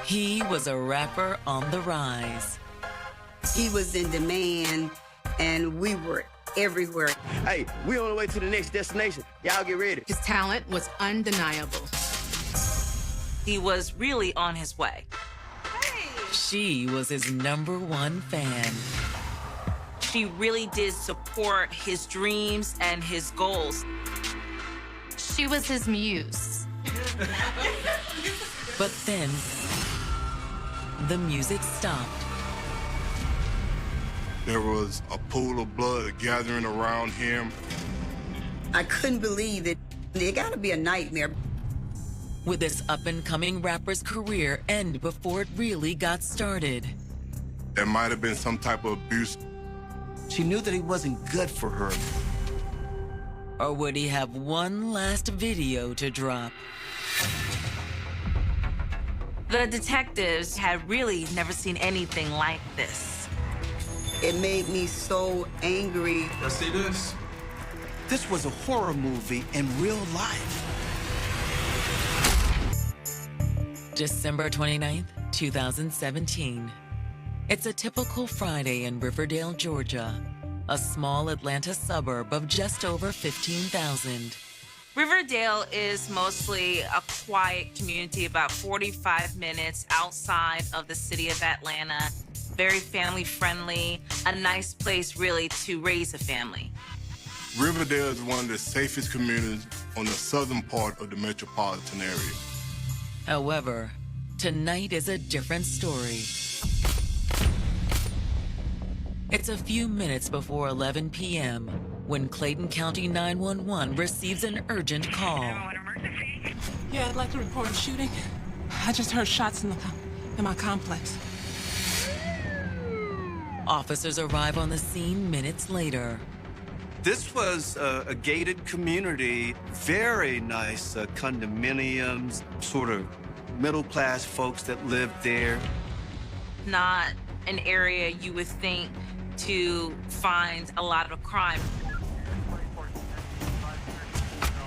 He was a rapper on the rise. He was in demand, and we were everywhere. Hey, we on the way to the next destination. Y'all get ready. His talent was undeniable. He was really on his way. She was his #1 fan. She really did support his dreams and his goals. She was his muse. But then, the music stopped. There was a pool of blood gathering around him. I couldn't believe it. It gotta be a nightmare. Would this up-and-coming rapper's career end before it really got started? There might have been some type of abuse. She knew that he wasn't good for her. Or would he have one last video to drop? The detectives had really never seen anything like this. It made me so angry. Y'all see this? This was a horror movie in real life. December 29th, 2017. It's a typical Friday in Riverdale, Georgia, a small Atlanta suburb of just over 15,000. Riverdale is mostly a quiet community about 45 minutes outside of the city of Atlanta. Very family friendly, a nice place really to raise a family. Riverdale is one of the safest communities on the southern part of the metropolitan area. However, tonight is a different story. It's a few minutes before 11 p.m. when Clayton County 911 receives an urgent call. Yeah, I'd like to report a shooting. I just heard shots in my complex. Officers arrive on the scene minutes later. This was a gated community, very nice condominiums, sort of middle-class folks that lived there. Not an area you would think to find a lot of crime.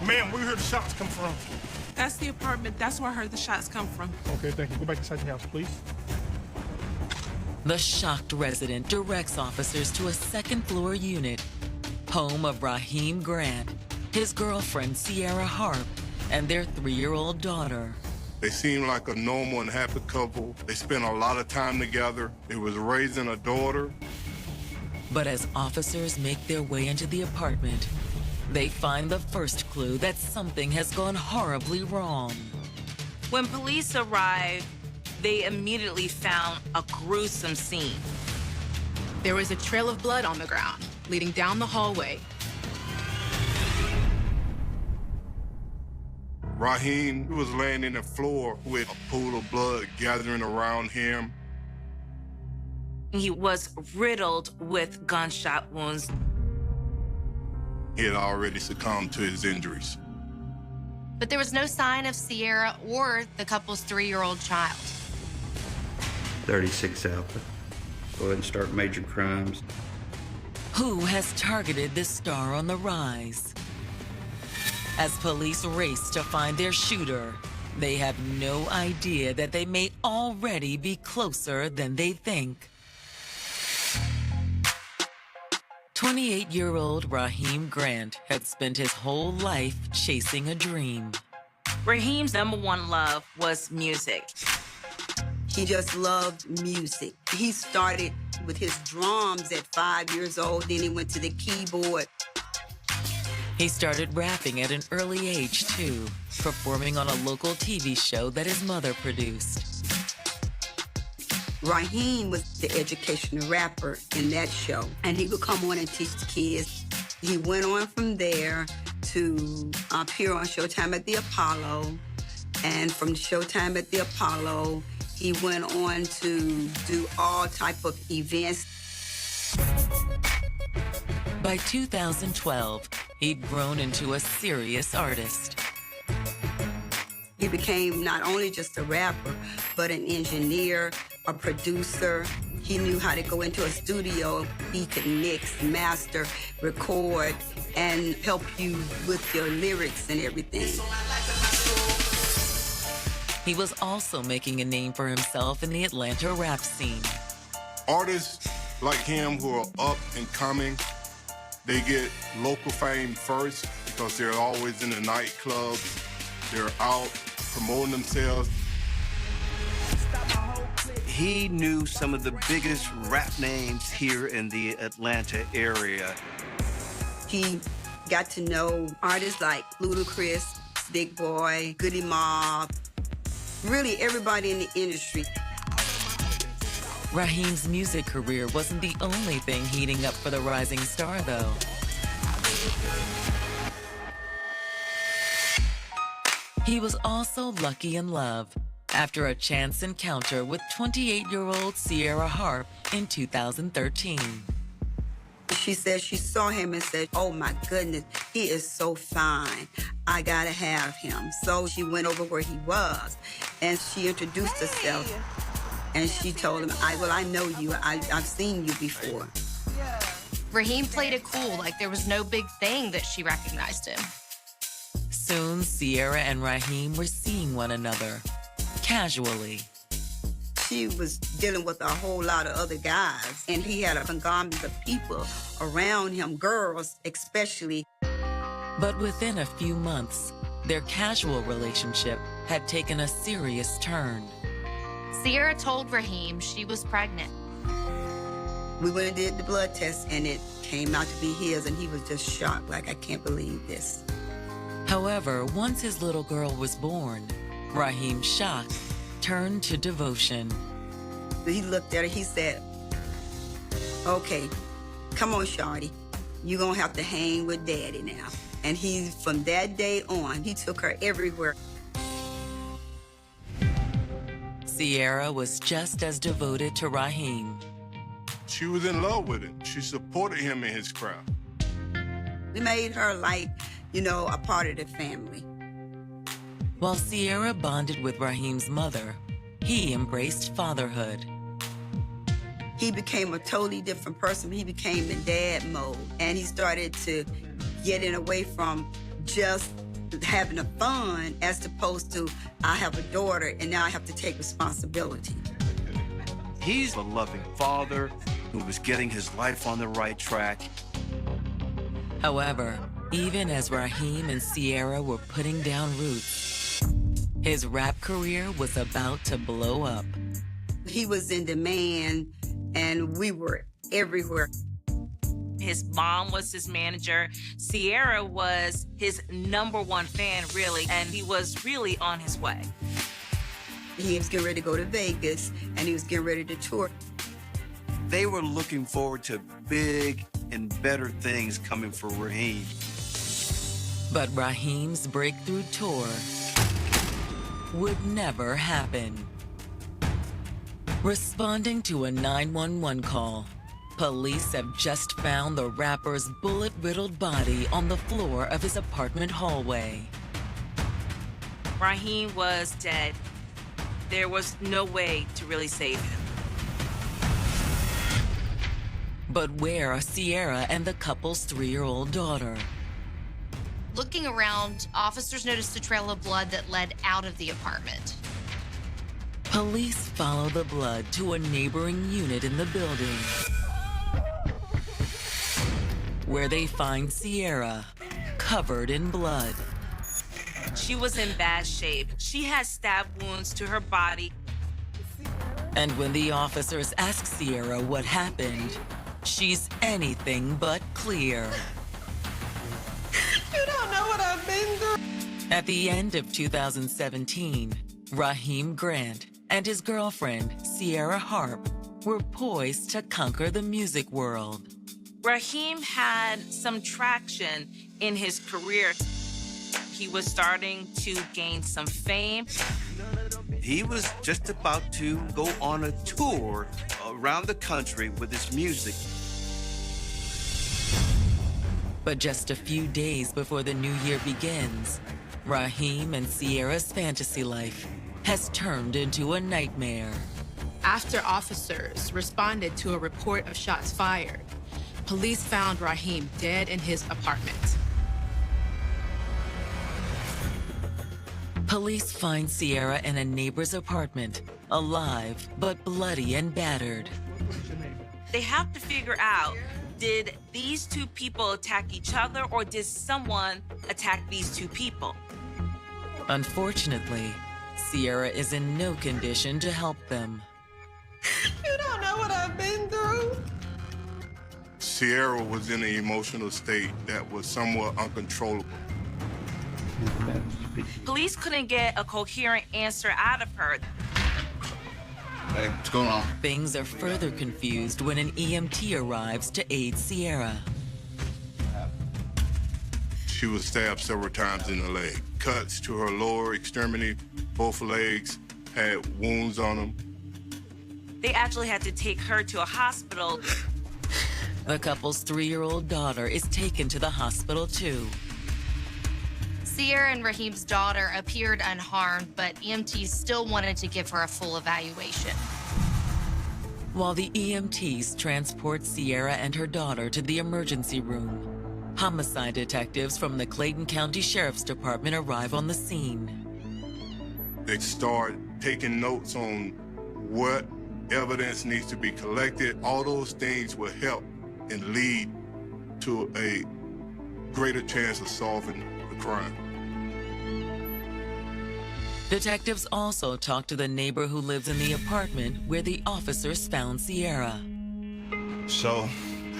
Ma'am, where you heard the shots come from? That's the apartment. That's where I heard the shots come from. Okay, thank you. Go back inside the house, please. The shocked resident directs officers to a second-floor unit, home of Raheem Grant, his girlfriend Sierra Harp, and their 3-year-old daughter. They seemed like a normal and happy couple. They spent a lot of time together. They was raising a daughter. But as officers make their way into the apartment, they find the first clue that something has gone horribly wrong. When police arrived, they immediately found a gruesome scene. There was a trail of blood on the ground, leading down the hallway. Raheem was laying in the floor with a pool of blood gathering around him. He was riddled with gunshot wounds. He had already succumbed to his injuries. But there was no sign of Sierra or the couple's 3-year-old child. 36 Alpha. Go ahead and start major crimes. Who has targeted this star on the rise? As police race to find their shooter, they have no idea that they may already be closer than they think. 28-year-old Raheem Grant had spent his whole life chasing a dream. Raheem's #1 love was music. He just loved music. He started with his drums at 5 years old, then he went to the keyboard. He started rapping at an early age, too, performing on a local TV show that his mother produced. Raheem was the educational rapper in that show, and he would come on and teach the kids. He went on from there to appear on Showtime at the Apollo, and from Showtime at the Apollo, he went on to do all type of events. By 2012, he'd grown into a serious artist. He became not only just a rapper, but an engineer, a producer. He knew how to go into a studio. He could mix, master, record, and help you with your lyrics and everything. He was also making a name for himself in the Atlanta rap scene. Artists like him who are up and coming, they get local fame first because they're always in the nightclubs. They're out promoting themselves. He knew some of the biggest rap names here in the Atlanta area. He got to know artists like Ludacris, Big Boy, Goody Mob, really everybody in the industry. Raheem's music career wasn't the only thing heating up for the rising star, though. He was also lucky in love after a chance encounter with 28-year-old Ciara Harp in 2013. She said she saw him and said, "Oh my goodness, he is so fine. I gotta have him." So she went over where he was and she introduced herself. And she told him, I know you. I've seen you before. Raheem played it cool, like there was no big thing that she recognized him. Soon, Ciara and Raheem were seeing one another, casually. She was dealing with a whole lot of other guys, and he had a concomitant of people around him, girls especially. But within a few months, their casual relationship had taken a serious turn. Ciara told Raheem she was pregnant. We went and did the blood test, and it came out to be his, and he was just shocked, like, I can't believe this. However, once his little girl was born, Raheem's shock turned to devotion. He looked at her, he said, "Okay, come on, shawty. You're gonna have to hang with Daddy now." And from that day on, he took her everywhere. Ciara was just as devoted to Raheem. She was in love with him. She supported him in his craft. We made her like, a part of the family. While Ciara bonded with Raheem's mother, he embraced fatherhood. He became a totally different person. He became in dad mode, and he started to get away from just having a fun as opposed to, I have a daughter and now I have to take responsibility. He's a loving father who was getting his life on the right track. However, even as Raheem and Ciara were putting down roots, his rap career was about to blow up. He was in demand, and we were everywhere. His mom was his manager. Ciara was his #1 fan, really, and he was really on his way. He was getting ready to go to Vegas, and he was getting ready to tour. They were looking forward to big and better things coming for Raheem. But Raheem's breakthrough tour would never happen. Responding to a 911 call, police have just found the rapper's bullet-riddled body on the floor of his apartment hallway. Raheem was dead. There was no way to really save him. But where are Ciara and the couple's 3-year-old daughter? Looking around, officers noticed a trail of blood that led out of the apartment. Police follow the blood to a neighboring unit in the building, where they find Ciara covered in blood. She was in bad shape. She had stab wounds to her body. And when the officers ask Ciara what happened, she's anything but clear. You don't know what I've been through. At the end of 2017, Raheem Grant and his girlfriend, Ciara Harp, were poised to conquer the music world. Raheem had some traction in his career. He was starting to gain some fame. He was just about to go on a tour around the country with his music. But just a few days before the new year begins, Raheem and Ciara's fantasy life has turned into a nightmare. After officers responded to a report of shots fired, police found Raheem dead in his apartment. Police find Sierra in a neighbor's apartment, alive but bloody and battered. They have to figure out, did these two people attack each other or did someone attack these two people? Unfortunately, Sierra is in no condition to help them. You don't know what I've been through. Sierra was in an emotional state that was somewhat uncontrollable. Police couldn't get a coherent answer out of her. Hey, what's going on? Things are further confused when an EMT arrives to aid Sierra. She was stabbed several times in the leg. Cuts to her lower extremity, both legs had wounds on them. They actually had to take her to a hospital. The couple's 3-year-old daughter is taken to the hospital too. Sierra and Raheem's daughter appeared unharmed, but EMTs still wanted to give her a full evaluation. While the EMTs transport Sierra and her daughter to the emergency room, homicide detectives from the Clayton County Sheriff's Department arrive on the scene. They start taking notes on what evidence needs to be collected. All those things will help and lead to a greater chance of solving the crime. Detectives also talk to the neighbor who lives in the apartment where the officers found Sierra. So,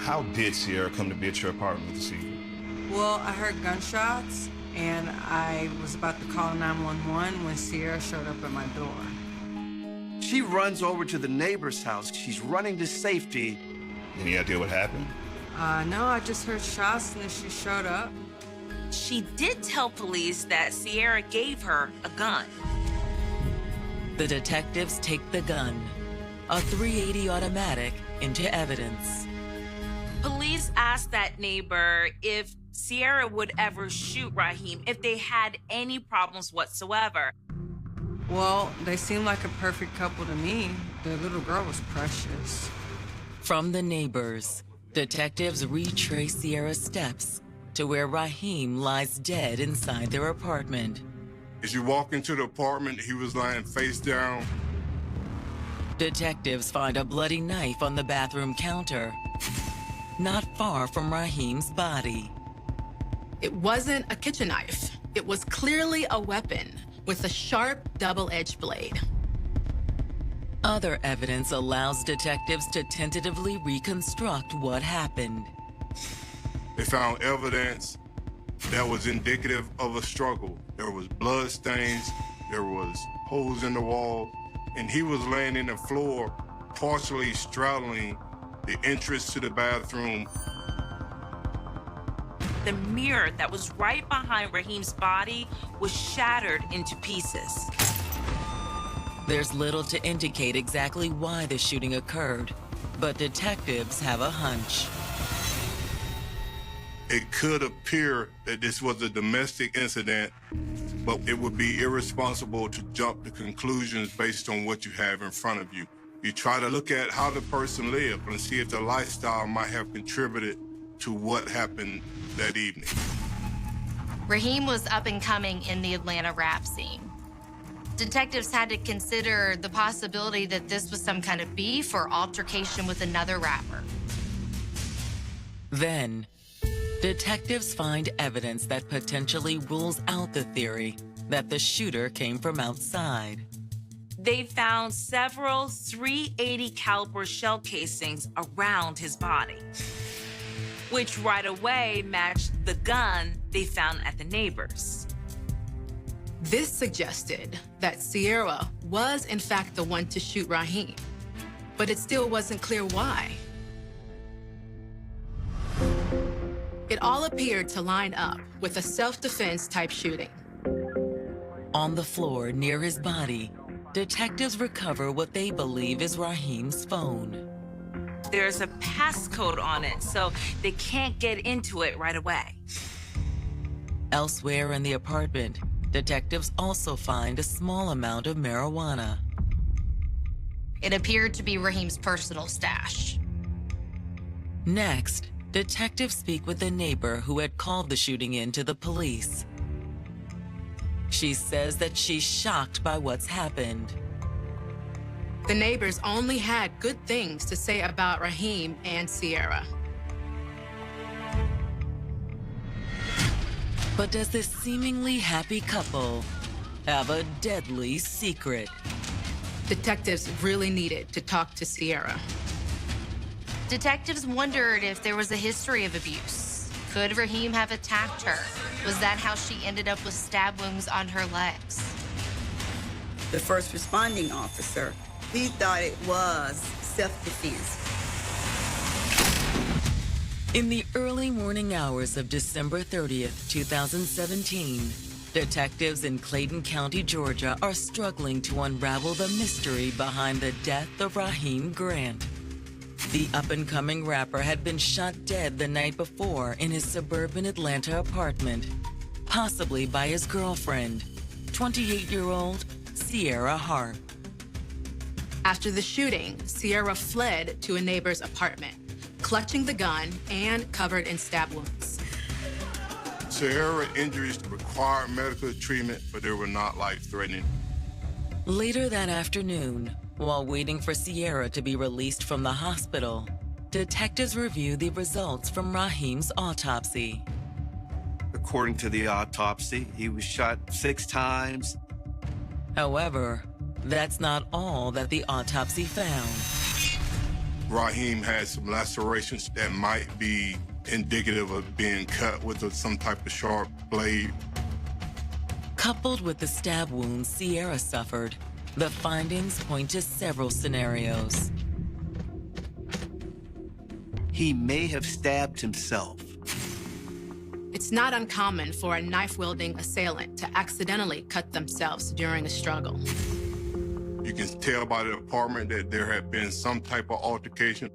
how did Sierra come to be at your apartment this evening? Well, I heard gunshots, and I was about to call 911 when Sierra showed up at my door. She runs over to the neighbor's house. She's running to safety. Any idea what happened? No, I just heard shots, and then she showed up. She did tell police that Sierra gave her a gun. The detectives take the gun, a .380 automatic, into evidence. Police asked that neighbor if Sierra would ever shoot Raheem if they had any problems whatsoever. Well, they seemed like a perfect couple to me. The little girl was precious. From the neighbors, detectives retrace Sierra's steps to where Raheem lies dead inside their apartment. As you walk into the apartment, he was lying face down. Detectives find a bloody knife on the bathroom counter, not far from Raheem's body. It wasn't a kitchen knife. It was clearly a weapon with a sharp, double-edged blade. Other evidence allows detectives to tentatively reconstruct what happened. They found evidence that was indicative of a struggle. There was blood stains, there was holes in the wall, and he was laying in the floor, partially straddling the entrance to the bathroom. The mirror that was right behind Raheem's body was shattered into pieces. There's little to indicate exactly why the shooting occurred, but detectives have a hunch. It could appear that this was a domestic incident, but it would be irresponsible to jump to conclusions based on what you have in front of you. You try to look at how the person lived and see if the lifestyle might have contributed to what happened that evening. Raheem was up and coming in the Atlanta rap scene. Detectives had to consider the possibility that this was some kind of beef or altercation with another rapper. Then, detectives find evidence that potentially rules out the theory that the shooter came from outside. They found several .380 caliber shell casings around his body, which right away matched the gun they found at the neighbors. This suggested that Sierra was, in fact, the one to shoot Raheem, but it still wasn't clear why. It all appeared to line up with a self-defense type shooting. On the floor near his body, detectives recover what they believe is Raheem's phone. There's a passcode on it, so they can't get into it right away. Elsewhere in the apartment, detectives also find a small amount of marijuana. It appeared to be Raheem's personal stash. Next, detectives speak with a neighbor who had called the shooting in to the police. She says that she's shocked by what's happened. The neighbors only had good things to say about Raheem and Sierra. But does this seemingly happy couple have a deadly secret? Detectives really needed to talk to Sierra. Detectives wondered if there was a history of abuse. Could Raheem have attacked her? Was that how she ended up with stab wounds on her legs? The first responding officer, he thought it was self-defense. In the early morning hours of December 30th, 2017, detectives in Clayton County, Georgia are struggling to unravel the mystery behind the death of Raheem Grant. The up-and-coming rapper had been shot dead the night before in his suburban Atlanta apartment, possibly by his girlfriend, 28-year-old Sierra Hart. After the shooting, Sierra fled to a neighbor's apartment, clutching the gun and covered in stab wounds. Sierra's injuries required medical treatment, but they were not life-threatening. Later that afternoon, while waiting for Sierra to be released from the hospital, detectives reviewed the results from Raheem's autopsy. According to the autopsy, he was shot 6 times. However, that's not all that the autopsy found. Raheem had some lacerations that might be indicative of being cut with some type of sharp blade. Coupled with the stab wounds Sierra suffered, the findings point to several scenarios. He may have stabbed himself. It's not uncommon for a knife-wielding assailant to accidentally cut themselves during a struggle. You can tell by the apartment that there had been some type of altercation.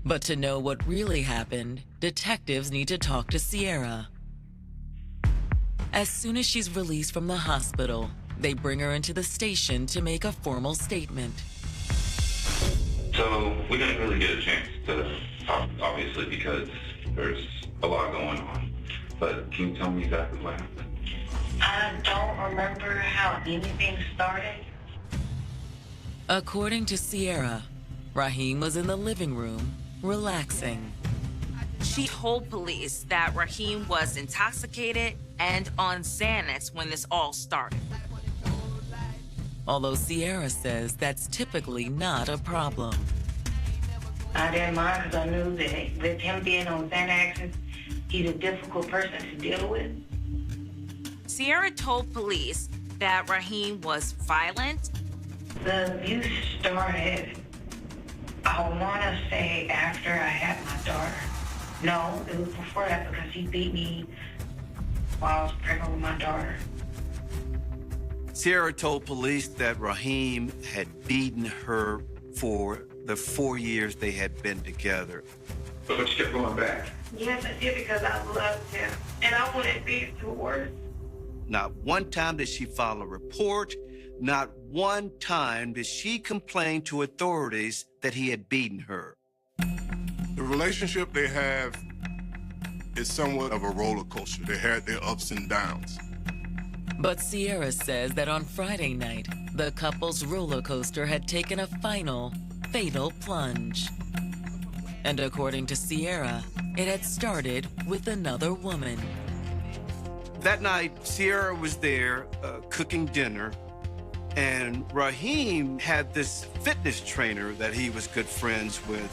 But to know what really happened, detectives need to talk to Sierra. As soon as she's released from the hospital, they bring her into the station to make a formal statement. So we didn't really get a chance to talk, obviously, because there's a lot going on. But can you tell me exactly what happened? I don't remember how anything started. According to Sierra, Raheem was in the living room, relaxing. She told police that Raheem was intoxicated and on Xanax when this all started. Although Sierra says that's typically not a problem. I didn't mind because I knew that with him being on Xanax, he's a difficult person to deal with. Sierra told police that Raheem was violent. The abuse started, I want to say, after I had my daughter. No, it was before that because he beat me while I was pregnant with my daughter. Sierra told police that Raheem had beaten her for the 4 years they had been together. But you kept going back. Yes, I did because I loved him, and I wanted these to work. Not one time did she file a report. Not one time did she complain to authorities that he had beaten her. The relationship they have is somewhat of a roller coaster. They had their ups and downs. But Sierra says that on Friday night, the couple's roller coaster had taken a final, fatal plunge. And according to Sierra, it had started with another woman. That night, Sierra was there cooking dinner, and Raheem had this fitness trainer that he was good friends with.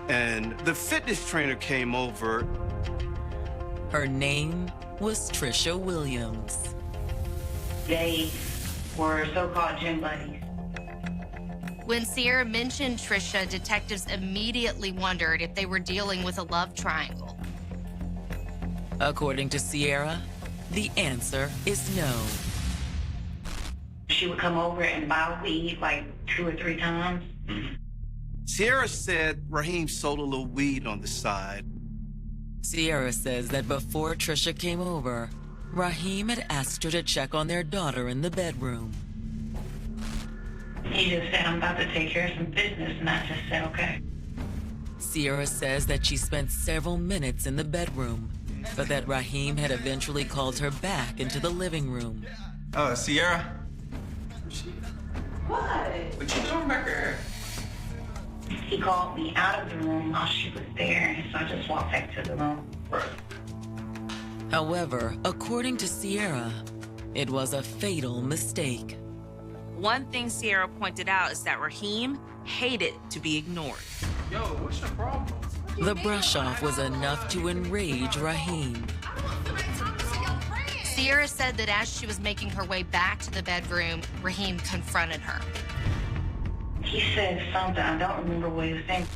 And the fitness trainer came over. Her name was Trisha Williams. They were so-called gym buddies. When Sierra mentioned Trisha, detectives immediately wondered if they were dealing with a love triangle. According to Sierra, the answer is no. She would come over and buy weed like 2 or 3 times. Sierra said Raheem sold a little weed on the side. Sierra says that before Trisha came over, Raheem had asked her to check on their daughter in the bedroom. He just said, I'm about to take care of some business, and I just said, okay. Sierra says that she spent several minutes in the bedroom, but that Raheem had eventually called her back into the living room. Sierra? What? What you doing back here? He called me out of the room while she was there, and so I just walked back to the room. Right. However, according to Sierra, it was a fatal mistake. One thing Sierra pointed out is that Raheem hated to be ignored. Yo, what's your problem? The brush-off was enough to enrage Raheem. Sierra said that as she was making her way back to the bedroom, Raheem confronted her. He said something. I don't remember what he was saying.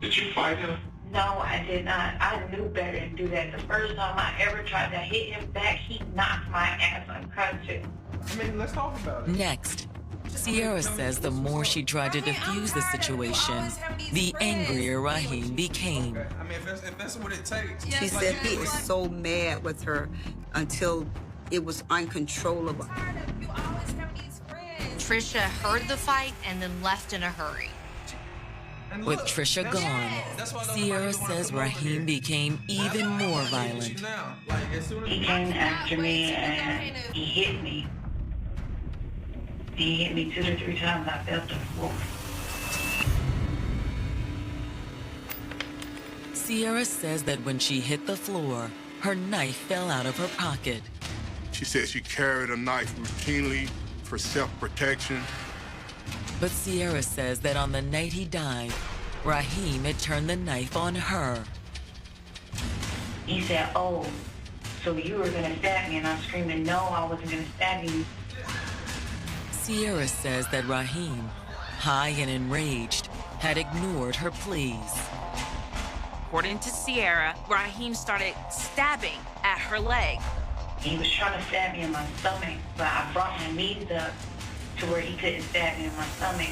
Did you fight him? No, I did not. I knew better than do that. The first time I ever tried to hit him back, he knocked my ass unconscious. I mean, let's talk about it. Next, Sierra says the more she tried to defuse the situation, the angrier Raheem became. I mean, if that's what it takes. She said he is so mad with her until it was uncontrollable. Trisha heard the fight and then left in a hurry. With Trisha gone, Sierra says Raheem became even more violent. He came after me and he hit me. He hit me 2 to 3 times. I fell to the floor. Sierra says that when she hit the floor, her knife fell out of her pocket. She said she carried a knife routinely for self-protection. But Sierra says that on the night he died, Raheem had turned the knife on her. He said, "Oh, so you were gonna stab me?" And I'm screaming, "No, I wasn't gonna stab you." Sierra says that Raheem, high and enraged, had ignored her pleas. According to Sierra, Raheem started stabbing at her leg. He was trying to stab me in my stomach, but I brought my knees up to where he couldn't stab me in my stomach.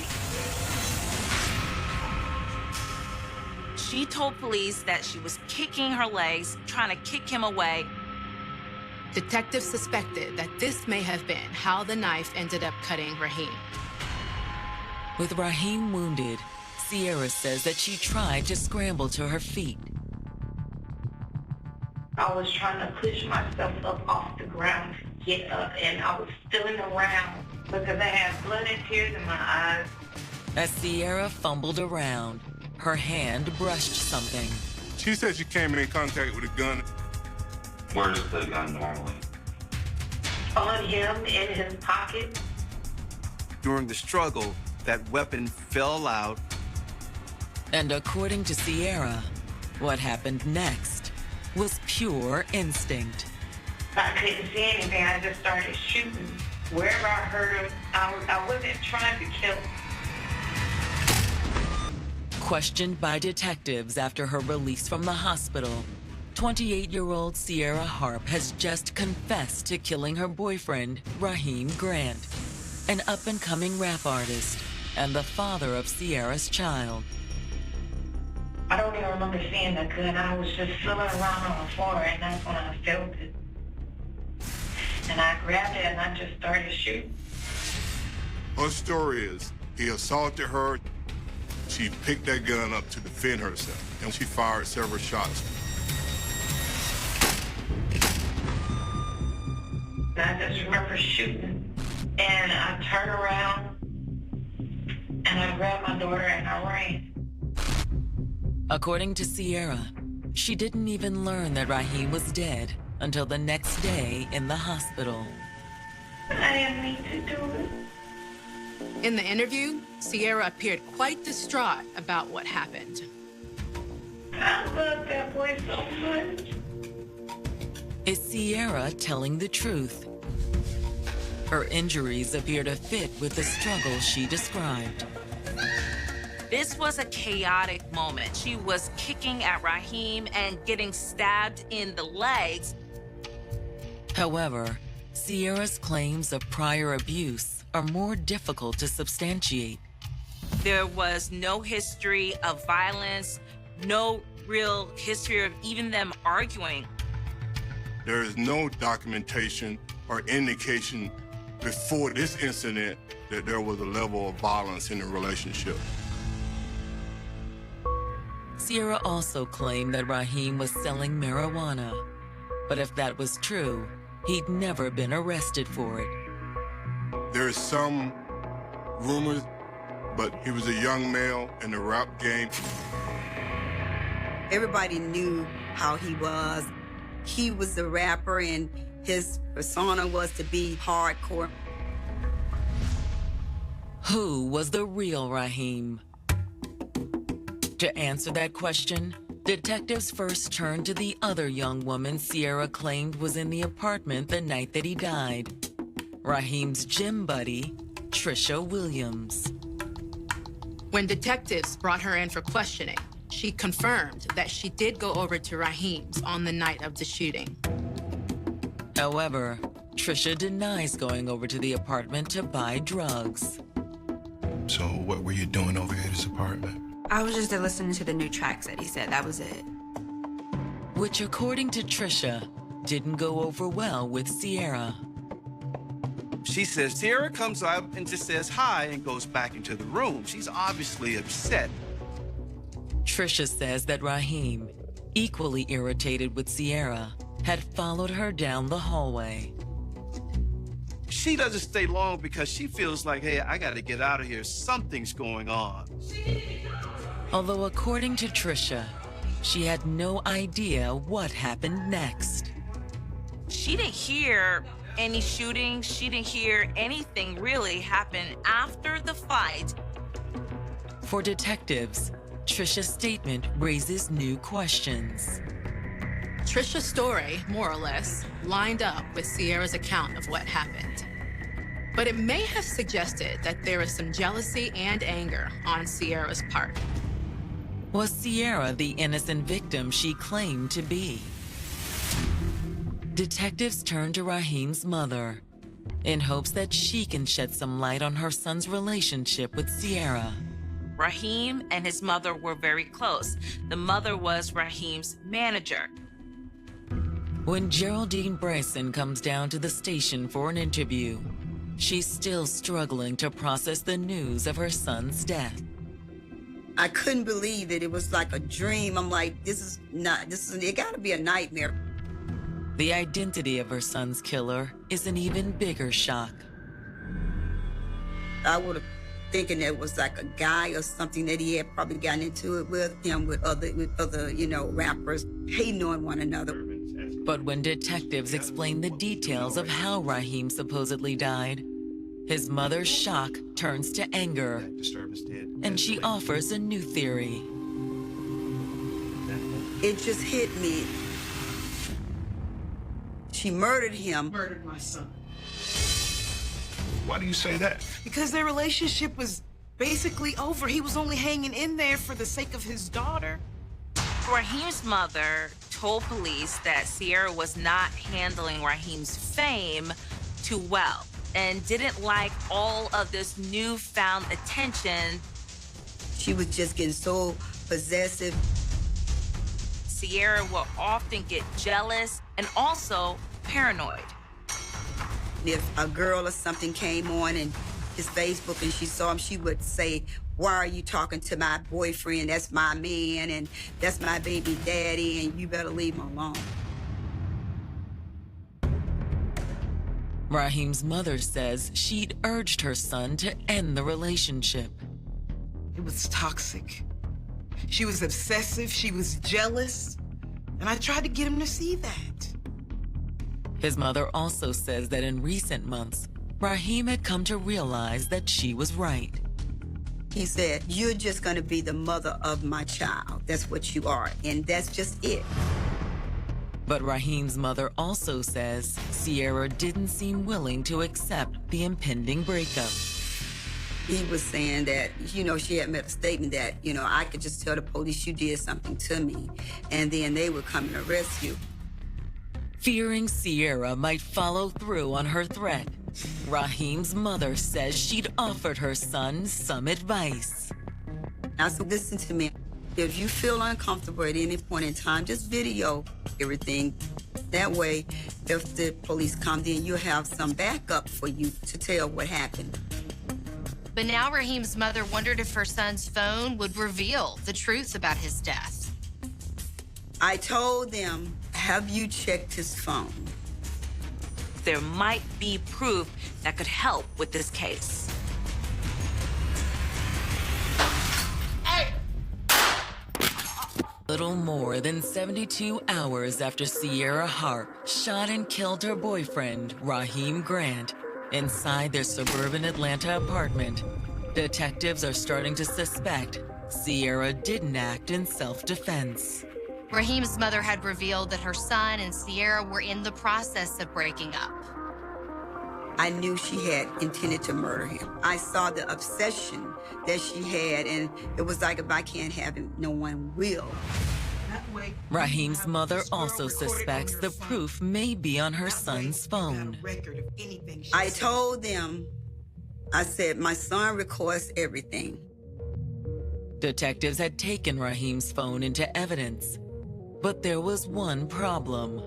She told police that she was kicking her legs, trying to kick him away. Detectives suspected that this may have been how the knife ended up cutting Raheem. With Raheem wounded, Sierra says that she tried to scramble to her feet. I was trying to push myself up off the ground to get up, and I was spilling around because I had blood and tears in my eyes. As Sierra fumbled around, her hand brushed something. She said she came in contact with a gun. Where's the gun normally? On him, in his pocket. During the struggle, that weapon fell out. And according to Sierra, what happened next was pure instinct. I couldn't see anything. I just started shooting. Wherever I heard him, I wasn't trying to kill him. Questioned by detectives after her release from the hospital, 28-year-old Sierra Harp has just confessed to killing her boyfriend, Raheem Grant, an up-and-coming rap artist and the father of Sierra's child. I don't even remember seeing the gun. I was just feeling around on the floor, and that's when I felt it. And I grabbed it, and I just started shooting. Her story is, he assaulted her. She picked that gun up to defend herself, and she fired several shots. And I just remember shooting, and I turned around, and I grabbed my daughter, and I ran. According to Sierra, she didn't even learn that Raheem was dead until the next day in the hospital. I didn't mean to do it. In the interview, Sierra appeared quite distraught about what happened. I love that boy so much. Is Sierra telling the truth? Her injuries appear to fit with the struggle she described. This was a chaotic moment. She was kicking at Raheem and getting stabbed in the legs. However, Sierra's claims of prior abuse are more difficult to substantiate. There was no history of violence, no real history of even them arguing. There is no documentation or indication before this incident that there was a level of violence in the relationship. Sierra also claimed that Raheem was selling marijuana. But if that was true, he'd never been arrested for it. There's some rumors, but he was a young male in the rap game. Everybody knew how he was. He was a rapper, and his persona was to be hardcore. Who was the real Raheem? To answer that question, detectives first turned to the other young woman Sierra claimed was in the apartment the night that he died. Raheem's gym buddy, Trisha Williams. When detectives brought her in for questioning, she confirmed that she did go over to Raheem's on the night of the shooting. However, Trisha denies going over to the apartment to buy drugs. So what were you doing over here at his apartment? I was just listening to the new tracks that he said. That was it. Which, according to Trisha, didn't go over well with Sierra. She says Sierra comes up and just says hi and goes back into the room. She's obviously upset. Trisha says that Raheem, equally irritated with Sierra, had followed her down the hallway. She doesn't stay long because she feels like, hey, I got to get out of here. Something's going on. Although according to Trisha, she had no idea what happened next. She didn't hear any shooting. She didn't hear anything really happen after the fight. For detectives, Trisha's statement raises new questions. Trisha's story, more or less, lined up with Sierra's account of what happened. But it may have suggested that there is some jealousy and anger on Sierra's part. Was Sierra the innocent victim she claimed to be? Detectives turn to Raheem's mother in hopes that she can shed some light on her son's relationship with Sierra. Raheem and his mother were very close. The mother was Raheem's manager. When Geraldine Bryson comes down to the station for an interview, she's still struggling to process the news of her son's death. I couldn't believe it. It was like a dream. I'm like, it gotta be a nightmare. The identity of her son's killer is an even bigger shock. I would have thinking it was like a guy or something that he had probably gotten into it with other, rappers, hating on one another. But when detectives explain the details of how Raheem supposedly died, his mother's shock turns to anger, and she offers a new theory. It just hit me. She murdered him. Murdered my son. Why do you say that? Because their relationship was basically over. He was only hanging in there for the sake of his daughter. Raheem's mother told police that Sierra was not handling Raheem's fame too well and didn't like all of this newfound attention. She was just getting so possessive. Sierra will often get jealous and also paranoid. If a girl or something came on and his Facebook and she saw him, she would say, "Why are you talking to my boyfriend? That's my man, and that's my baby daddy, and you better leave him alone." Raheem's mother says she'd urged her son to end the relationship. It was toxic. She was obsessive, she was jealous, and I tried to get him to see that. His mother also says that in recent months, Raheem had come to realize that she was right. He said, "You're just gonna be the mother of my child. That's what you are, and that's just it." But Raheem's mother also says Sierra didn't seem willing to accept the impending breakup. He was saying that, she had made a statement that, I could just tell the police you did something to me, and then they would come and arrest you. Fearing Sierra might follow through on her threat, Raheem's mother says she'd offered her son some advice. I said, "Listen to me. If you feel uncomfortable at any point in time, just video everything. That way, if the police come in, you'll have some backup for you to tell what happened." But now Raheem's mother wondered if her son's phone would reveal the truth about his death. I told them Have you checked his phone? There might be proof that could help with this case. Little more than 72 hours after Sierra Harp shot and killed her boyfriend, Raheem Grant, inside their suburban Atlanta apartment, detectives are starting to suspect Sierra didn't act in self-defense. Raheem's mother had revealed that her son and Sierra were in the process of breaking up. I knew she had intended to murder him. I saw the obsession that she had, and it was like, if I can't have him, no one will. Raheem's mother also suspects the proof may be on her son's phone. I told them, I said, my son records everything. Detectives had taken Raheem's phone into evidence, but there was one problem.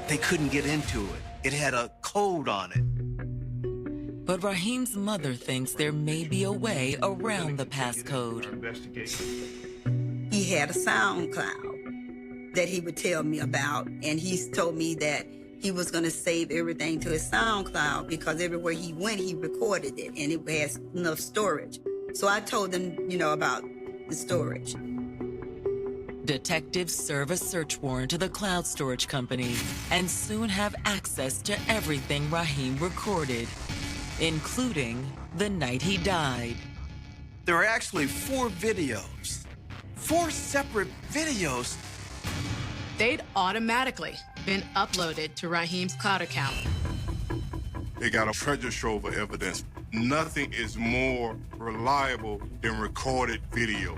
They couldn't get into it. It had a code on it. But Raheem's mother thinks there may be a way around the passcode. He had a SoundCloud that he would tell me about, and he's told me that he was going to save everything to his SoundCloud because everywhere he went, he recorded it, and it has enough storage. So I told them, about the storage. Detectives serve a search warrant to the cloud storage company and soon have access to everything Raheem recorded, including the night he died. There are actually 4 videos. 4 separate videos. They'd automatically been uploaded to Raheem's cloud account. They got a treasure trove of evidence. Nothing is more reliable than recorded video.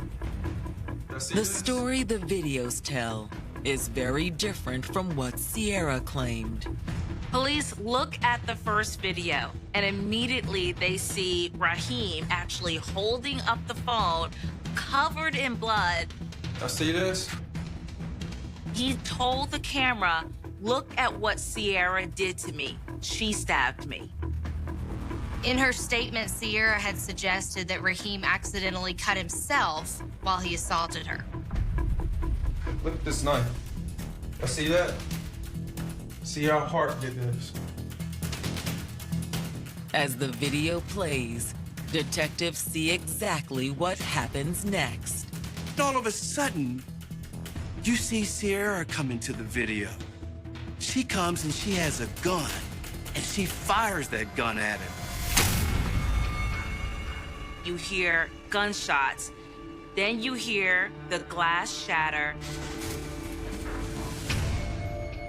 The story the videos tell is very different from what Sierra claimed. Police look at the first video and immediately they see Raheem actually holding up the phone, covered in blood. I see this. He told the camera, "Look at what Sierra did to me. She stabbed me." In her statement, Sierra had suggested that Raheem accidentally cut himself while he assaulted her. Look at this knife. I see that. See how Hart did this. As the video plays, detectives see exactly what happens next. All of a sudden, you see Sierra come into the video. She comes and she has a gun, and she fires that gun at him. You hear gunshots, then you hear the glass shatter.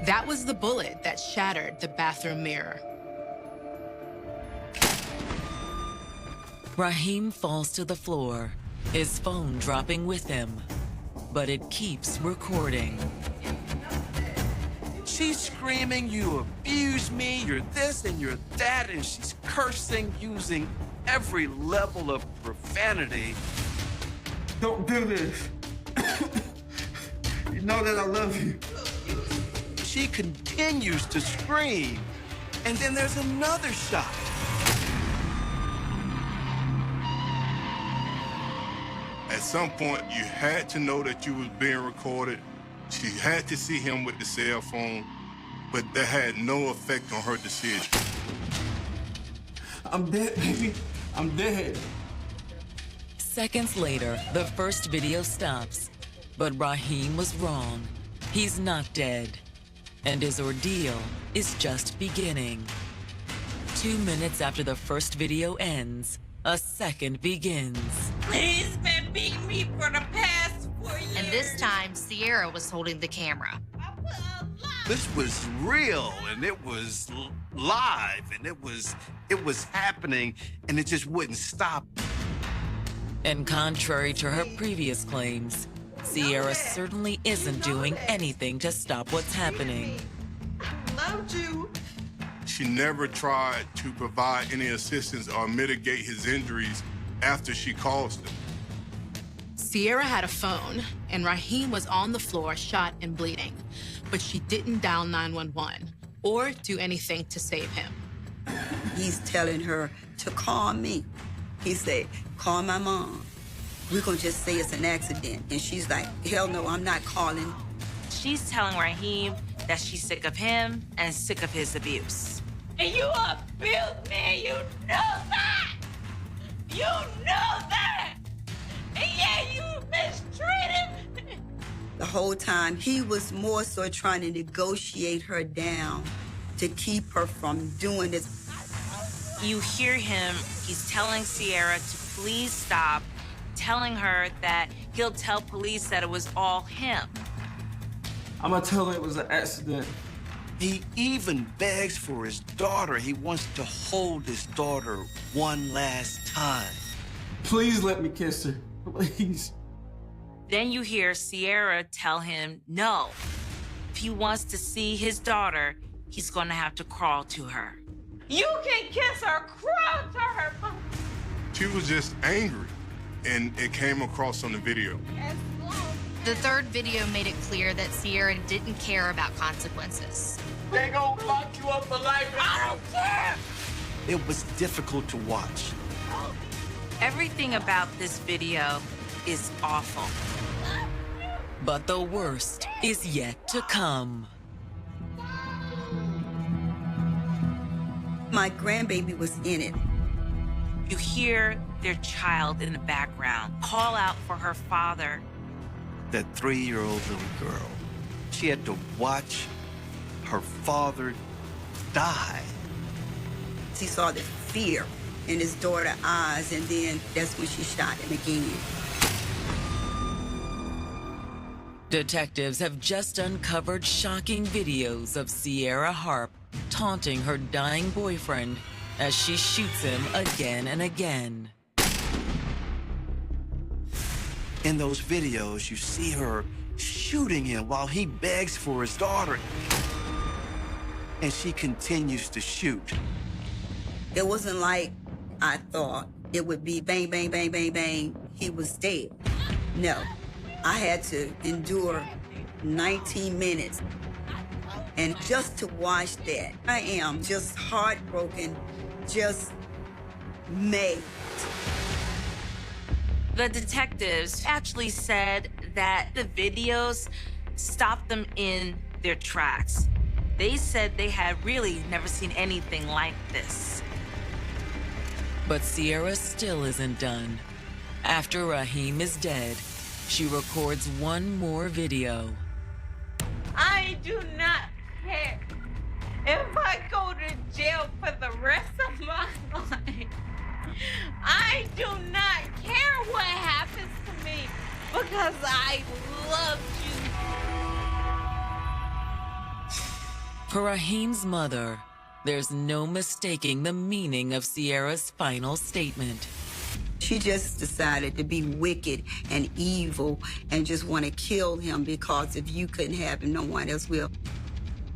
That was the bullet that shattered the bathroom mirror. Raheem falls to the floor, his phone dropping with him, but it keeps recording. She's screaming, "You abuse me, you're this and you're that," and she's cursing, using every level of profanity. Don't do this. You know that I love you. She continues to scream, and then there's another shot. At some point, you had to know that you was being recorded. She had to see him with the cell phone, but that had no effect on her decision. I'm dead, baby. I'm dead. Seconds later, the first video stops, but Raheem was wrong. He's not dead, and his ordeal is just beginning. 2 minutes after the first video ends, a second begins. He's been beating me for the past 4 years. And this time, Sierra was holding the camera. This was real, and it was live, and it was happening, and it just wouldn't stop. And contrary to her previous claims, Sierra certainly isn't doing anything to stop what's happening. Loved you. She never tried to provide any assistance or mitigate his injuries after she caused them. Sierra had a phone, and Raheem was on the floor, shot and bleeding. But she didn't dial 911 or do anything to save him. He's telling her to call me. He said, call my mom. We're going to just say it's an accident. And she's like, hell no, I'm not calling. she's telling Raheem that she's sick of him and sick of his abuse. And you abused me, you know that! You know that! And yeah, you mistreated me! The whole time, he was more so trying to negotiate her down to keep her from doing this. You hear him, he's telling Sierra to please stop, telling her that he'll tell police that it was all him. I'm gonna tell her it was an accident. He even begs for his daughter. He wants to hold his daughter one last time. Please let me kiss her, please. Then you hear Sierra tell him no. If he wants to see his daughter, he's gonna have to crawl to her. You can kiss her, crawl to her. She was just angry, and it came across on the video. The third video made it clear that Sierra didn't care about consequences. They gonna lock you up for life. I don't care. It was difficult to watch. Everything about this video is awful. But the worst is yet to come. My grandbaby was in it. You hear their child in the background call out for her father. That 3-year-old little girl, she had to watch her father die. She saw the fear in his daughter's eyes, and then that's when she shot him again. Detectives have just uncovered shocking videos of Sierra Harp taunting her dying boyfriend as she shoots him again and again. In those videos, you see her shooting him while he begs for his daughter. And she continues to shoot. It wasn't like I thought it would be bang, bang, bang, bang, bang. He was dead. No, I had to endure 19 minutes. And just to watch that, I am just heartbroken, just made. The detectives actually said that the videos stopped them in their tracks. They said they had really never seen anything like this. But Sierra still isn't done. After Raheem is dead, she records one more video. I do not care if I go to jail for the rest of my life. I do not care what happens to me because I love you. For Raheem's mother, there's no mistaking the meaning of Sierra's final statement. She just decided to be wicked and evil and just want to kill him because if you couldn't have him, no one else will.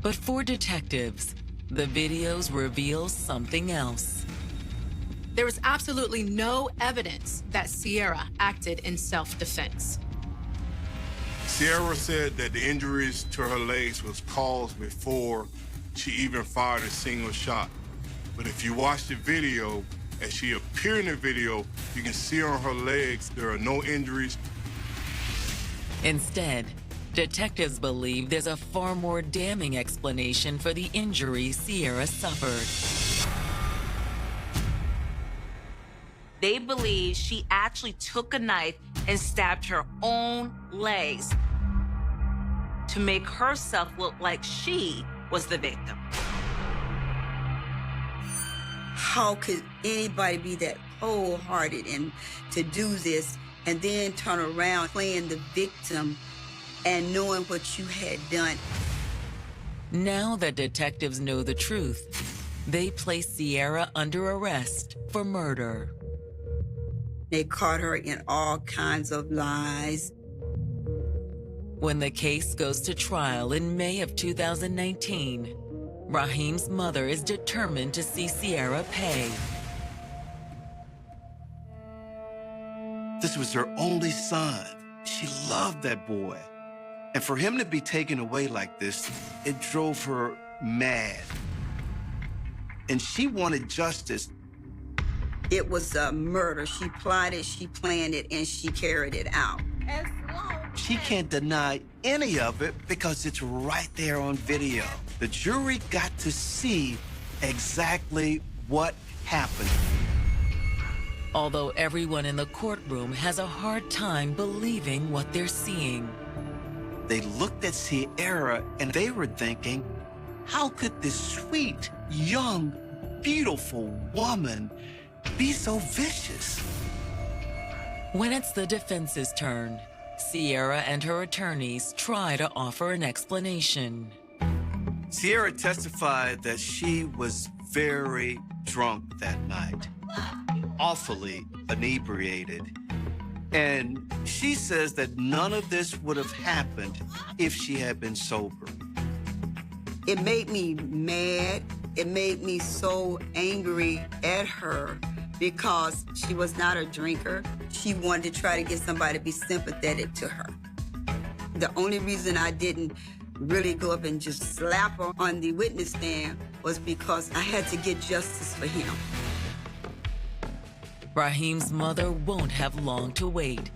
But for detectives, the videos reveal something else. There was absolutely no evidence that Sierra acted in self-defense. Sierra said that the injuries to her legs was caused before she even fired a single shot. But if you watch the video, as she appeared in the video, you can see on her legs there are no injuries. Instead, detectives believe there's a far more damning explanation for the injuries Sierra suffered. They believe she actually took a knife and stabbed her own legs to make herself look like she was the victim. How could anybody be that cold-hearted and to do this and then turn around playing the victim and knowing what you had done? Now that detectives know the truth, they place Sierra under arrest for murder. They caught her in all kinds of lies. When the case goes to trial in May of 2019, Raheem's mother is determined to see Sierra pay. This was her only son. She loved that boy. And for him to be taken away like this, it drove her mad. And she wanted justice. It was a murder. She plotted, she planned it, and she carried it out. she can't deny any of it because it's right there on video. The jury got to see exactly what happened. Although everyone in the courtroom has a hard time believing what they're seeing. They looked at Sierra and they were thinking, how could this sweet, young, beautiful woman be so vicious? When it's the defense's turn, Sierra and her attorneys try to offer an explanation. Sierra testified that she was very drunk that night, awfully inebriated. And she says that none of this would have happened if she had been sober. It made me mad. It made me so angry at her because she was not a drinker. She wanted to try to get somebody to be sympathetic to her. The only reason I didn't really go up and just slap her on the witness stand was because I had to get justice for him. Raheem's mother won't have long to wait.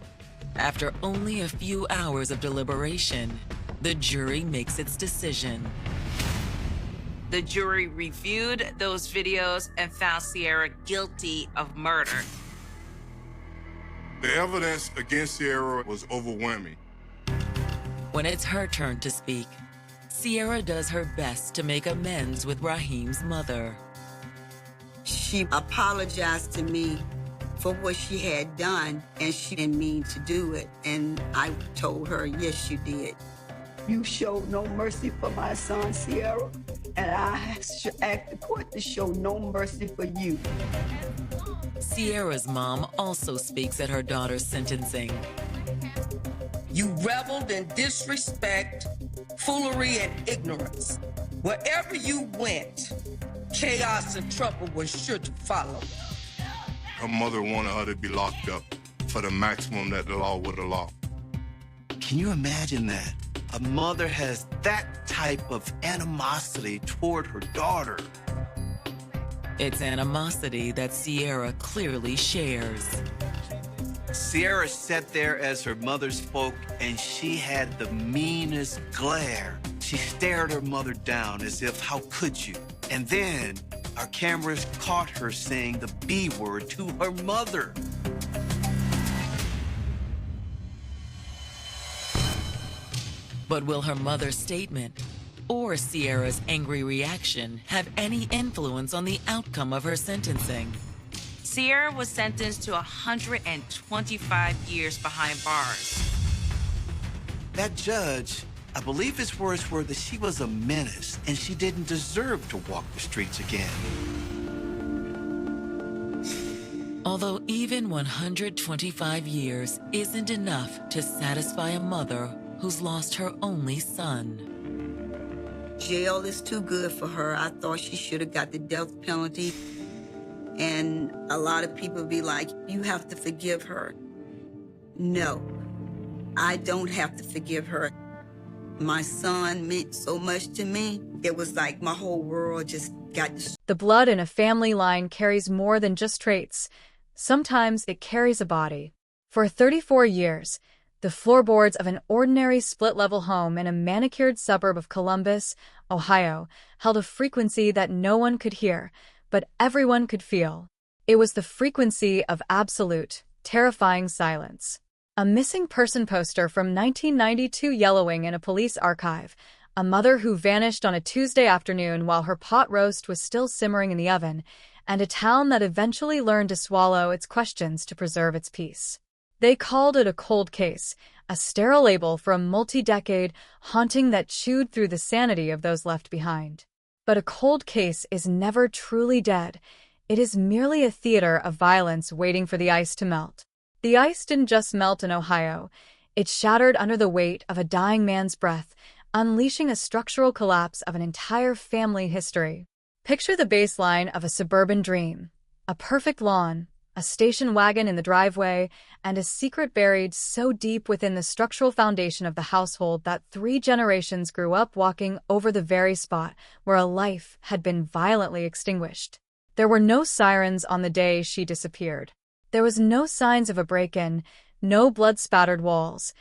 After only a few hours of deliberation, the jury makes its decision. The jury reviewed those videos and found Sierra guilty of murder. The evidence against Sierra was overwhelming. When it's her turn to speak, Sierra does her best to make amends with Raheem's mother. She apologized to me for what she had done, and she didn't mean to do it. And I told her, yes, you did. You showed no mercy for my son, Sierra, and I asked the court to show no mercy for you. Sierra's mom also speaks at her daughter's sentencing. You reveled in disrespect, foolery, and ignorance. Wherever you went, chaos and trouble was sure to follow. Her mother wanted her to be locked up for the maximum that the law would allow. Can you imagine that? A mother has that type of animosity toward her daughter. It's animosity that Sierra clearly shares. Sierra sat there as her mother spoke, and she had the meanest glare. She stared her mother down as if, how could you? And then our cameras caught her saying the B word to her mother. But will her mother's statement or Sierra's angry reaction have any influence on the outcome of her sentencing? Sierra was sentenced to 125 years behind bars. That judge, I believe his words were that she was a menace and she didn't deserve to walk the streets again. Although even 125 years isn't enough to satisfy a mother who's lost her only son. Jail is too good for her. I thought she should have got the death penalty. And a lot of people be like, you have to forgive her. No, I don't have to forgive her. My son meant so much to me. It was like my whole world just got destroyed. The blood in a family line carries more than just traits. Sometimes it carries a body. For 34 years, the floorboards of an ordinary split-level home in a manicured suburb of Columbus, Ohio, held a frequency that no one could hear, but everyone could feel. It was the frequency of absolute, terrifying silence. A missing person poster from 1992 yellowing in a police archive, a mother who vanished on a Tuesday afternoon while her pot roast was still simmering in the oven, and a town that eventually learned to swallow its questions to preserve its peace. They called it a cold case, a sterile label for a multi-decade haunting that chewed through the sanity of those left behind. But a cold case is never truly dead. It is merely a theater of violence waiting for the ice to melt. The ice didn't just melt in Ohio. It shattered under the weight of a dying man's breath, unleashing a structural collapse of an entire family history. Picture the baseline of a suburban dream. A perfect lawn, a station wagon in the driveway, and a secret buried so deep within the structural foundation of the household that 3 generations grew up walking over the very spot where a life had been violently extinguished. There were no sirens on the day she disappeared. There was no signs of a break-in, no blood-spattered walls,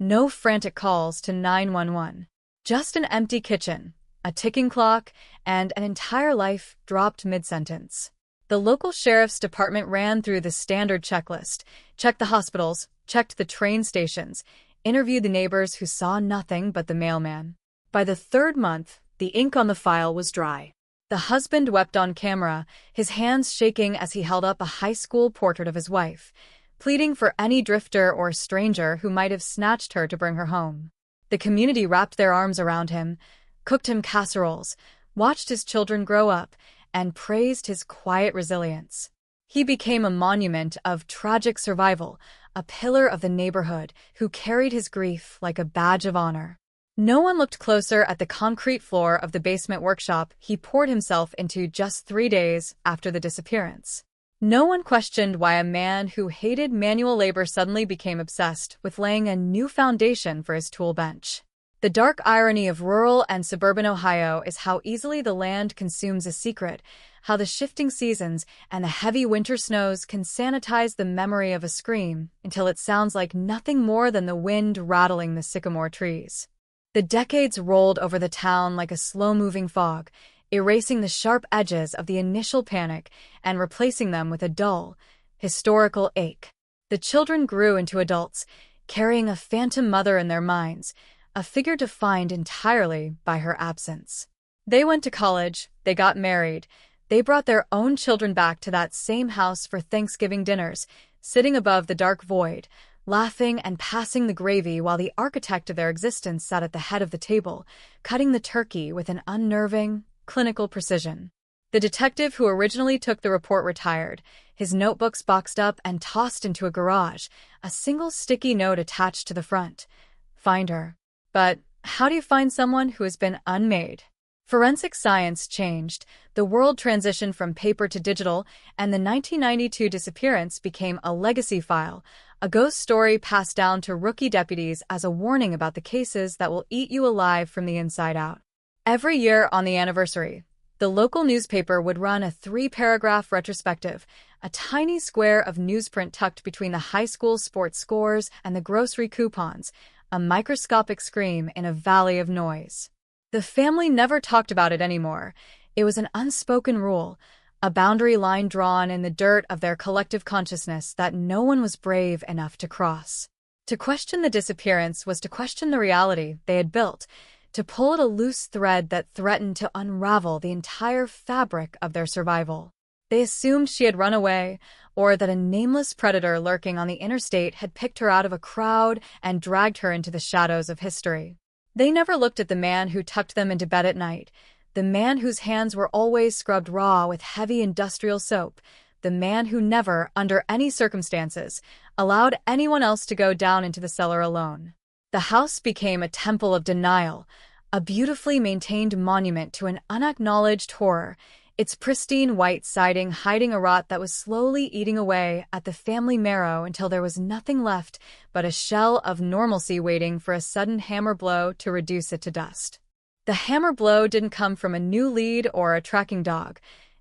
No frantic calls to 911. Just an empty kitchen, a ticking clock, and an entire life dropped mid-sentence. The local sheriff's department ran through the standard checklist, checked the hospitals, checked the train stations, interviewed the neighbors who saw nothing but the mailman. By the third month, the ink on the file was dry. The husband wept on camera, his hands shaking as he held up a high school portrait of his wife, pleading for any drifter or stranger who might have snatched her to bring her home. The community wrapped their arms around him, cooked him casseroles, watched his children grow up, and praised his quiet resilience. He became a monument of tragic survival, a pillar of the neighborhood who carried his grief like a badge of honor. No one looked closer at the concrete floor of the basement workshop he poured himself into just 3 days after the disappearance. No one questioned why a man who hated manual labor suddenly became obsessed with laying a new foundation for his tool bench. The dark irony of rural and suburban Ohio is how easily the land consumes a secret, how the shifting seasons and the heavy winter snows can sanitize the memory of a scream until it sounds like nothing more than the wind rattling the sycamore trees. The decades rolled over the town like a slow-moving fog, erasing the sharp edges of the initial panic and replacing them with a dull, historical ache. The children grew into adults, carrying a phantom mother in their minds, a figure defined entirely by her absence. They went to college, they got married, they brought their own children back to that same house for Thanksgiving dinners, sitting above the dark void, laughing and passing the gravy while the architect of their existence sat at the head of the table, cutting the turkey with an unnerving, clinical precision. The detective who originally took the report retired, his notebooks boxed up and tossed into a garage, a single sticky note attached to the front. Find her. But how do you find someone who has been unmade? Forensic science changed, the world transitioned from paper to digital, and the 1992 disappearance became a legacy file, a ghost story passed down to rookie deputies as a warning about the cases that will eat you alive from the inside out. Every year on the anniversary, the local newspaper would run a 3-paragraph retrospective, a tiny square of newsprint tucked between the high school sports scores and the grocery coupons, a microscopic scream in a valley of noise. The family never talked about it anymore. It was an unspoken rule, a boundary line drawn in the dirt of their collective consciousness that no one was brave enough to cross. To question the disappearance was to question the reality they had built, to pull at a loose thread that threatened to unravel the entire fabric of their survival. They assumed she had run away, or that a nameless predator lurking on the interstate had picked her out of a crowd and dragged her into the shadows of history. They never looked at the man who tucked them into bed at night, the man whose hands were always scrubbed raw with heavy industrial soap, the man who never, under any circumstances, allowed anyone else to go down into the cellar alone. The house became a temple of denial, a beautifully maintained monument to an unacknowledged horror, its pristine white siding hiding a rot that was slowly eating away at the family marrow until there was nothing left but a shell of normalcy waiting for a sudden hammer blow to reduce it to dust. The hammer blow didn't come from a new lead or a tracking dog.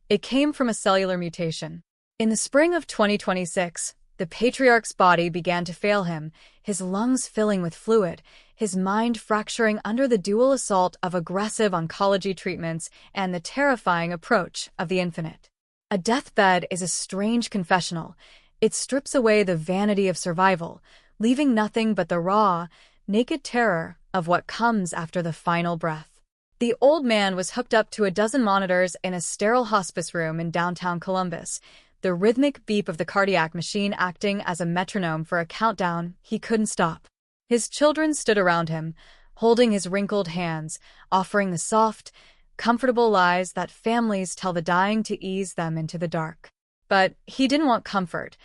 It came from a cellular mutation. In the spring of 2026, the patriarch's body began to fail him, his lungs filling with fluid, his mind fracturing under the dual assault of aggressive oncology treatments and the terrifying approach of the infinite. A deathbed is a strange confessional. It strips away the vanity of survival, leaving nothing but the raw, naked terror of what comes after the final breath. The old man was hooked up to a dozen monitors in a sterile hospice room in downtown Columbus, the rhythmic beep of the cardiac machine acting as a metronome for a countdown he couldn't stop. His children stood around him, holding his wrinkled hands, offering the soft, comfortable lies that families tell the dying to ease them into the dark. But he didn't want comfort.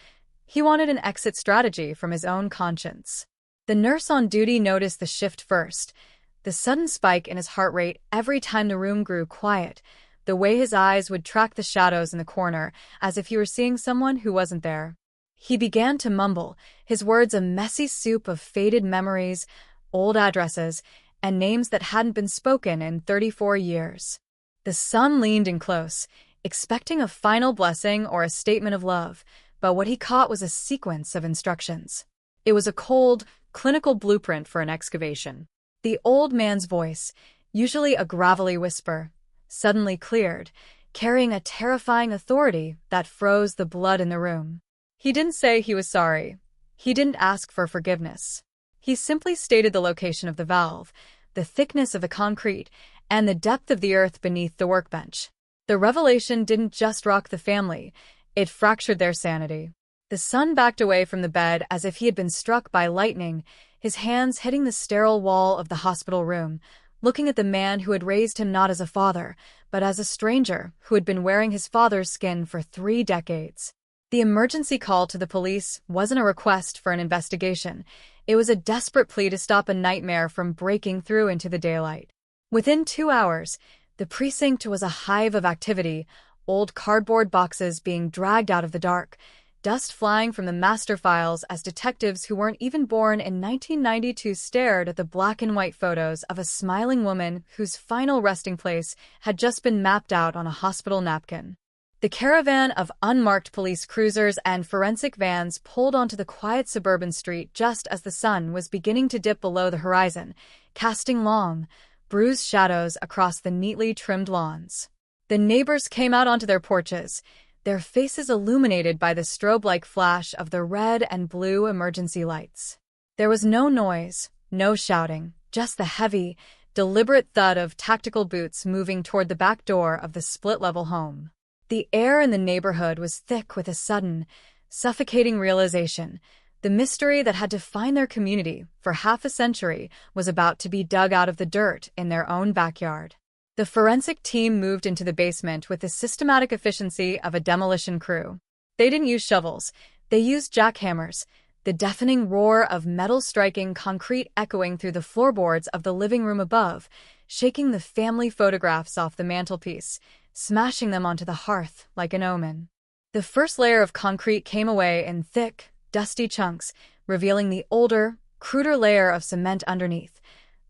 He wanted an exit strategy from his own conscience. The nurse on duty noticed the shift first, the sudden spike in his heart rate every time the room grew quiet, the way his eyes would track the shadows in the corner, as if he were seeing someone who wasn't there. He began to mumble, his words a messy soup of faded memories, old addresses, and names that hadn't been spoken in 34 years. The son leaned in close, expecting a final blessing or a statement of love, but what he caught was a sequence of instructions. It was a cold, clinical blueprint for an excavation. The old man's voice, usually a gravelly whisper, suddenly cleared, carrying a terrifying authority that froze the blood in the room. He didn't say he was sorry. He didn't ask for forgiveness. He simply stated the location of the valve, the thickness of the concrete, and the depth of the earth beneath the workbench. The revelation didn't just rock the family, it fractured their sanity. The son backed away from the bed as if he had been struck by lightning, his hands hitting the sterile wall of the hospital room, looking at the man who had raised him not as a father, but as a stranger who had been wearing his father's skin for 3 decades. The emergency call to the police wasn't a request for an investigation. It was a desperate plea to stop a nightmare from breaking through into the daylight. Within 2 hours, the precinct was a hive of activity, old cardboard boxes being dragged out of the dark, dust flying from the master files as detectives who weren't even born in 1992 stared at the black and white photos of a smiling woman whose final resting place had just been mapped out on a hospital napkin. The caravan of unmarked police cruisers and forensic vans pulled onto the quiet suburban street just as the sun was beginning to dip below the horizon, casting long, bruised shadows across the neatly trimmed lawns. The neighbors came out onto their porches, their faces illuminated by the strobe-like flash of the red and blue emergency lights. There was no noise, no shouting, just the heavy, deliberate thud of tactical boots moving toward the back door of the split-level home. The air in the neighborhood was thick with a sudden, suffocating realization. The mystery that had defined their community for half a century was about to be dug out of the dirt in their own backyard. The forensic team moved into the basement with the systematic efficiency of a demolition crew. They didn't use shovels. They used jackhammers, the deafening roar of metal striking concrete echoing through the floorboards of the living room above, shaking the family photographs off the mantelpiece, smashing them onto the hearth like an omen. The first layer of concrete came away in thick, dusty chunks, revealing the older, cruder layer of cement underneath.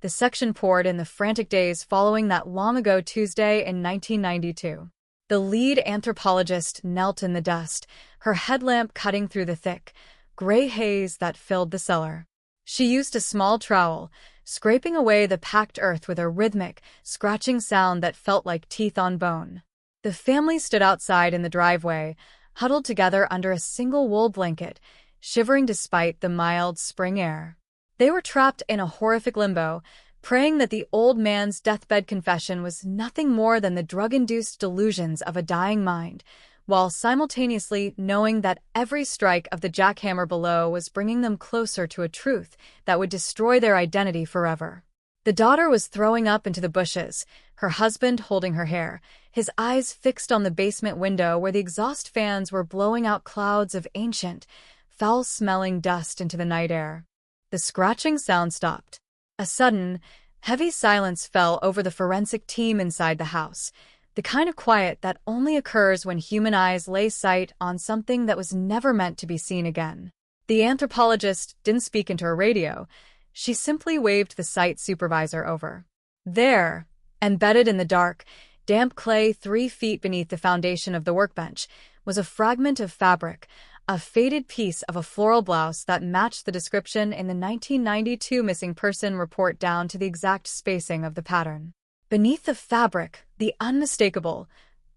The section poured in the frantic days following that long-ago Tuesday in 1992. The lead anthropologist knelt in the dust, her headlamp cutting through the thick, gray haze that filled the cellar. She used a small trowel, scraping away the packed earth with a rhythmic, scratching sound that felt like teeth on bone. The family stood outside in the driveway, huddled together under a single wool blanket, shivering despite the mild spring air. They were trapped in a horrific limbo, praying that the old man's deathbed confession was nothing more than the drug-induced delusions of a dying mind, while simultaneously knowing that every strike of the jackhammer below was bringing them closer to a truth that would destroy their identity forever. The daughter was throwing up into the bushes, her husband holding her hair, his eyes fixed on the basement window where the exhaust fans were blowing out clouds of ancient, foul-smelling dust into the night air. The scratching sound stopped. A sudden, heavy silence fell over the forensic team inside the house, the kind of quiet that only occurs when human eyes lay sight on something that was never meant to be seen again. The anthropologist didn't speak into her radio. She simply waved the site supervisor over. There, embedded in the dark, damp clay 3 feet beneath the foundation of the workbench, was a fragment of fabric, a faded piece of a floral blouse that matched the description in the 1992 missing person report down to the exact spacing of the pattern. Beneath the fabric, the unmistakable,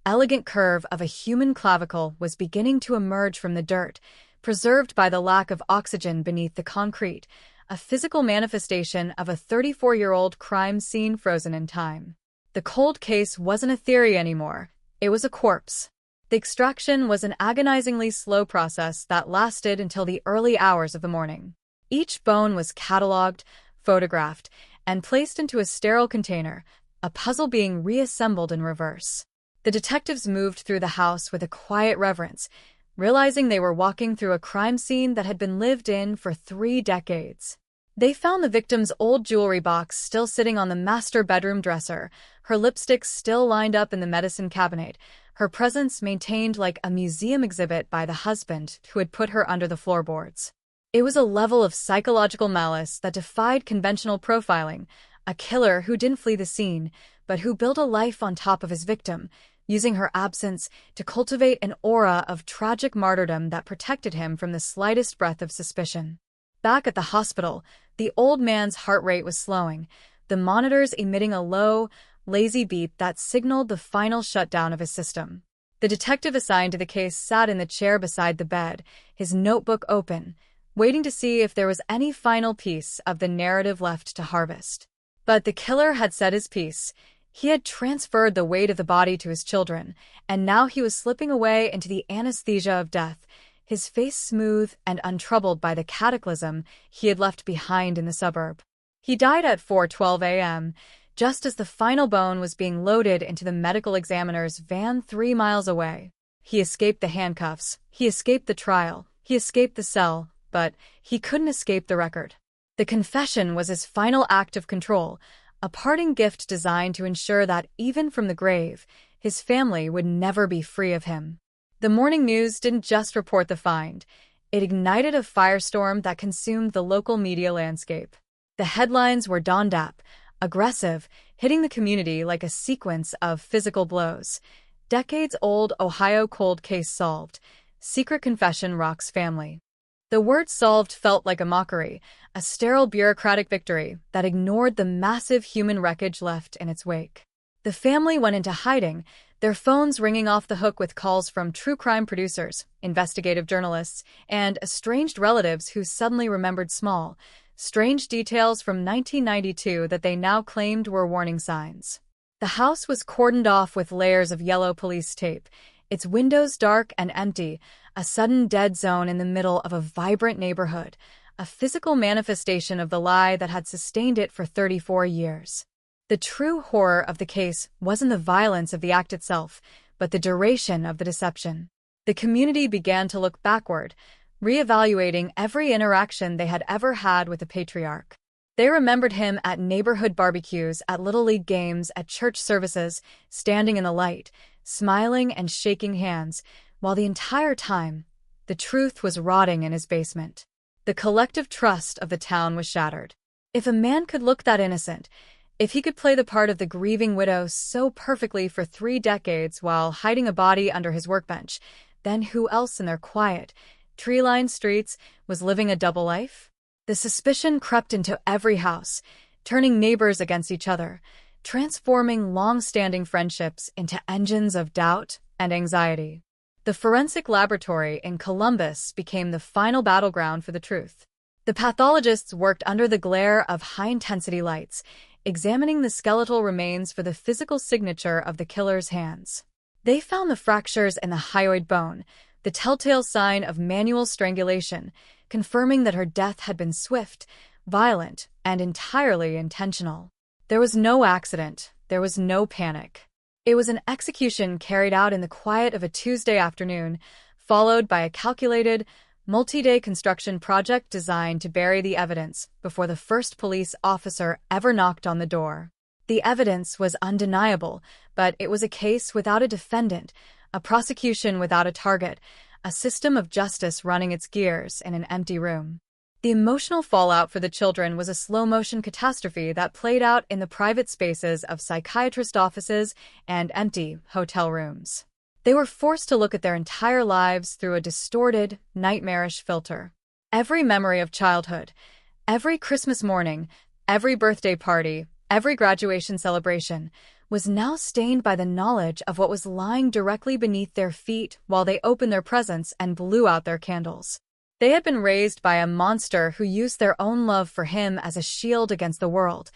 elegant curve of a human clavicle was beginning to emerge from the dirt, preserved by the lack of oxygen beneath the concrete, a physical manifestation of a 34-year-old crime scene frozen in time. The cold case wasn't a theory anymore. It was a corpse. The extraction was an agonizingly slow process that lasted until the early hours of the morning. Each bone was catalogued, photographed, and placed into a sterile container, a puzzle being reassembled in reverse. The detectives moved through the house with a quiet reverence, realizing they were walking through a crime scene that had been lived in for 3 decades. They found the victim's old jewelry box still sitting on the master bedroom dresser, her lipstick still lined up in the medicine cabinet, her presence maintained like a museum exhibit by the husband who had put her under the floorboards. It was a level of psychological malice that defied conventional profiling, a killer who didn't flee the scene, but who built a life on top of his victim, using her absence to cultivate an aura of tragic martyrdom that protected him from the slightest breath of suspicion. Back at the hospital, the old man's heart rate was slowing, the monitors emitting a low, lazy beep that signaled the final shutdown of his system. The detective assigned to the case sat in the chair beside the bed, his notebook open, waiting to see if there was any final piece of the narrative left to harvest. But the killer had said his piece. He had transferred the weight of the body to his children, and now he was slipping away into the anesthesia of death, his face smooth and untroubled by the cataclysm he had left behind in the suburb. He died at 4:12 a.m., just as the final bone was being loaded into the medical examiner's van 3 miles away. He escaped the handcuffs, he escaped the trial, he escaped the cell, but he couldn't escape the record. The confession was his final act of control, a parting gift designed to ensure that even from the grave, his family would never be free of him. The morning news didn't just report the find. It ignited a firestorm that consumed the local media landscape. The headlines were Dondap, aggressive, hitting the community like a sequence of physical blows. Decades-old Ohio cold case solved. Secret confession rocks family. The word solved felt like a mockery, a sterile bureaucratic victory that ignored the massive human wreckage left in its wake. The family went into hiding, their phones ringing off the hook with calls from true crime producers, investigative journalists, and estranged relatives who suddenly remembered small, strange details from 1992 that they now claimed were warning signs. The house was cordoned off with layers of yellow police tape, its windows dark and empty, a sudden dead zone in the middle of a vibrant neighborhood, a physical manifestation of the lie that had sustained it for 34 years. The true horror of the case wasn't the violence of the act itself, but the duration of the deception. The community began to look backward, reevaluating every interaction they had ever had with the patriarch. They remembered him at neighborhood barbecues, at Little League games, at church services, standing in the light, smiling and shaking hands, while the entire time, the truth was rotting in his basement. The collective trust of the town was shattered. If a man could look that innocent, if he could play the part of the grieving widow so perfectly for 3 decades while hiding a body under his workbench, then who else in their quiet, tree-lined streets was living a double life? The suspicion crept into every house, turning neighbors against each other, transforming long-standing friendships into engines of doubt and anxiety. The forensic laboratory in Columbus became the final battleground for the truth. The pathologists worked under the glare of high-intensity lights, examining the skeletal remains for the physical signature of the killer's hands. They found the fractures in the hyoid bone, the telltale sign of manual strangulation, confirming that her death had been swift, violent, and entirely intentional. There was no accident. There was no panic. It was an execution carried out in the quiet of a Tuesday afternoon, followed by a calculated, multi-day construction project designed to bury the evidence before the first police officer ever knocked on the door. The evidence was undeniable, but it was a case without a defendant, a prosecution without a target, a system of justice running its gears in an empty room. The emotional fallout for the children was a slow-motion catastrophe that played out in the private spaces of psychiatrist offices and empty hotel rooms. They were forced to look at their entire lives through a distorted, nightmarish filter. Every memory of childhood, every Christmas morning, every birthday party, every graduation celebration, was now stained by the knowledge of what was lying directly beneath their feet while they opened their presents and blew out their candles. They had been raised by a monster who used their own love for him as a shield against the world,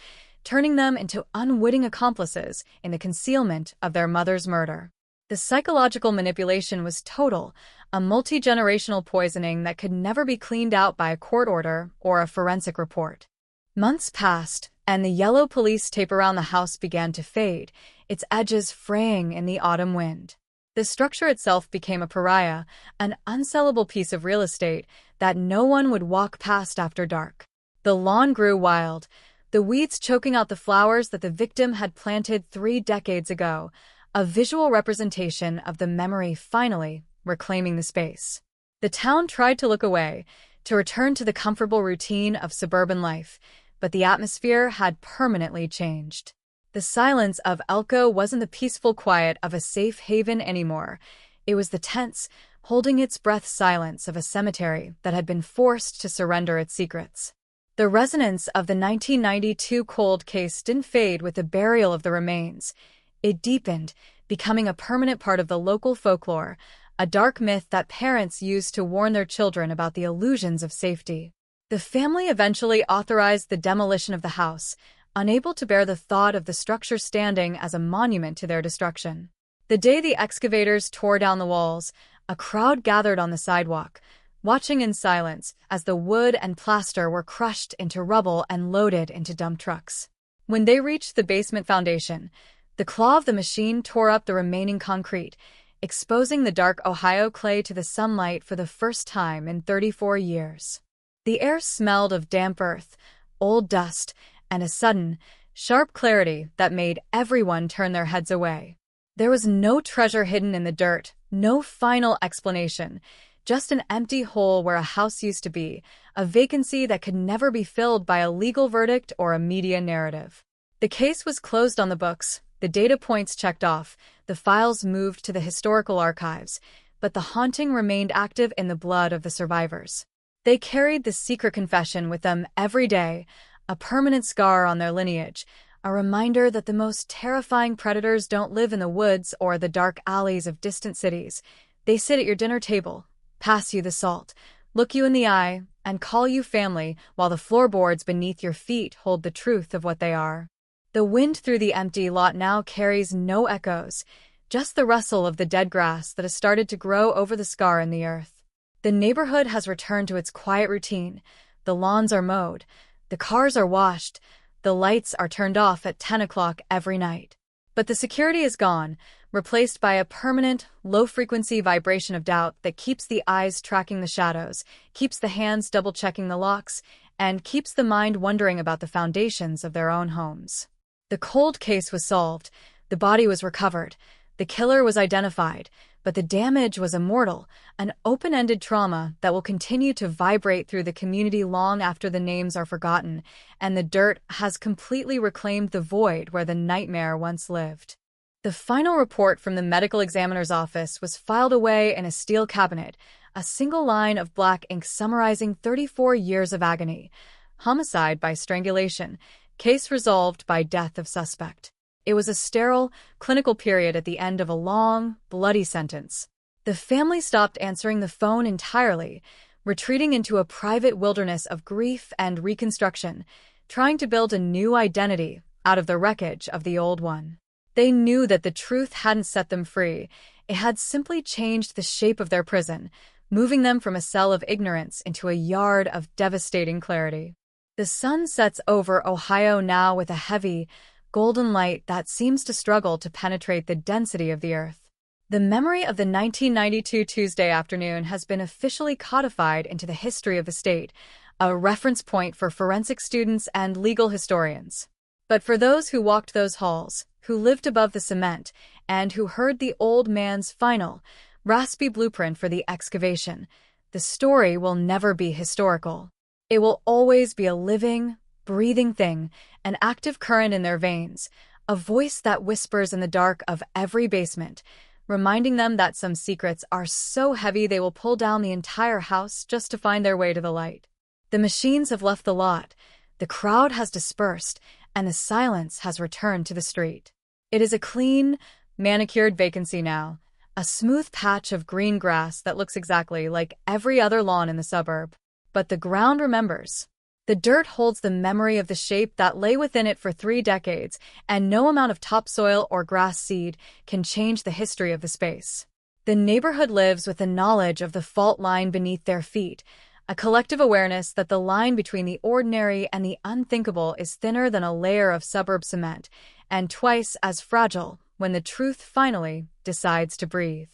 turning them into unwitting accomplices in the concealment of their mother's murder. The psychological manipulation was total, a multi-generational poisoning that could never be cleaned out by a court order or a forensic report. Months passed, and the yellow police tape around the house began to fade, its edges fraying in the autumn wind. The structure itself became a pariah, an unsellable piece of real estate that no one would walk past after dark. The lawn grew wild, the weeds choking out the flowers that the victim had planted 3 decades ago, a visual representation of the memory finally reclaiming the space. The town tried to look away, to return to the comfortable routine of suburban life, but the atmosphere had permanently changed. The silence of Elko wasn't the peaceful quiet of a safe haven anymore. It was the tense, holding its breath silence of a cemetery that had been forced to surrender its secrets. The resonance of the 1992 cold case didn't fade with the burial of the remains. It deepened, becoming a permanent part of the local folklore, a dark myth that parents used to warn their children about the illusions of safety. The family eventually authorized the demolition of the house, unable to bear the thought of the structure standing as a monument to their destruction. The day the excavators tore down the walls, a crowd gathered on the sidewalk, watching in silence as the wood and plaster were crushed into rubble and loaded into dump trucks. When they reached the basement foundation, the claw of the machine tore up the remaining concrete, exposing the dark Ohio clay to the sunlight for the first time in 34 years. The air smelled of damp earth, old dust, and a sudden, sharp clarity that made everyone turn their heads away. There was no treasure hidden in the dirt, no final explanation, just an empty hole where a house used to be, a vacancy that could never be filled by a legal verdict or a media narrative. The case was closed on the books, the data points checked off, the files moved to the historical archives, but the haunting remained active in the blood of the survivors. They carried the secret confession with them every day, a permanent scar on their lineage, a reminder that the most terrifying predators don't live in the woods or the dark alleys of distant cities. They sit at your dinner table, pass you the salt, look you in the eye, and call you family while the floorboards beneath your feet hold the truth of what they are. The wind through the empty lot now carries no echoes, just the rustle of the dead grass that has started to grow over the scar in the earth. The neighborhood has returned to its quiet routine. The lawns are mowed, the cars are washed, the lights are turned off at 10 o'clock every night. But the security is gone, replaced by a permanent, low-frequency vibration of doubt that keeps the eyes tracking the shadows, keeps the hands double-checking the locks, and keeps the mind wondering about the foundations of their own homes. The cold case was solved, the body was recovered, the killer was identified, but the damage was immortal, an open-ended trauma that will continue to vibrate through the community long after the names are forgotten, and the dirt has completely reclaimed the void where the nightmare once lived. The final report from the medical examiner's office was filed away in a steel cabinet, a single line of black ink summarizing 34 years of agony. Homicide by strangulation, case resolved by death of suspect. It was a sterile, clinical period at the end of a long, bloody sentence. The family stopped answering the phone entirely, retreating into a private wilderness of grief and reconstruction, trying to build a new identity out of the wreckage of the old one. They knew that the truth hadn't set them free. It had simply changed the shape of their prison, moving them from a cell of ignorance into a yard of devastating clarity. The sun sets over Ohio now with a heavy, golden light that seems to struggle to penetrate the density of the earth. The memory of the 1992 Tuesday afternoon has been officially codified into the history of the state, a reference point for forensic students and legal historians. But for those who walked those halls, who lived above the cement, and who heard the old man's final, raspy blueprint for the excavation, the story will never be historical. It will always be a living, breathing thing, an active current in their veins, a voice that whispers in the dark of every basement, reminding them that some secrets are so heavy they will pull down the entire house just to find their way to the light. The machines have left the lot, the crowd has dispersed, and the silence has returned to the street. It is a clean, manicured vacancy now, a smooth patch of green grass that looks exactly like every other lawn in the suburb. But the ground remembers. The dirt holds the memory of the shape that lay within it for 3 decades, and no amount of topsoil or grass seed can change the history of the space. The neighborhood lives with the knowledge of the fault line beneath their feet, a collective awareness that the line between the ordinary and the unthinkable is thinner than a layer of suburb cement, and twice as fragile when the truth finally decides to breathe.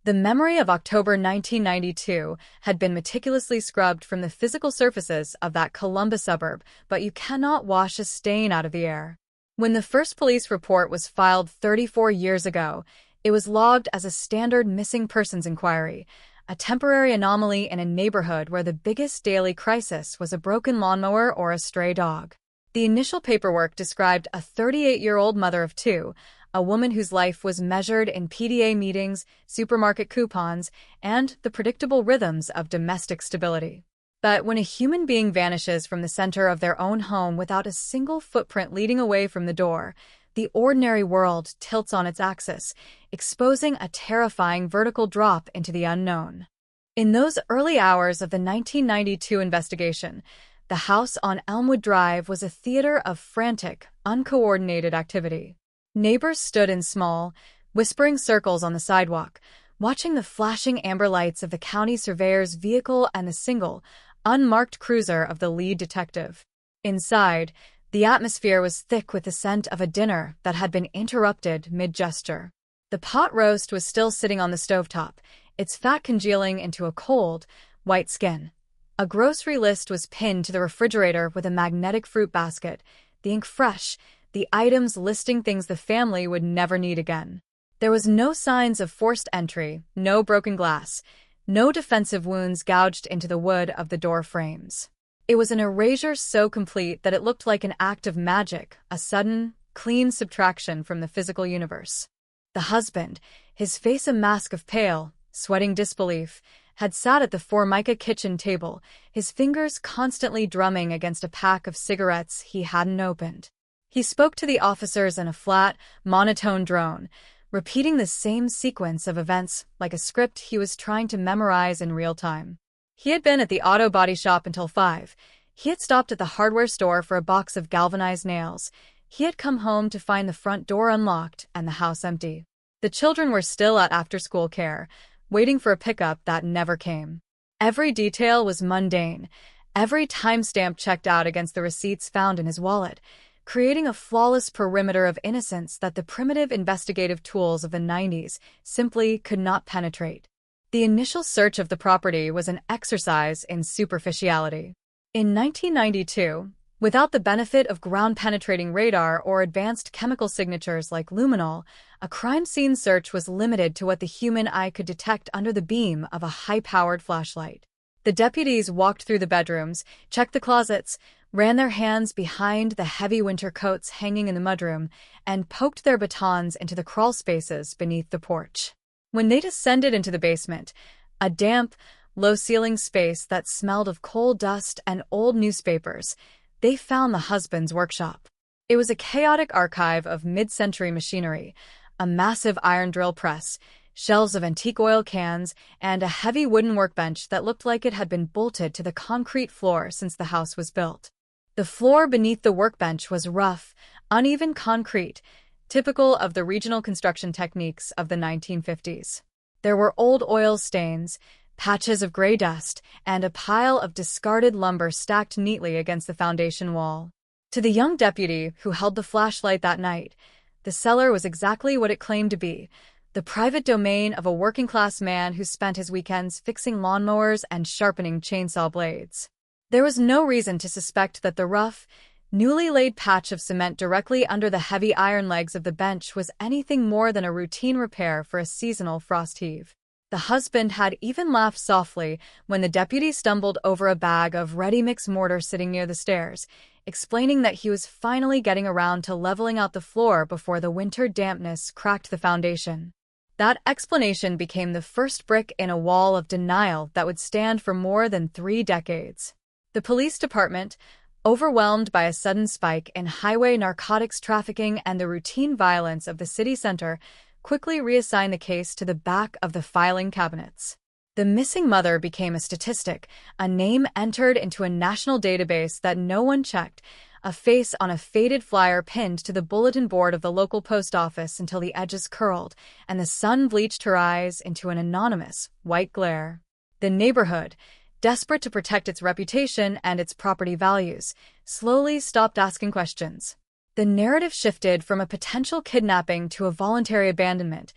The memory of October 1992 had been meticulously scrubbed from the physical surfaces of that Columbus suburb, but you cannot wash a stain out of the air. When the first police report was filed 34 years ago, it was logged as a standard missing persons inquiry, a temporary anomaly in a neighborhood where the biggest daily crisis was a broken lawnmower or a stray dog. The initial paperwork described a 38-year-old mother of 2, a woman whose life was measured in PDA meetings, supermarket coupons, and the predictable rhythms of domestic stability. But when a human being vanishes from the center of their own home without a single footprint leading away from the door, the ordinary world tilts on its axis, exposing a terrifying vertical drop into the unknown. In those early hours of the 1992 investigation, the house on Elmwood Drive was a theater of frantic, uncoordinated activity. Neighbors stood in small, whispering circles on the sidewalk, watching the flashing amber lights of the county surveyor's vehicle and the single, unmarked cruiser of the lead detective. Inside, the atmosphere was thick with the scent of a dinner that had been interrupted mid-gesture. The pot roast was still sitting on the stovetop, its fat congealing into a cold, white skin. A grocery list was pinned to the refrigerator with a magnetic fruit basket, the ink fresh, the items listing things the family would never need again. There was no signs of forced entry, no broken glass, no defensive wounds gouged into the wood of the door frames. It was an erasure so complete that it looked like an act of magic, a sudden, clean subtraction from the physical universe. The husband, his face a mask of pale, sweating disbelief, had sat at the Formica kitchen table, his fingers constantly drumming against a pack of cigarettes he hadn't opened. He spoke to the officers in a flat, monotone drone, repeating the same sequence of events like a script he was trying to memorize in real time. He had been at the auto body shop until 5. He had stopped at the hardware store for a box of galvanized nails. He had come home to find the front door unlocked and the house empty. The children were still at after-school care, waiting for a pickup that never came. Every detail was mundane, every timestamp checked out against the receipts found in his wallet, creating a flawless perimeter of innocence that the primitive investigative tools of the 90s simply could not penetrate. The initial search of the property was an exercise in superficiality. In 1992, without the benefit of ground-penetrating radar or advanced chemical signatures like luminol, a crime scene search was limited to what the human eye could detect under the beam of a high-powered flashlight. The deputies walked through the bedrooms, checked the closets, ran their hands behind the heavy winter coats hanging in the mudroom, and poked their batons into the crawl spaces beneath the porch. When they descended into the basement, a damp, low-ceilinged space that smelled of coal dust and old newspapers, they found the husband's workshop. It was a chaotic archive of mid-century machinery, a massive iron drill press, shelves of antique oil cans, and a heavy wooden workbench that looked like it had been bolted to the concrete floor since the house was built. The floor beneath the workbench was rough, uneven concrete, typical of the regional construction techniques of the 1950s. There were old oil stains, patches of gray dust, and a pile of discarded lumber stacked neatly against the foundation wall. To the young deputy who held the flashlight that night, the cellar was exactly what it claimed to be, the private domain of a working-class man who spent his weekends fixing lawnmowers and sharpening chainsaw blades. There was no reason to suspect that the rough, newly laid patch of cement directly under the heavy iron legs of the bench was anything more than a routine repair for a seasonal frost heave. The husband had even laughed softly when the deputy stumbled over a bag of ready-mix mortar sitting near the stairs, explaining that he was finally getting around to leveling out the floor before the winter dampness cracked the foundation. That explanation became the first brick in a wall of denial that would stand for more than 3 decades. The police department, overwhelmed by a sudden spike in highway narcotics trafficking and the routine violence of the city center, quickly reassigned the case to the back of the filing cabinets. The missing mother became a statistic, a name entered into a national database that no one checked, a face on a faded flyer pinned to the bulletin board of the local post office until the edges curled, and the sun bleached her eyes into an anonymous, white glare. The neighborhood, desperate to protect its reputation and its property values, slowly stopped asking questions. The narrative shifted from a potential kidnapping to a voluntary abandonment.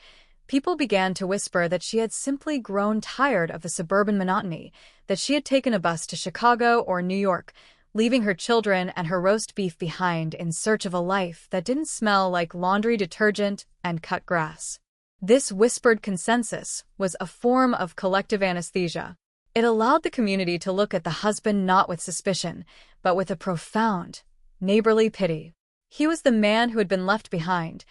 People began to whisper that she had simply grown tired of the suburban monotony, that she had taken a bus to Chicago or New York, leaving her children and her roast beef behind in search of a life that didn't smell like laundry detergent and cut grass. This whispered consensus was a form of collective anesthesia. It allowed the community to look at the husband not with suspicion, but with a profound, neighborly pity. He was the man who had been left behind,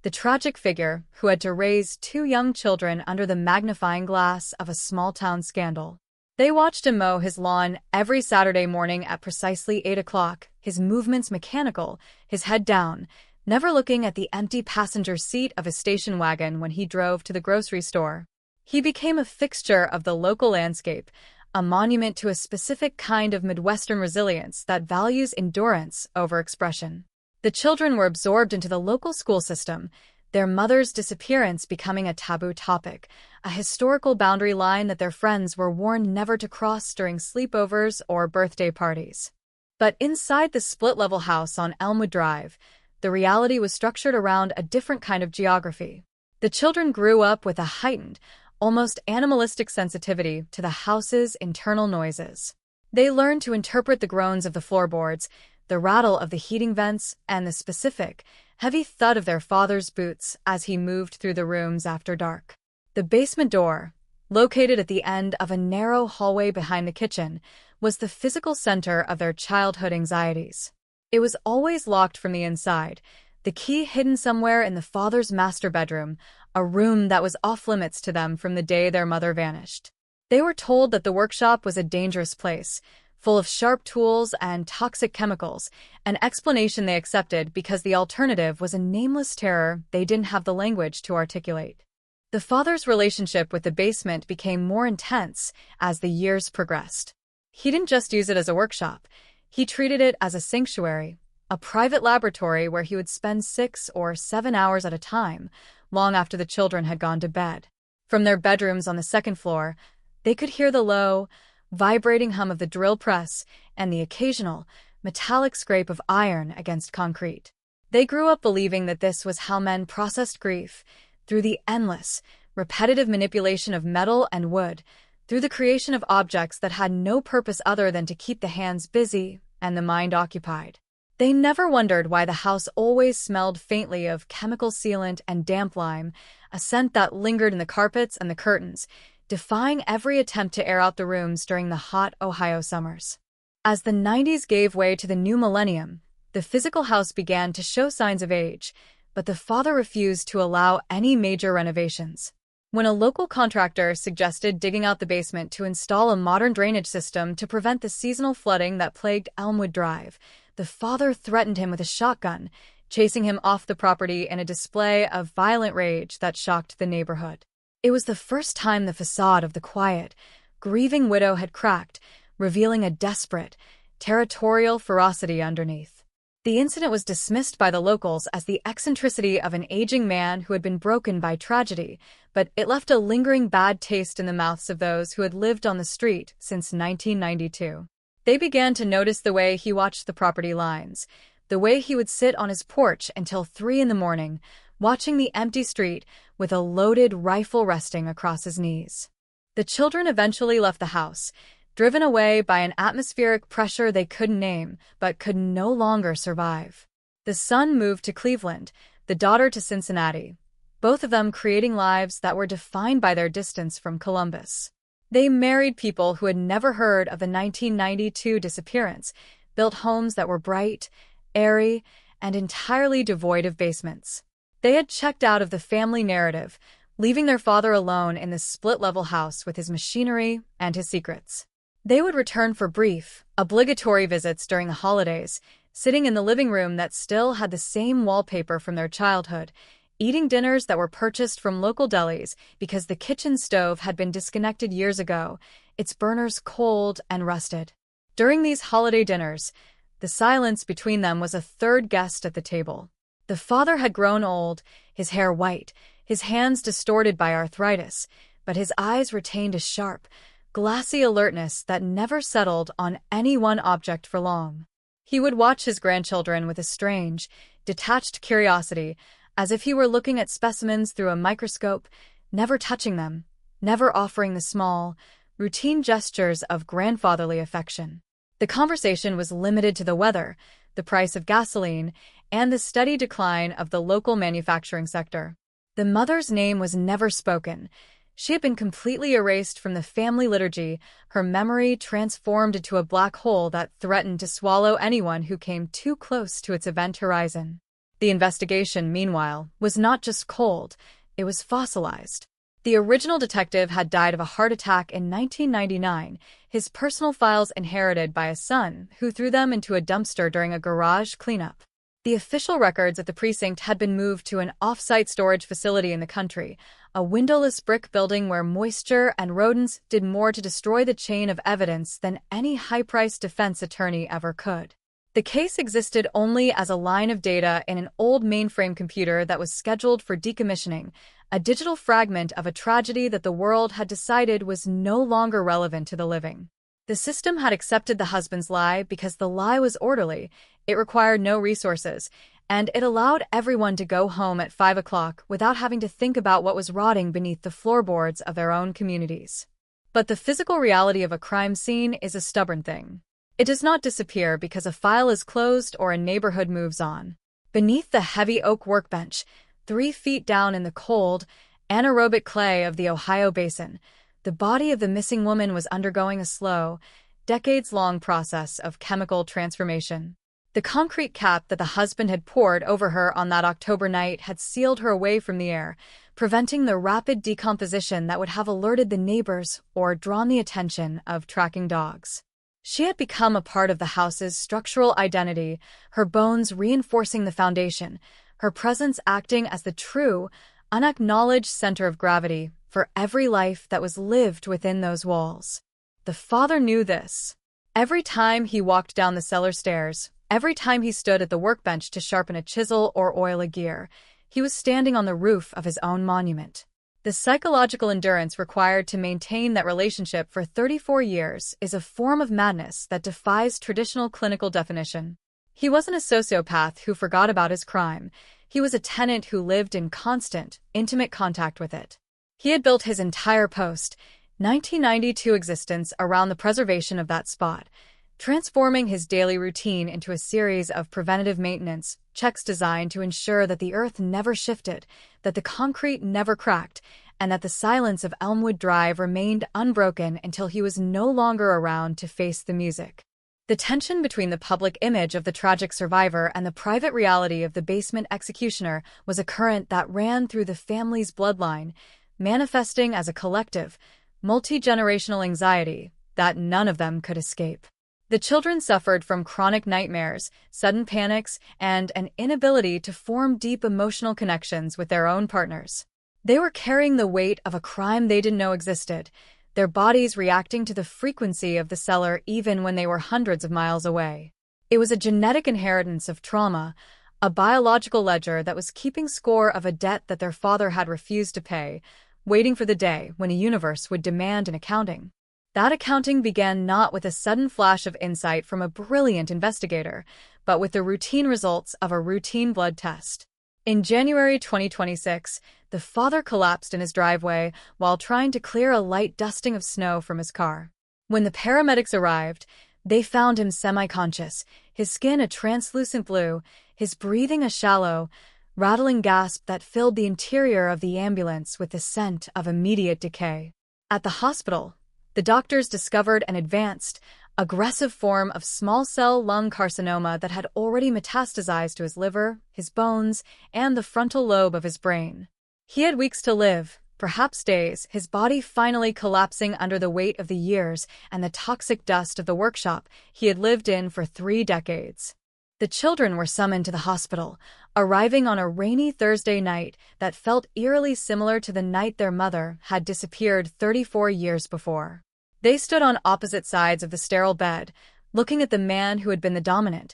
the tragic figure who had to raise 2 young children under the magnifying glass of a small-town scandal. They watched him mow his lawn every Saturday morning at precisely 8 o'clock, his movements mechanical, his head down, never looking at the empty passenger seat of his station wagon when he drove to the grocery store. He became a fixture of the local landscape, a monument to a specific kind of Midwestern resilience that values endurance over expression. The children were absorbed into the local school system, their mother's disappearance becoming a taboo topic, a historical boundary line that their friends were warned never to cross during sleepovers or birthday parties. But inside the split-level house on Elmwood Drive, the reality was structured around a different kind of geography. The children grew up with a heightened, almost animalistic sensitivity to the house's internal noises. They learned to interpret the groans of the floorboards, the rattle of the heating vents, and the specific, heavy thud of their father's boots as he moved through the rooms after dark. The basement door, located at the end of a narrow hallway behind the kitchen, was the physical center of their childhood anxieties. It was always locked from the inside, the key hidden somewhere in the father's master bedroom, a room that was off-limits to them from the day their mother vanished. They were told that the workshop was a dangerous place, full of sharp tools and toxic chemicals, an explanation they accepted because the alternative was a nameless terror they didn't have the language to articulate. The father's relationship with the basement became more intense as the years progressed. He didn't just use it as a workshop. He treated it as a sanctuary, a private laboratory where he would spend 6 or 7 hours at a time, long after the children had gone to bed. From their bedrooms on the second floor, they could hear the low, vibrating hum of the drill press and the occasional, metallic scrape of iron against concrete. They grew up believing that this was how men processed grief, through the endless, repetitive manipulation of metal and wood, through the creation of objects that had no purpose other than to keep the hands busy and the mind occupied. They never wondered why the house always smelled faintly of chemical sealant and damp lime, a scent that lingered in the carpets and the curtains, defying every attempt to air out the rooms during the hot Ohio summers. As the 90s gave way to the new millennium, the physical house began to show signs of age, but the father refused to allow any major renovations. When a local contractor suggested digging out the basement to install a modern drainage system to prevent the seasonal flooding that plagued Elmwood Drive, the father threatened him with a shotgun, chasing him off the property in a display of violent rage that shocked the neighborhood. It was the first time the facade of the quiet, grieving widow had cracked, revealing a desperate, territorial ferocity underneath. The incident was dismissed by the locals as the eccentricity of an aging man who had been broken by tragedy, but it left a lingering bad taste in the mouths of those who had lived on the street since 1992. They began to notice the way he watched the property lines, the way he would sit on his porch until 3 a.m, watching the empty street with a loaded rifle resting across his knees. The children eventually left the house, driven away by an atmospheric pressure they couldn't name but could no longer survive. The son moved to Cleveland, the daughter to Cincinnati, both of them creating lives that were defined by their distance from Columbus. They married people who had never heard of the 1992 disappearance, built homes that were bright, airy, and entirely devoid of basements. They had checked out of the family narrative, leaving their father alone in the split-level house with his machinery and his secrets. They would return for brief, obligatory visits during the holidays, sitting in the living room that still had the same wallpaper from their childhood, eating dinners that were purchased from local delis because the kitchen stove had been disconnected years ago, its burners cold and rusted. During these holiday dinners, the silence between them was a third guest at the table. The father had grown old, his hair white, his hands distorted by arthritis, but his eyes retained a sharp, glassy alertness that never settled on any one object for long. He would watch his grandchildren with a strange, detached curiosity, as if he were looking at specimens through a microscope, never touching them, never offering the small, routine gestures of grandfatherly affection. The conversation was limited to the weather, the price of gasoline, and the steady decline of the local manufacturing sector. The mother's name was never spoken. She had been completely erased from the family liturgy, her memory transformed into a black hole that threatened to swallow anyone who came too close to its event horizon. The investigation, meanwhile, was not just cold, it was fossilized. The original detective had died of a heart attack in 1999, his personal files inherited by a son who threw them into a dumpster during a garage cleanup. The official records at the precinct had been moved to an off-site storage facility in the country, a windowless brick building where moisture and rodents did more to destroy the chain of evidence than any high-priced defense attorney ever could. The case existed only as a line of data in an old mainframe computer that was scheduled for decommissioning, a digital fragment of a tragedy that the world had decided was no longer relevant to the living. The system had accepted the husband's lie because the lie was orderly, it required no resources, and it allowed everyone to go home at 5 o'clock without having to think about what was rotting beneath the floorboards of their own communities. But the physical reality of a crime scene is a stubborn thing. It does not disappear because a file is closed or a neighborhood moves on. Beneath the heavy oak workbench, 3 feet down in the cold, anaerobic clay of the Ohio Basin, the body of the missing woman was undergoing a slow, decades-long process of chemical transformation. The concrete cap that the husband had poured over her on that October night had sealed her away from the air, preventing the rapid decomposition that would have alerted the neighbors or drawn the attention of tracking dogs. She had become a part of the house's structural identity, her bones reinforcing the foundation, her presence acting as the true, unacknowledged center of gravity for every life that was lived within those walls. The father knew this. Every time he walked down the cellar stairs, every time he stood at the workbench to sharpen a chisel or oil a gear, he was standing on the roof of his own monument. The psychological endurance required to maintain that relationship for 34 years is a form of madness that defies traditional clinical definition. He wasn't a sociopath who forgot about his crime. He was a tenant who lived in constant, intimate contact with it. He had built his entire post-1992 existence around the preservation of that spot, transforming his daily routine into a series of preventative maintenance checks designed to ensure that the earth never shifted, that the concrete never cracked, and that the silence of Elmwood Drive remained unbroken until he was no longer around to face the music. The tension between the public image of the tragic survivor and the private reality of the basement executioner was a current that ran through the family's bloodline, manifesting as a collective, multi-generational anxiety that none of them could escape. The children suffered from chronic nightmares, sudden panics, and an inability to form deep emotional connections with their own partners. They were carrying the weight of a crime they didn't know existed, their bodies reacting to the frequency of the cellar even when they were hundreds of miles away. It was a genetic inheritance of trauma, a biological ledger that was keeping score of a debt that their father had refused to pay, waiting for the day when a universe would demand an accounting. That accounting began not with a sudden flash of insight from a brilliant investigator, but with the routine results of a routine blood test. In January 2026, the father collapsed in his driveway while trying to clear a light dusting of snow from his car. When the paramedics arrived, they found him semi-conscious, his skin a translucent blue, his breathing a shallow, rattling gasp that filled the interior of the ambulance with the scent of immediate decay. At the hospital, the doctors discovered an advanced, aggressive form of small-cell lung carcinoma that had already metastasized to his liver, his bones, and the frontal lobe of his brain. He had weeks to live, perhaps days, his body finally collapsing under the weight of the years and the toxic dust of the workshop he had lived in for 3 decades. The children were summoned to the hospital, arriving on a rainy Thursday night that felt eerily similar to the night their mother had disappeared 34 years before. They stood on opposite sides of the sterile bed, looking at the man who had been the dominant,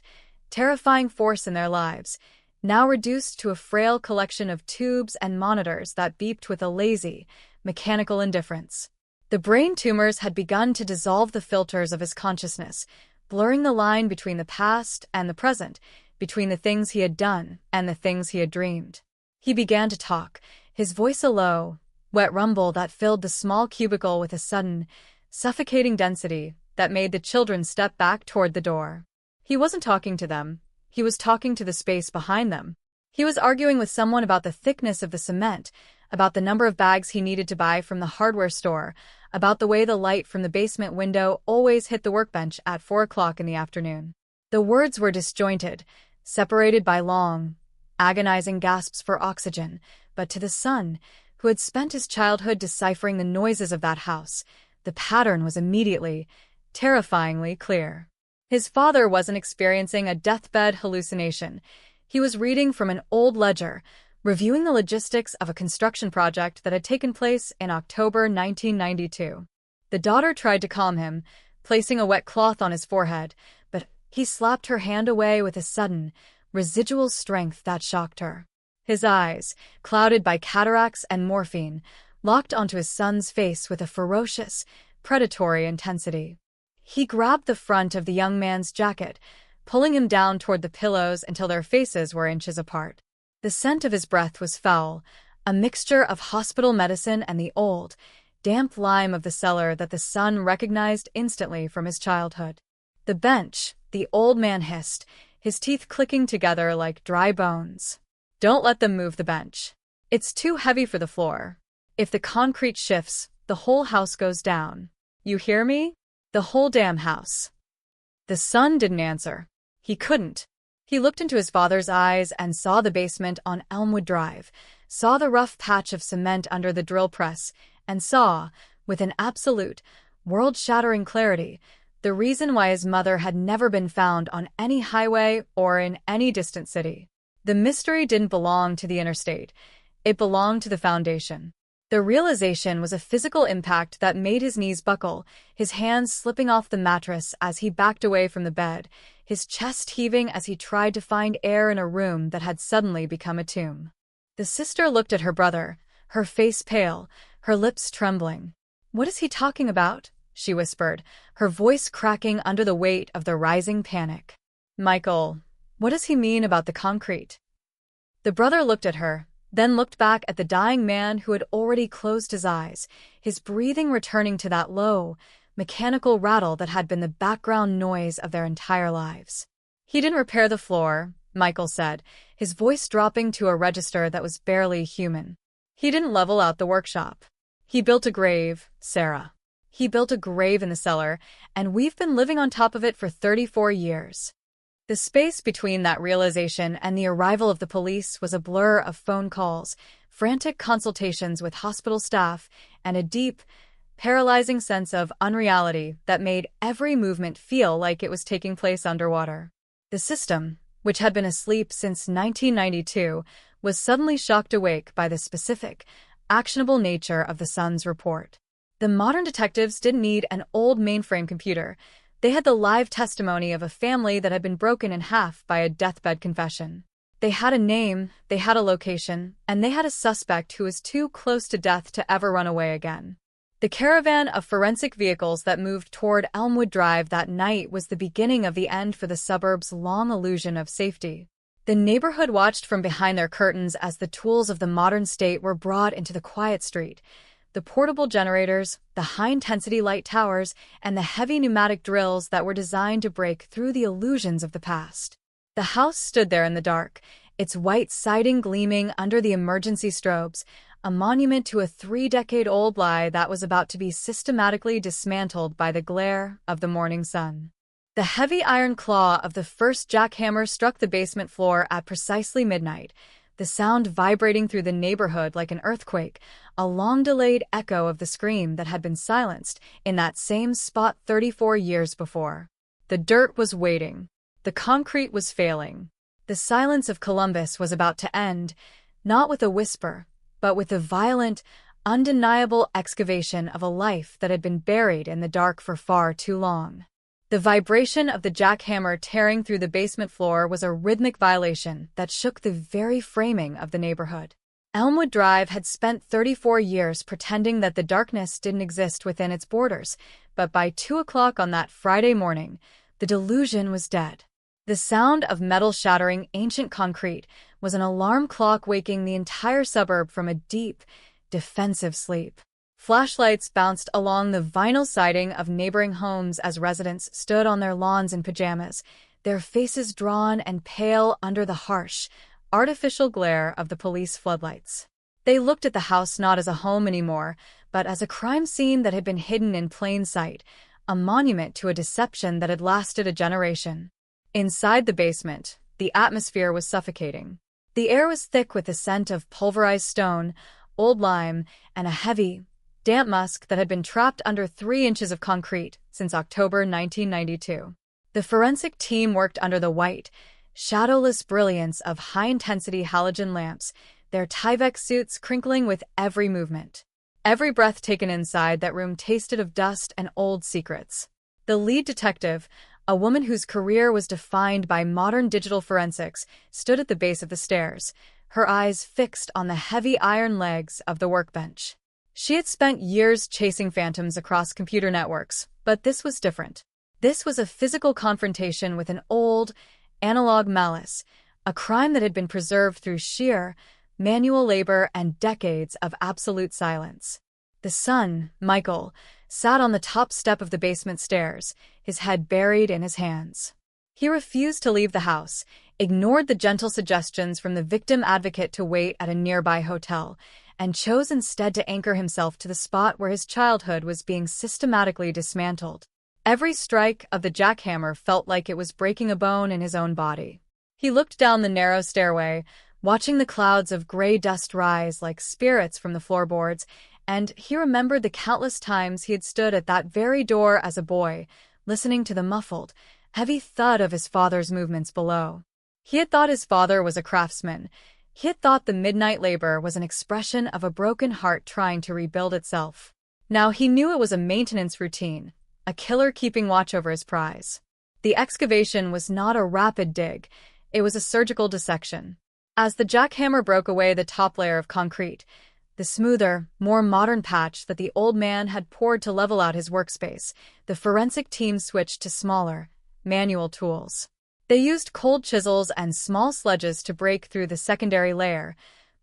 terrifying force in their lives, now reduced to a frail collection of tubes and monitors that beeped with a lazy, mechanical indifference. The brain tumors had begun to dissolve the filters of his consciousness, blurring the line between the past and the present, between the things he had done and the things he had dreamed. He began to talk, his voice a low, wet rumble that filled the small cubicle with a sudden, suffocating density that made the children step back toward the door. He wasn't talking to them. He was talking to the space behind them. He was arguing with someone about the thickness of the cement, about the number of bags he needed to buy from the hardware store, about the way the light from the basement window always hit the workbench at 4 o'clock in the afternoon. The words were disjointed, separated by long, agonizing gasps for oxygen, but to the son, who had spent his childhood deciphering the noises of that house, the pattern was immediately, terrifyingly clear. His father wasn't experiencing a deathbed hallucination. He was reading from an old ledger, reviewing the logistics of a construction project that had taken place in October 1992. The daughter tried to calm him, placing a wet cloth on his forehead, but he slapped her hand away with a sudden, residual strength that shocked her. His eyes, clouded by cataracts and morphine, locked onto his son's face with a ferocious, predatory intensity. He grabbed the front of the young man's jacket, pulling him down toward the pillows until their faces were inches apart. The scent of his breath was foul, a mixture of hospital medicine and the old, damp lime of the cellar that the son recognized instantly from his childhood. The bench, the old man hissed, his teeth clicking together like dry bones. Don't let them move the bench. It's too heavy for the floor. If the concrete shifts, the whole house goes down. You hear me? The whole damn house. The son didn't answer. He couldn't. He looked into his father's eyes and saw the basement on Elmwood Drive, saw the rough patch of cement under the drill press, and saw, with an absolute, world-shattering clarity, the reason why his mother had never been found on any highway or in any distant city. The mystery didn't belong to the interstate. It belonged to the foundation. The realization was a physical impact that made his knees buckle, his hands slipping off the mattress as he backed away from the bed, his chest heaving as he tried to find air in a room that had suddenly become a tomb. The sister looked at her brother, her face pale, her lips trembling. "What is he talking about?" she whispered, her voice cracking under the weight of the rising panic. "Michael, what does he mean about the concrete?" The brother looked at her, then looked back at the dying man who had already closed his eyes, his breathing returning to that low, mechanical rattle that had been the background noise of their entire lives. "He didn't repair the floor," Michael said, his voice dropping to a register that was barely human. "He didn't level out the workshop. He built a grave, Sarah. He built a grave in the cellar, and we've been living on top of it for 34 years. The space between that realization and the arrival of the police was a blur of phone calls, frantic consultations with hospital staff, and a deep, paralyzing sense of unreality that made every movement feel like it was taking place underwater. The system, which had been asleep since 1992, was suddenly shocked awake by the specific, actionable nature of the son's report. The modern detectives didn't need an old mainframe computer. They had the live testimony of a family that had been broken in half by a deathbed confession. They had a name, they had a location, and they had a suspect who was too close to death to ever run away again. The caravan of forensic vehicles that moved toward Elmwood Drive that night was the beginning of the end for the suburb's long illusion of safety. The neighborhood watched from behind their curtains as the tools of the modern state were brought into the quiet street. The portable generators, the high-intensity light towers, and the heavy pneumatic drills that were designed to break through the illusions of the past. The house stood there in the dark, its white siding gleaming under the emergency strobes, a monument to a 3-decade-old lie that was about to be systematically dismantled by the glare of the morning sun. The heavy iron claw of the first jackhammer struck the basement floor at precisely midnight, the sound vibrating through the neighborhood like an earthquake, a long-delayed echo of the scream that had been silenced in that same spot 34 years before. The dirt was waiting. The concrete was failing. The silence of Columbus was about to end, not with a whisper, but with the violent, undeniable excavation of a life that had been buried in the dark for far too long. The vibration of the jackhammer tearing through the basement floor was a rhythmic violation that shook the very framing of the neighborhood. Elmwood Drive had spent 34 years pretending that the darkness didn't exist within its borders, but by 2 o'clock on that Friday morning, the delusion was dead. The sound of metal shattering ancient concrete was an alarm clock waking the entire suburb from a deep, defensive sleep. Flashlights bounced along the vinyl siding of neighboring homes as residents stood on their lawns in pajamas, their faces drawn and pale under the harsh, artificial glare of the police floodlights. They looked at the house not as a home anymore, but as a crime scene that had been hidden in plain sight, a monument to a deception that had lasted a generation. Inside the basement, the atmosphere was suffocating. The air was thick with the scent of pulverized stone, old lime, and a heavy, damp musk that had been trapped under 3 inches of concrete since October 1992. The forensic team worked under the white, shadowless brilliance of high-intensity halogen lamps, their Tyvek suits crinkling with every movement. Every breath taken inside that room tasted of dust and old secrets. The lead detective, a woman whose career was defined by modern digital forensics, stood at the base of the stairs, her eyes fixed on the heavy iron legs of the workbench. She had spent years chasing phantoms across computer networks, but this was different. This was a physical confrontation with an old, analog malice, a crime that had been preserved through sheer, manual labor and decades of absolute silence. The son, Michael, sat on the top step of the basement stairs, his head buried in his hands. He refused to leave the house, ignored the gentle suggestions from the victim advocate to wait at a nearby hotel, and chose instead to anchor himself to the spot where his childhood was being systematically dismantled. Every strike of the jackhammer felt like it was breaking a bone in his own body. He looked down the narrow stairway, watching the clouds of gray dust rise like spirits from the floorboards, and he remembered the countless times he had stood at that very door as a boy, listening to the muffled, heavy thud of his father's movements below. He had thought his father was a craftsman. He had thought the midnight labor was an expression of a broken heart trying to rebuild itself. Now he knew it was a maintenance routine, a killer keeping watch over his prize. The excavation was not a rapid dig, it was a surgical dissection. As the jackhammer broke away the top layer of concrete, the smoother, more modern patch that the old man had poured to level out his workspace, the forensic team switched to smaller, manual tools. They used cold chisels and small sledges to break through the secondary layer,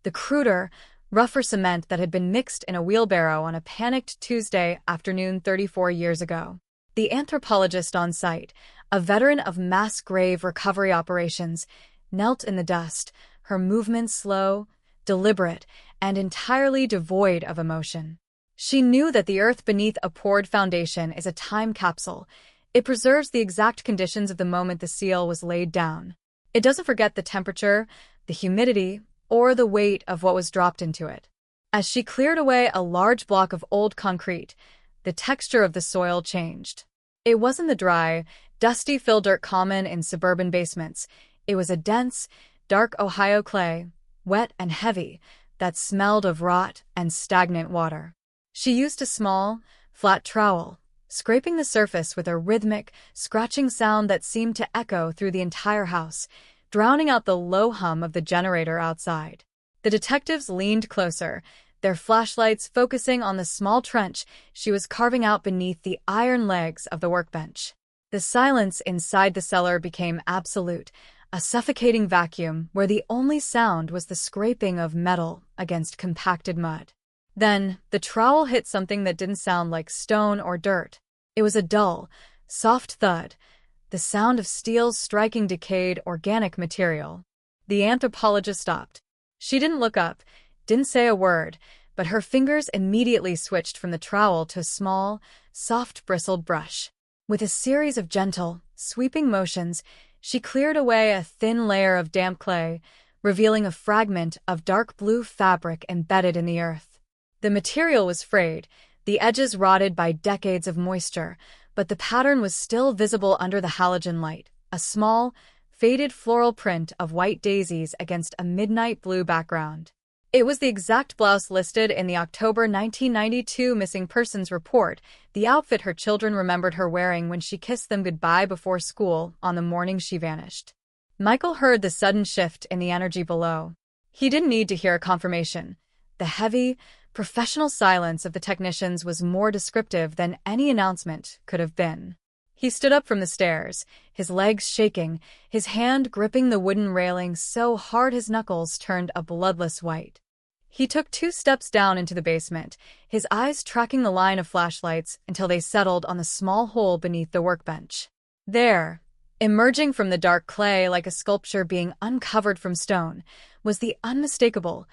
the cruder, rougher cement that had been mixed in a wheelbarrow on a panicked Tuesday afternoon 34 years ago. The anthropologist on site, a veteran of mass grave recovery operations, knelt in the dust, her movements slow, deliberate, and entirely devoid of emotion. She knew that the earth beneath a poured foundation is a time capsule. It preserves the exact conditions of the moment the seal was laid down. It doesn't forget the temperature, the humidity, or the weight of what was dropped into it. As she cleared away a large block of old concrete, the texture of the soil changed. It wasn't the dry, dusty fill dirt common in suburban basements. It was a dense, dark Ohio clay, wet and heavy, that smelled of rot and stagnant water. She used a small, flat trowel, scraping the surface with a rhythmic, scratching sound that seemed to echo through the entire house, drowning out the low hum of the generator outside. The detectives leaned closer, their flashlights focusing on the small trench she was carving out beneath the iron legs of the workbench. The silence inside the cellar became absolute, a suffocating vacuum where the only sound was the scraping of metal against compacted mud. Then, the trowel hit something that didn't sound like stone or dirt. It was a dull, soft thud, the sound of steel striking decayed organic material. The anthropologist stopped. She didn't look up, didn't say a word, but her fingers immediately switched from the trowel to a small, soft-bristled brush. With a series of gentle, sweeping motions, she cleared away a thin layer of damp clay, revealing a fragment of dark blue fabric embedded in the earth. The material was frayed, the edges rotted by decades of moisture, but the pattern was still visible under the halogen light, a small, faded floral print of white daisies against a midnight blue background. It was the exact blouse listed in the October 1992 missing persons report, the outfit her children remembered her wearing when she kissed them goodbye before school on the morning she vanished. Michael heard the sudden shift in the energy below. He didn't need to hear a confirmation. The heavy, professional silence of the technicians was more descriptive than any announcement could have been. He stood up from the stairs, his legs shaking, his hand gripping the wooden railing so hard his knuckles turned a bloodless white. He took 2 steps down into the basement, his eyes tracking the line of flashlights until they settled on the small hole beneath the workbench. There, emerging from the dark clay like a sculpture being uncovered from stone, was the unmistakable,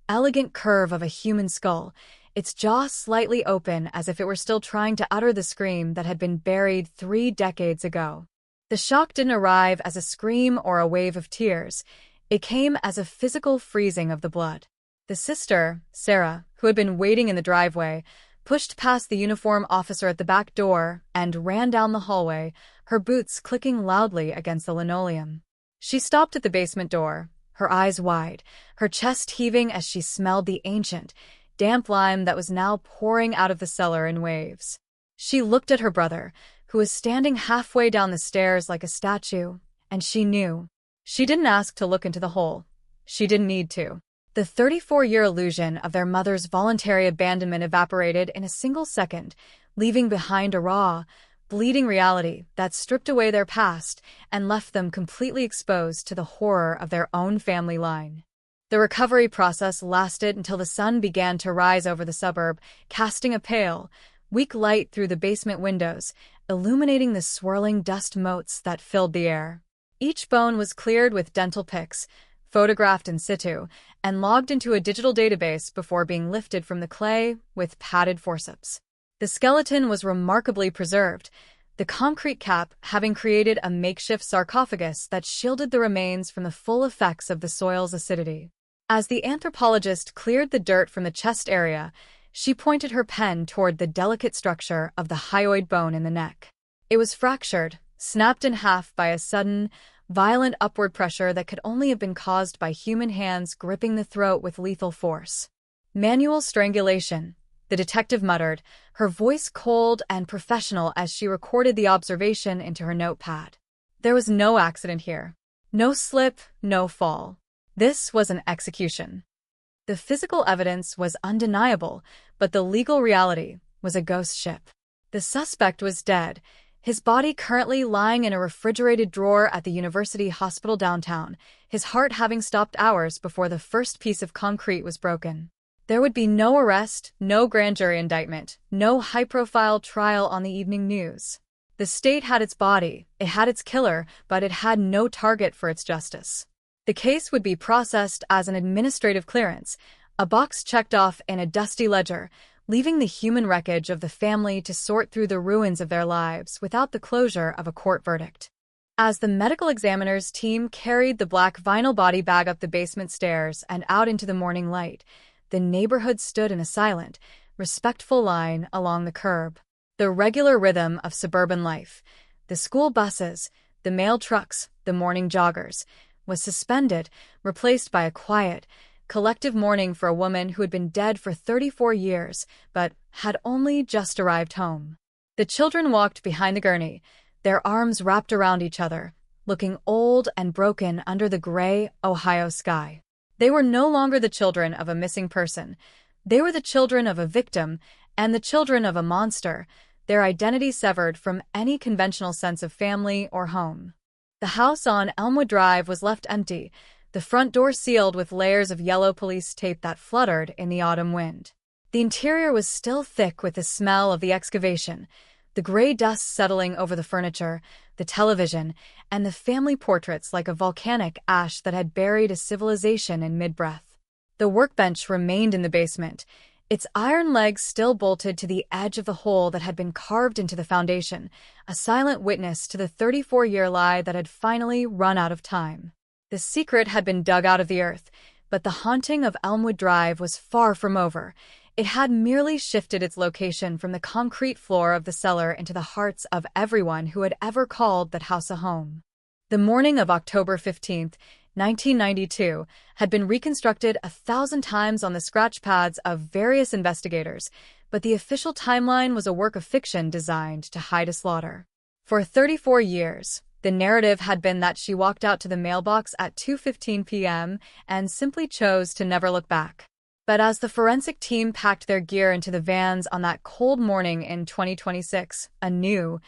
elegant curve of a human skull, its jaw slightly open as if it were still trying to utter the scream that had been buried 3 decades ago. The shock didn't arrive as a scream or a wave of tears. It came as a physical freezing of the blood. The sister, Sarah, who had been waiting in the driveway, pushed past the uniformed officer at the back door and ran down the hallway, her boots clicking loudly against the linoleum. She stopped at the basement door, her eyes wide, her chest heaving as she smelled the ancient, damp lime that was now pouring out of the cellar in waves. She looked at her brother, who was standing halfway down the stairs like a statue, and she knew. She didn't ask to look into the hole. She didn't need to. The 34-year illusion of their mother's voluntary abandonment evaporated in a single second, leaving behind a raw, bleeding reality that stripped away their past and left them completely exposed to the horror of their own family line. The recovery process lasted until the sun began to rise over the suburb, casting a pale, weak light through the basement windows, illuminating the swirling dust motes that filled the air. Each bone was cleared with dental picks, photographed in situ, and logged into a digital database before being lifted from the clay with padded forceps. The skeleton was remarkably preserved, the concrete cap having created a makeshift sarcophagus that shielded the remains from the full effects of the soil's acidity. As the anthropologist cleared the dirt from the chest area, she pointed her pen toward the delicate structure of the hyoid bone in the neck. It was fractured, snapped in half by a sudden, violent upward pressure that could only have been caused by human hands gripping the throat with lethal force. Manual strangulation, the detective muttered, her voice cold and professional as she recorded the observation into her notepad. There was no accident here. No slip, no fall. This was an execution. The physical evidence was undeniable, but the legal reality was a ghost ship. The suspect was dead, his body currently lying in a refrigerated drawer at the University Hospital downtown, his heart having stopped hours before the first piece of concrete was broken. There would be no arrest, no grand jury indictment, no high-profile trial on the evening news. The state had its body, it had its killer, but it had no target for its justice. The case would be processed as an administrative clearance, a box checked off in a dusty ledger, leaving the human wreckage of the family to sort through the ruins of their lives without the closure of a court verdict. As the medical examiner's team carried the black vinyl body bag up the basement stairs and out into the morning light, the neighborhood stood in a silent, respectful line along the curb. The regular rhythm of suburban life, the school buses, the mail trucks, the morning joggers, was suspended, replaced by a quiet, collective mourning for a woman who had been dead for 34 years, but had only just arrived home. The children walked behind the gurney, their arms wrapped around each other, looking old and broken under the gray Ohio sky. They were no longer the children of a missing person. They were the children of a victim and the children of a monster, their identity severed from any conventional sense of family or home. The house on Elmwood Drive was left empty, the front door sealed with layers of yellow police tape that fluttered in the autumn wind. The interior was still thick with the smell of the excavation, the gray dust settling over the furniture, the television, and the family portraits like a volcanic ash that had buried a civilization in mid-breath. The workbench remained in the basement, its iron legs still bolted to the edge of the hole that had been carved into the foundation, a silent witness to the 34-year lie that had finally run out of time. The secret had been dug out of the earth, but the haunting of Elmwood Drive was far from over. It had merely shifted its location from the concrete floor of the cellar into the hearts of everyone who had ever called that house a home. The morning of October 15th, 1992, had been reconstructed 1,000 times on the scratch pads of various investigators, but the official timeline was a work of fiction designed to hide a slaughter. For 34 years, the narrative had been that she walked out to the mailbox at 2:15 p.m. and simply chose to never look back. But as the forensic team packed their gear into the vans on that cold morning in 2026, a new,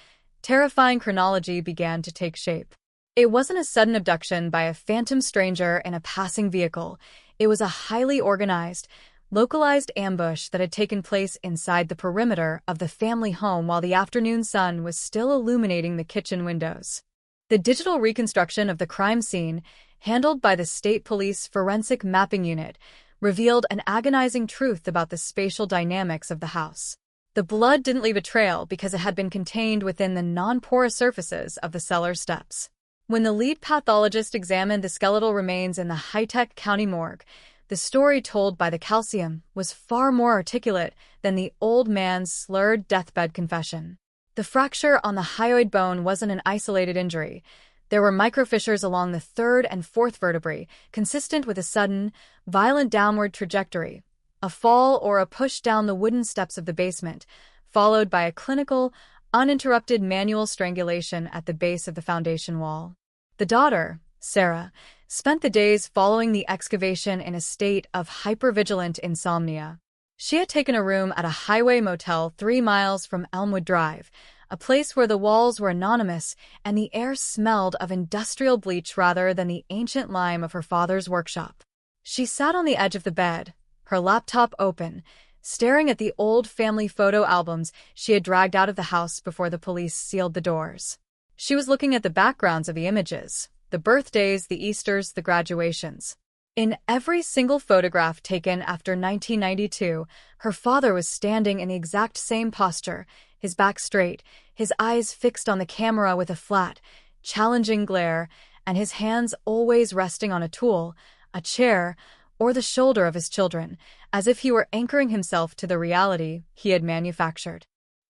terrifying chronology began to take shape. It wasn't a sudden abduction by a phantom stranger in a passing vehicle. It was a highly organized, localized ambush that had taken place inside the perimeter of the family home while the afternoon sun was still illuminating the kitchen windows. The digital reconstruction of the crime scene, handled by the State Police Forensic Mapping Unit, revealed an agonizing truth about the spatial dynamics of the house. The blood didn't leave a trail because it had been contained within the non-porous surfaces of the cellar steps. When the lead pathologist examined the skeletal remains in the high-tech county morgue, the story told by the calcium was far more articulate than the old man's slurred deathbed confession. The fracture on the hyoid bone wasn't an isolated injury. There were microfissures along the third and fourth vertebrae, consistent with a sudden, violent downward trajectory, a fall or a push down the wooden steps of the basement, followed by a clinical, uninterrupted manual strangulation at the base of the foundation wall. The daughter, Sarah, spent the days following the excavation in a state of hypervigilant insomnia. She had taken a room at a highway motel 3 miles from Elmwood Drive, a place where the walls were anonymous and the air smelled of industrial bleach rather than the ancient lime of her father's workshop. She sat on the edge of the bed, her laptop open, staring at the old family photo albums she had dragged out of the house before the police sealed the doors. She was looking at the backgrounds of the images, the birthdays, the Easters, the graduations. In every single photograph taken after 1992, her father was standing in the exact same posture, his back straight, his eyes fixed on the camera with a flat, challenging glare, and his hands always resting on a tool, a chair, or the shoulder of his children, as if he were anchoring himself to the reality he had manufactured.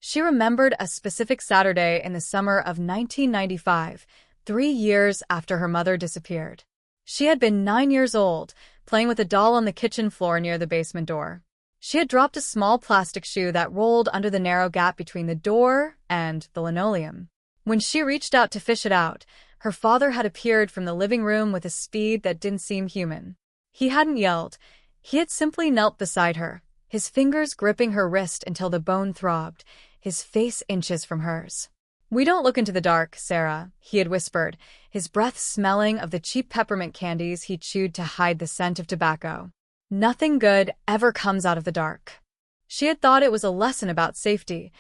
She remembered a specific Saturday in the summer of 1995, 3 years after her mother disappeared. She had been 9 years old, playing with a doll on the kitchen floor near the basement door. She had dropped a small plastic shoe that rolled under the narrow gap between the door and the linoleum. When she reached out to fish it out, her father had appeared from the living room with a speed that didn't seem human. He hadn't yelled. He had simply knelt beside her, his fingers gripping her wrist until the bone throbbed, his face inches from hers. "We don't look into the dark, Sarah," he had whispered, his breath smelling of the cheap peppermint candies he chewed to hide the scent of tobacco. "Nothing good ever comes out of the dark." She had thought it was a lesson about safety.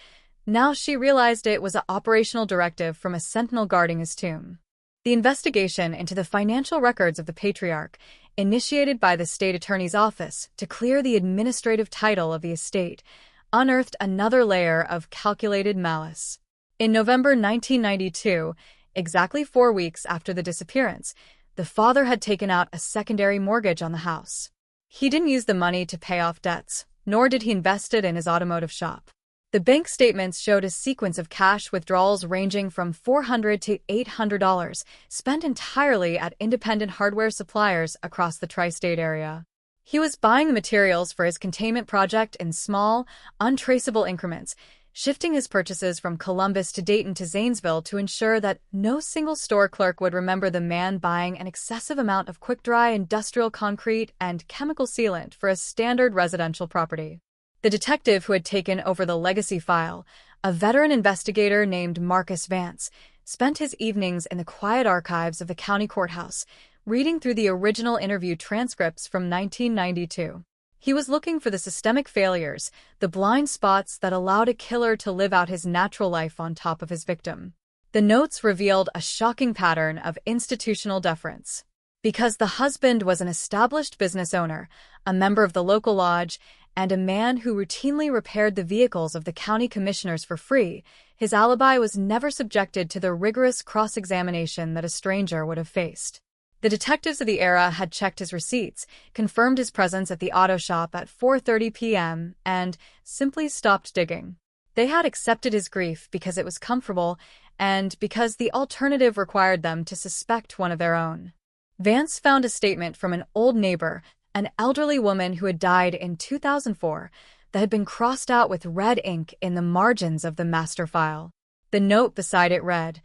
Now she realized it was an operational directive from a sentinel guarding his tomb. The investigation into the financial records of the patriarch, initiated by the state attorney's office to clear the administrative title of the estate, unearthed another layer of calculated malice. In November 1992, exactly 4 weeks after the disappearance, the father had taken out a secondary mortgage on the house. He didn't use the money to pay off debts, nor did he invest it in his automotive shop. The bank statements showed a sequence of cash withdrawals ranging from $400 to $800, spent entirely at independent hardware suppliers across the tri-state area. He was buying the materials for his containment project in small, untraceable increments, shifting his purchases from Columbus to Dayton to Zanesville to ensure that no single store clerk would remember the man buying an excessive amount of quick-dry industrial concrete and chemical sealant for a standard residential property. The detective who had taken over the legacy file, a veteran investigator named Marcus Vance, spent his evenings in the quiet archives of the county courthouse, reading through the original interview transcripts from 1992. He was looking for the systemic failures, the blind spots that allowed a killer to live out his natural life on top of his victim. The notes revealed a shocking pattern of institutional deference. Because the husband was an established business owner, a member of the local lodge, and a man who routinely repaired the vehicles of the county commissioners for free, his alibi was never subjected to the rigorous cross-examination that a stranger would have faced. The detectives of the era had checked his receipts, confirmed his presence at the auto shop at 4:30 p.m., and simply stopped digging. They had accepted his grief because it was comfortable and because the alternative required them to suspect one of their own. Vance found a statement from an old neighbor, an elderly woman who had died in 2004, that had been crossed out with red ink in the margins of the master file. The note beside it read,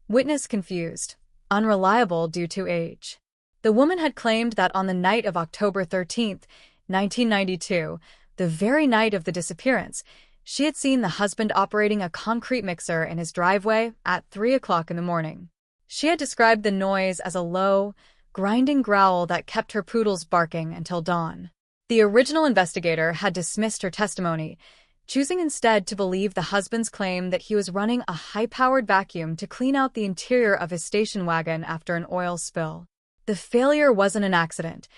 "Witness confused. Unreliable due to age." The woman had claimed that on the night of October 13th, 1992, the very night of the disappearance, she had seen the husband operating a concrete mixer in his driveway at 3 o'clock in the morning. She had described the noise as a low, grinding growl that kept her poodles barking until dawn. The original investigator had dismissed her testimony, choosing instead to believe the husband's claim that he was running a high-powered vacuum to clean out the interior of his station wagon after an oil spill. The failure wasn't an accident.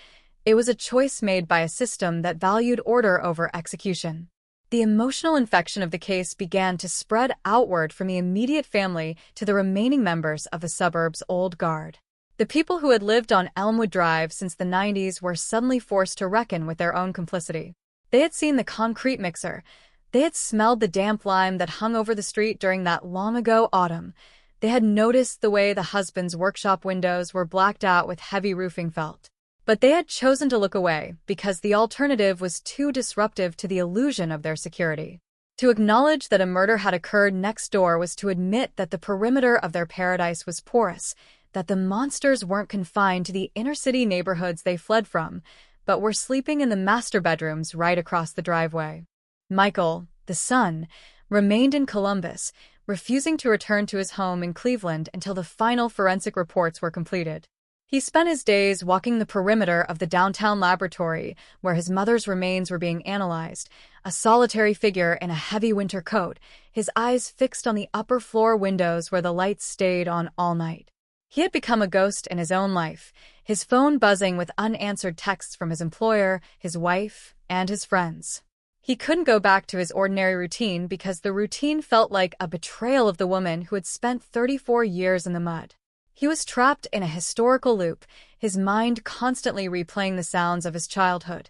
It was a choice made by a system that valued order over execution. The emotional infection of the case began to spread outward from the immediate family to the remaining members of the suburb's old guard. The people who had lived on Elmwood Drive since the 90s were suddenly forced to reckon with their own complicity. They had seen the concrete mixer. They had smelled the damp lime that hung over the street during that long-ago autumn. They had noticed the way the husband's workshop windows were blacked out with heavy roofing felt. But they had chosen to look away because the alternative was too disruptive to the illusion of their security. To acknowledge that a murder had occurred next door was to admit that the perimeter of their paradise was porous, that the monsters weren't confined to the inner-city neighborhoods they fled from, but were sleeping in the master bedrooms right across the driveway. Michael, the son, remained in Columbus, refusing to return to his home in Cleveland until the final forensic reports were completed. He spent his days walking the perimeter of the downtown laboratory where his mother's remains were being analyzed, a solitary figure in a heavy winter coat, his eyes fixed on the upper floor windows where the lights stayed on all night. He had become a ghost in his own life, his phone buzzing with unanswered texts from his employer, his wife, and his friends. He couldn't go back to his ordinary routine because the routine felt like a betrayal of the woman who had spent 34 years in the mud. He was trapped in a historical loop, his mind constantly replaying the sounds of his childhood.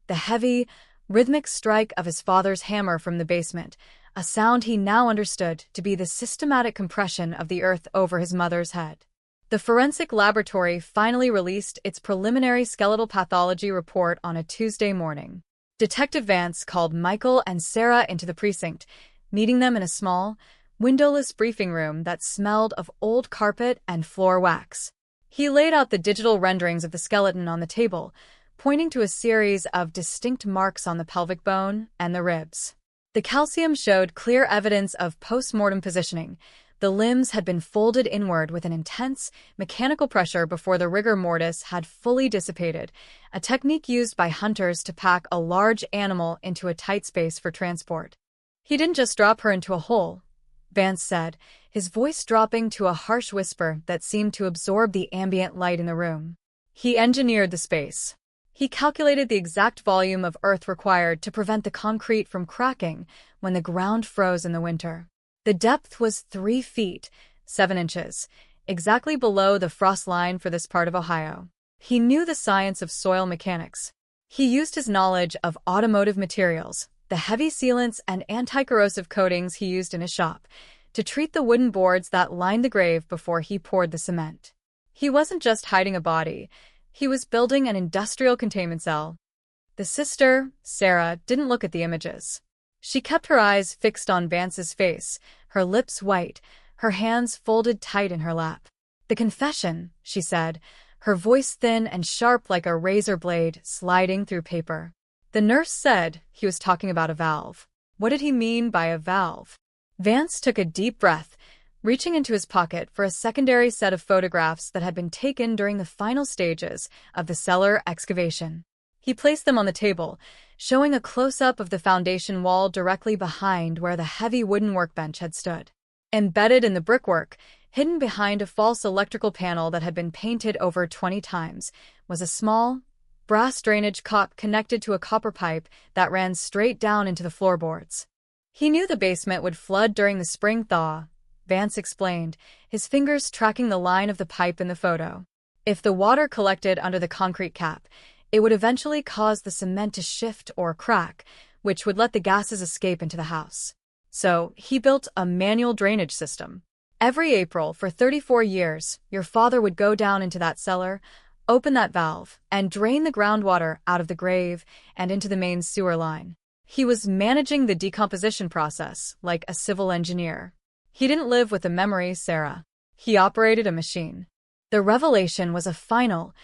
The heavy, rhythmic strike of his father's hammer from the basement, a sound he now understood to be the systematic compression of the earth over his mother's head. The forensic laboratory finally released its preliminary skeletal pathology report on a Tuesday morning. Detective Vance called Michael and Sarah into the precinct, meeting them in a small, windowless briefing room that smelled of old carpet and floor wax. He laid out the digital renderings of the skeleton on the table, pointing to a series of distinct marks on the pelvic bone and the ribs. The calcium showed clear evidence of post-mortem positioning. The limbs had been folded inward with an intense, mechanical pressure before the rigor mortis had fully dissipated, a technique used by hunters to pack a large animal into a tight space for transport. He didn't just drop her into a hole, Vance said, his voice dropping to a harsh whisper that seemed to absorb the ambient light in the room. He engineered the space. He calculated the exact volume of earth required to prevent the concrete from cracking when the ground froze in the winter. The depth was 3 feet, 7 inches, exactly below the frost line for this part of Ohio. He knew the science of soil mechanics. He used his knowledge of automotive materials, the heavy sealants and anti-corrosive coatings he used in his shop, to treat the wooden boards that lined the grave before he poured the cement. He wasn't just hiding a body, he was building an industrial containment cell. The sister, Sarah, didn't look at the images. She kept her eyes fixed on Vance's face, her lips white, her hands folded tight in her lap. "The confession," she said, her voice thin and sharp like a razor blade sliding through paper. The nurse said he was talking about a valve. What did he mean by a valve? Vance took a deep breath, reaching into his pocket for a secondary set of photographs that had been taken during the final stages of the cellar excavation. He placed them on the table, showing a close-up of the foundation wall directly behind where the heavy wooden workbench had stood. Embedded in the brickwork, hidden behind a false electrical panel that had been painted over 20 times, was a small, brass drainage cup connected to a copper pipe that ran straight down into the floorboards. He knew the basement would flood during the spring thaw, Vance explained, his fingers tracking the line of the pipe in the photo. If the water collected under the concrete cap, it would eventually cause the cement to shift or crack, which would let the gases escape into the house. So he built a manual drainage system. Every April for 34 years, your father would go down into that cellar, open that valve, and drain the groundwater out of the grave and into the main sewer line. He was managing the decomposition process like a civil engineer. He didn't live with the memory, Sarah. He operated a machine. The revelation was a final,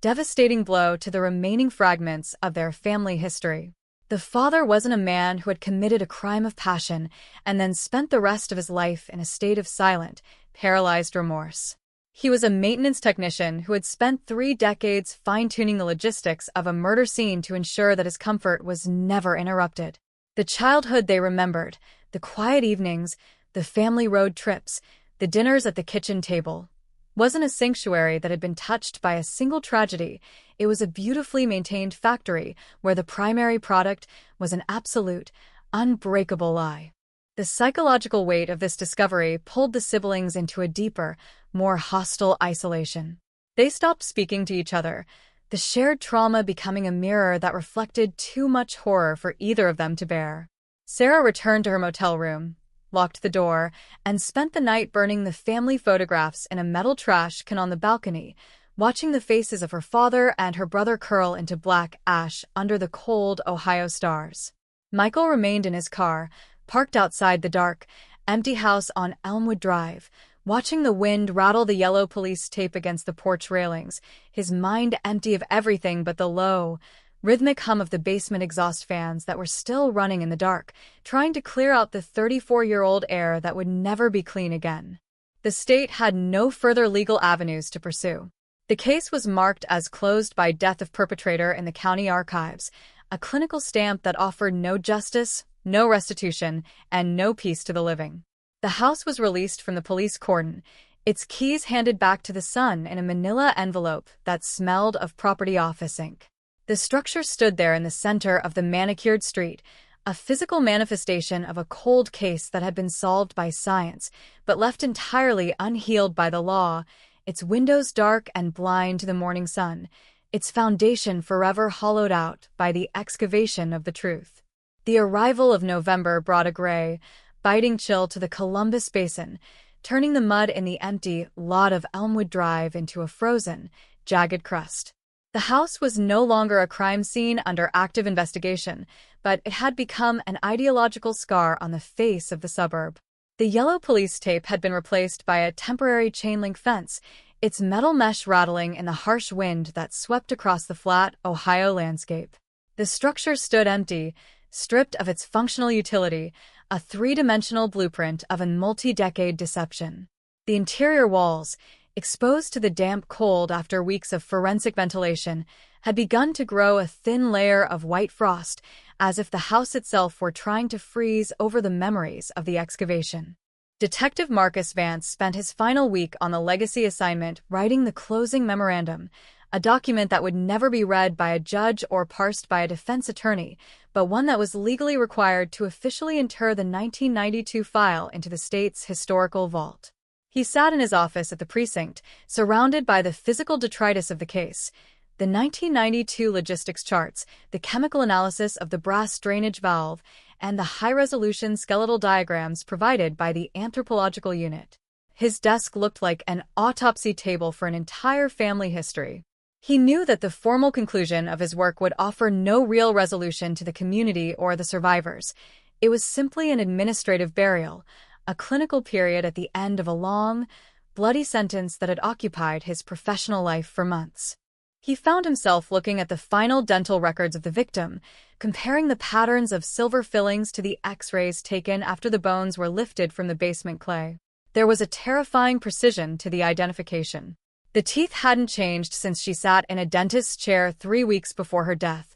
devastating blow to the remaining fragments of their family history. The father wasn't a man who had committed a crime of passion and then spent the rest of his life in a state of silent, paralyzed remorse. He was a maintenance technician who had spent 3 decades fine-tuning the logistics of a murder scene to ensure that his comfort was never interrupted. The childhood they remembered, the quiet evenings, the family road trips, the dinners at the kitchen table, wasn't a sanctuary that had been touched by a single tragedy. It was a beautifully maintained factory where the primary product was an absolute, unbreakable lie. The psychological weight of this discovery pulled the siblings into a deeper, more hostile isolation. They stopped speaking to each other, the shared trauma becoming a mirror that reflected too much horror for either of them to bear. Sarah returned to her motel room, locked the door, and spent the night burning the family photographs in a metal trash can on the balcony, watching the faces of her father and her brother curl into black ash under the cold Ohio stars. Michael remained in his car, parked outside the dark, empty house on Elmwood Drive, watching the wind rattle the yellow police tape against the porch railings, his mind empty of everything but the low, rhythmic hum of the basement exhaust fans that were still running in the dark, trying to clear out the 34-year-old air that would never be clean again. The state had no further legal avenues to pursue. The case was marked as closed by death of perpetrator in the county archives, a clinical stamp that offered no justice, no restitution, and no peace to the living. The house was released from the police cordon, its keys handed back to the son in a manila envelope that smelled of property office ink. The structure stood there in the center of the manicured street, a physical manifestation of a cold case that had been solved by science, but left entirely unhealed by the law, its windows dark and blind to the morning sun, its foundation forever hollowed out by the excavation of the truth. The arrival of November brought a gray, biting chill to the Columbus Basin, turning the mud in the empty lot of Elmwood Drive into a frozen, jagged crust. The house was no longer a crime scene under active investigation, but it had become an ideological scar on the face of the suburb. The yellow police tape had been replaced by a temporary chain-link fence, its metal mesh rattling in the harsh wind that swept across the flat Ohio landscape. The structure stood empty, stripped of its functional utility, a three-dimensional blueprint of a multi-decade deception. The interior walls, exposed to the damp cold after weeks of forensic ventilation, had begun to grow a thin layer of white frost, as if the house itself were trying to freeze over the memories of the excavation. Detective Marcus Vance spent his final week on the legacy assignment writing the closing memorandum, a document that would never be read by a judge or parsed by a defense attorney, but one that was legally required to officially inter the 1992 file into the state's historical vault. He sat in his office at the precinct, surrounded by the physical detritus of the case, the 1992 logistics charts, the chemical analysis of the brass drainage valve, and the high-resolution skeletal diagrams provided by the anthropological unit. His desk looked like an autopsy table for an entire family history. He knew that the formal conclusion of his work would offer no real resolution to the community or the survivors. It was simply an administrative burial, a clinical period at the end of a long, bloody sentence that had occupied his professional life for months. He found himself looking at the final dental records of the victim, comparing the patterns of silver fillings to the X-rays taken after the bones were lifted from the basement clay. There was a terrifying precision to the identification. The teeth hadn't changed since she sat in a dentist's chair 3 weeks before her death.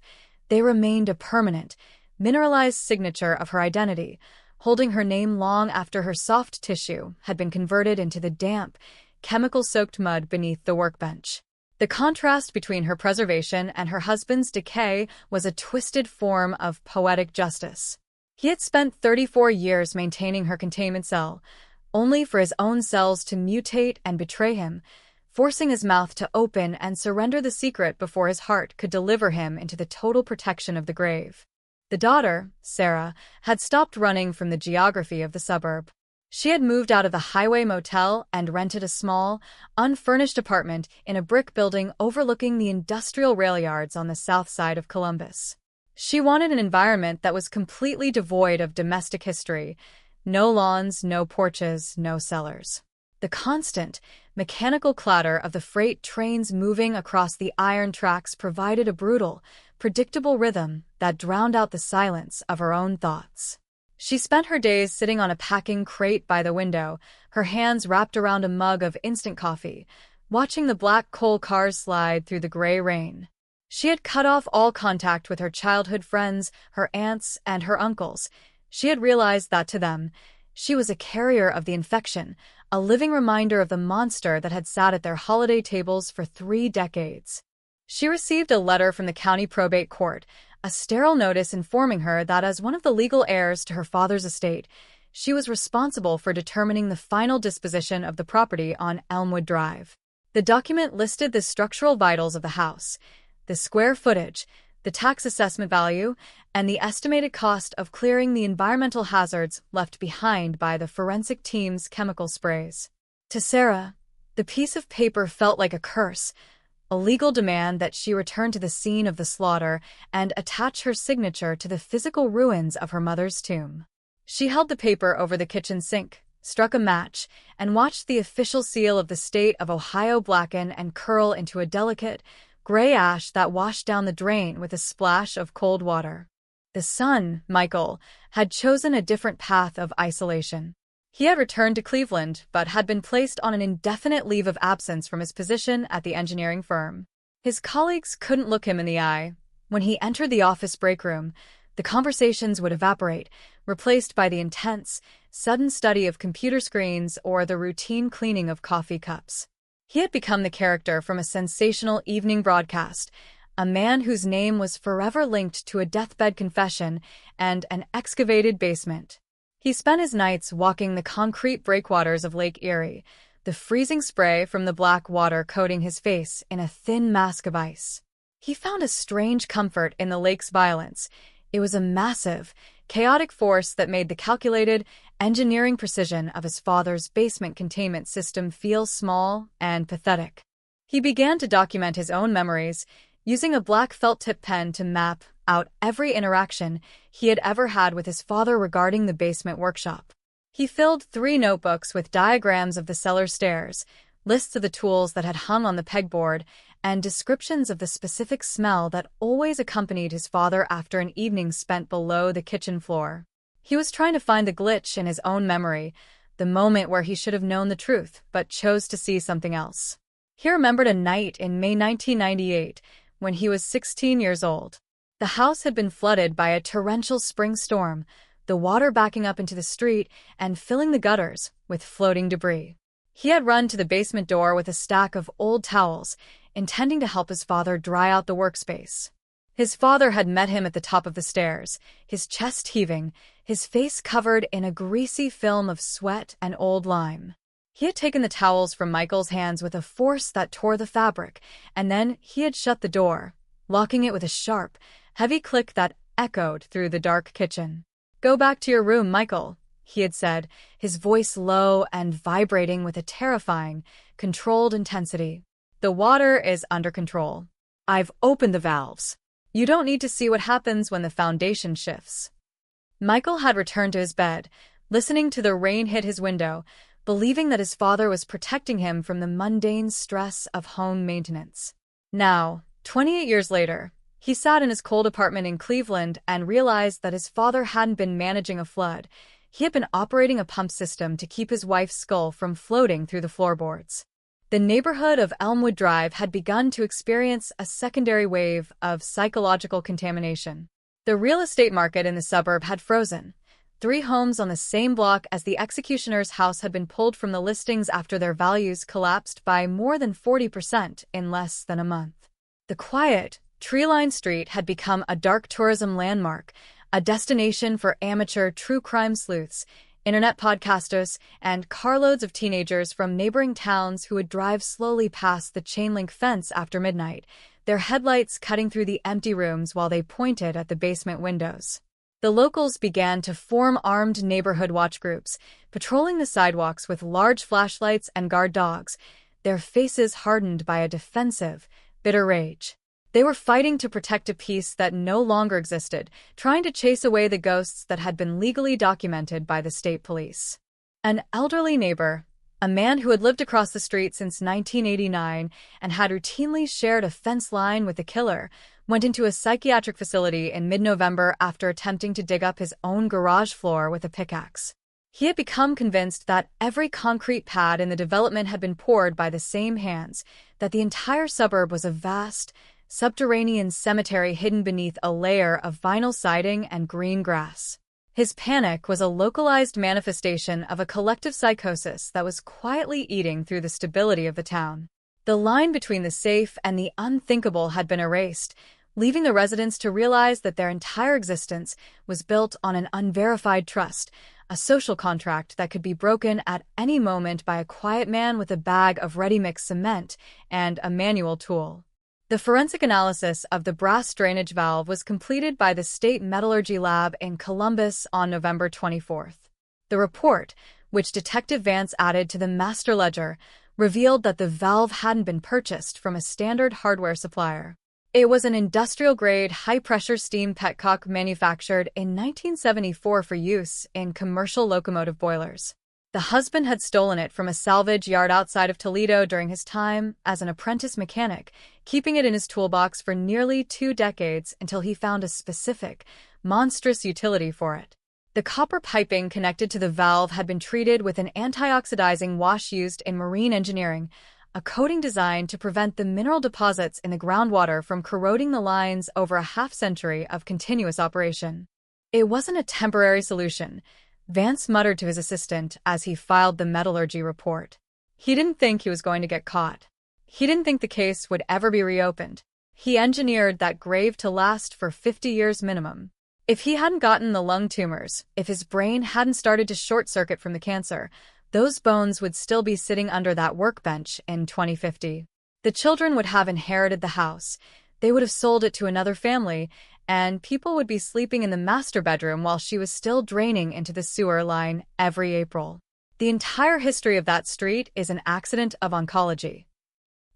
They remained a permanent, mineralized signature of her identity, holding her name long after her soft tissue had been converted into the damp, chemical-soaked mud beneath the workbench. The contrast between her preservation and her husband's decay was a twisted form of poetic justice. He had spent 34 years maintaining her containment cell, only for his own cells to mutate and betray him, forcing his mouth to open and surrender the secret before his heart could deliver him into the total protection of the grave. The daughter, Sarah, had stopped running from the geography of the suburb. She had moved out of the highway motel and rented a small, unfurnished apartment in a brick building overlooking the industrial rail yards on the south side of Columbus. She wanted an environment that was completely devoid of domestic history. No lawns, no porches, no cellars. The constant, mechanical clatter of the freight trains moving across the iron tracks provided a brutal, predictable rhythm that drowned out the silence of her own thoughts. She spent her days sitting on a packing crate by the window, her hands wrapped around a mug of instant coffee, watching the black coal cars slide through the gray rain. She had cut off all contact with her childhood friends, her aunts, and her uncles. She had realized that to them, she was a carrier of the infection, a living reminder of the monster that had sat at their holiday tables for 3 decades. She received a letter from the county probate court, a sterile notice informing her that as one of the legal heirs to her father's estate, she was responsible for determining the final disposition of the property on Elmwood Drive. The document listed the structural vitals of the house, the square footage, the tax assessment value, and the estimated cost of clearing the environmental hazards left behind by the forensic team's chemical sprays. To Sarah, the piece of paper felt like a curse, a legal demand that she return to the scene of the slaughter and attach her signature to the physical ruins of her mother's tomb. She held the paper over the kitchen sink, struck a match, and watched the official seal of the state of Ohio blacken and curl into a delicate, gray ash that washed down the drain with a splash of cold water. The son, Michael, had chosen a different path of isolation. He had returned to Cleveland, but had been placed on an indefinite leave of absence from his position at the engineering firm. His colleagues couldn't look him in the eye. When he entered the office break room, the conversations would evaporate, replaced by the intense, sudden study of computer screens or the routine cleaning of coffee cups. He had become the character from a sensational evening broadcast, a man whose name was forever linked to a deathbed confession and an excavated basement. He spent his nights walking the concrete breakwaters of Lake Erie, the freezing spray from the black water coating his face in a thin mask of ice. He found a strange comfort in the lake's violence. It was a massive, chaotic force that made the calculated, engineering precision of his father's basement containment system feel small and pathetic. He began to document his own memories, using a black felt-tip pen to map out every interaction he had ever had with his father regarding the basement workshop. He filled 3 notebooks with diagrams of the cellar stairs, lists of the tools that had hung on the pegboard, and descriptions of the specific smell that always accompanied his father after an evening spent below the kitchen floor. He was trying to find the glitch in his own memory, the moment where he should have known the truth but chose to see something else. He remembered a night in May 1998 when he was 16 years old. The house had been flooded by a torrential spring storm, the water backing up into the street and filling the gutters with floating debris. He had run to the basement door with a stack of old towels, intending to help his father dry out the workspace. His father had met him at the top of the stairs, his chest heaving, his face covered in a greasy film of sweat and old lime. He had taken the towels from Michael's hands with a force that tore the fabric, and then he had shut the door, locking it with a sharp, heavy click that echoed through the dark kitchen. "Go back to your room, Michael," he had said, his voice low and vibrating with a terrifying, controlled intensity. "The water is under control. I've opened the valves. You don't need to see what happens when the foundation shifts." Michael had returned to his bed, listening to the rain hit his window, believing that his father was protecting him from the mundane stress of home maintenance. Now, 28 years later, he sat in his cold apartment in Cleveland and realized that his father hadn't been managing a flood. He had been operating a pump system to keep his wife's skull from floating through the floorboards. The neighborhood of Elmwood Drive had begun to experience a secondary wave of psychological contamination. The real estate market in the suburb had frozen. 3 homes on the same block as the executioner's house had been pulled from the listings after their values collapsed by more than 40% in less than a month. The quiet, tree-lined street had become a dark tourism landmark, a destination for amateur true crime sleuths, internet podcasters, and carloads of teenagers from neighboring towns who would drive slowly past the chain-link fence after midnight, their headlights cutting through the empty rooms while they pointed at the basement windows. The locals began to form armed neighborhood watch groups, patrolling the sidewalks with large flashlights and guard dogs, their faces hardened by a defensive, bitter rage. They were fighting to protect a peace that no longer existed, trying to chase away the ghosts that had been legally documented by the state police. An elderly neighbor, a man who had lived across the street since 1989 and had routinely shared a fence line with the killer, went into a psychiatric facility in mid-November after attempting to dig up his own garage floor with a pickaxe. He had become convinced that every concrete pad in the development had been poured by the same hands, that the entire suburb was a vast, subterranean cemetery hidden beneath a layer of vinyl siding and green grass. His panic was a localized manifestation of a collective psychosis that was quietly eating through the stability of the town. The line between the safe and the unthinkable had been erased, leaving the residents to realize that their entire existence was built on an unverified trust, a social contract that could be broken at any moment by a quiet man with a bag of ready-mix cement and a manual tool. The forensic analysis of the brass drainage valve was completed by the State Metallurgy Lab in Columbus on November 24th. The report, which Detective Vance added to the master ledger, revealed that the valve hadn't been purchased from a standard hardware supplier. It was an industrial-grade, high-pressure steam petcock manufactured in 1974 for use in commercial locomotive boilers. The husband had stolen it from a salvage yard outside of Toledo during his time as an apprentice mechanic, keeping it in his toolbox for nearly 2 decades until he found a specific, monstrous utility for it. The copper piping connected to the valve had been treated with an antioxidizing wash used in marine engineering, a coating designed to prevent the mineral deposits in the groundwater from corroding the lines over a half-century of continuous operation. It wasn't a temporary solution, Vance muttered to his assistant as he filed the metallurgy report. He didn't think he was going to get caught. He didn't think the case would ever be reopened. He engineered that grave to last for 50 years minimum. If he hadn't gotten the lung tumors, if his brain hadn't started to short-circuit from the cancer, those bones would still be sitting under that workbench in 2050. The children would have inherited the house, they would have sold it to another family, and people would be sleeping in the master bedroom while she was still draining into the sewer line every April. The entire history of that street is an accident of oncology.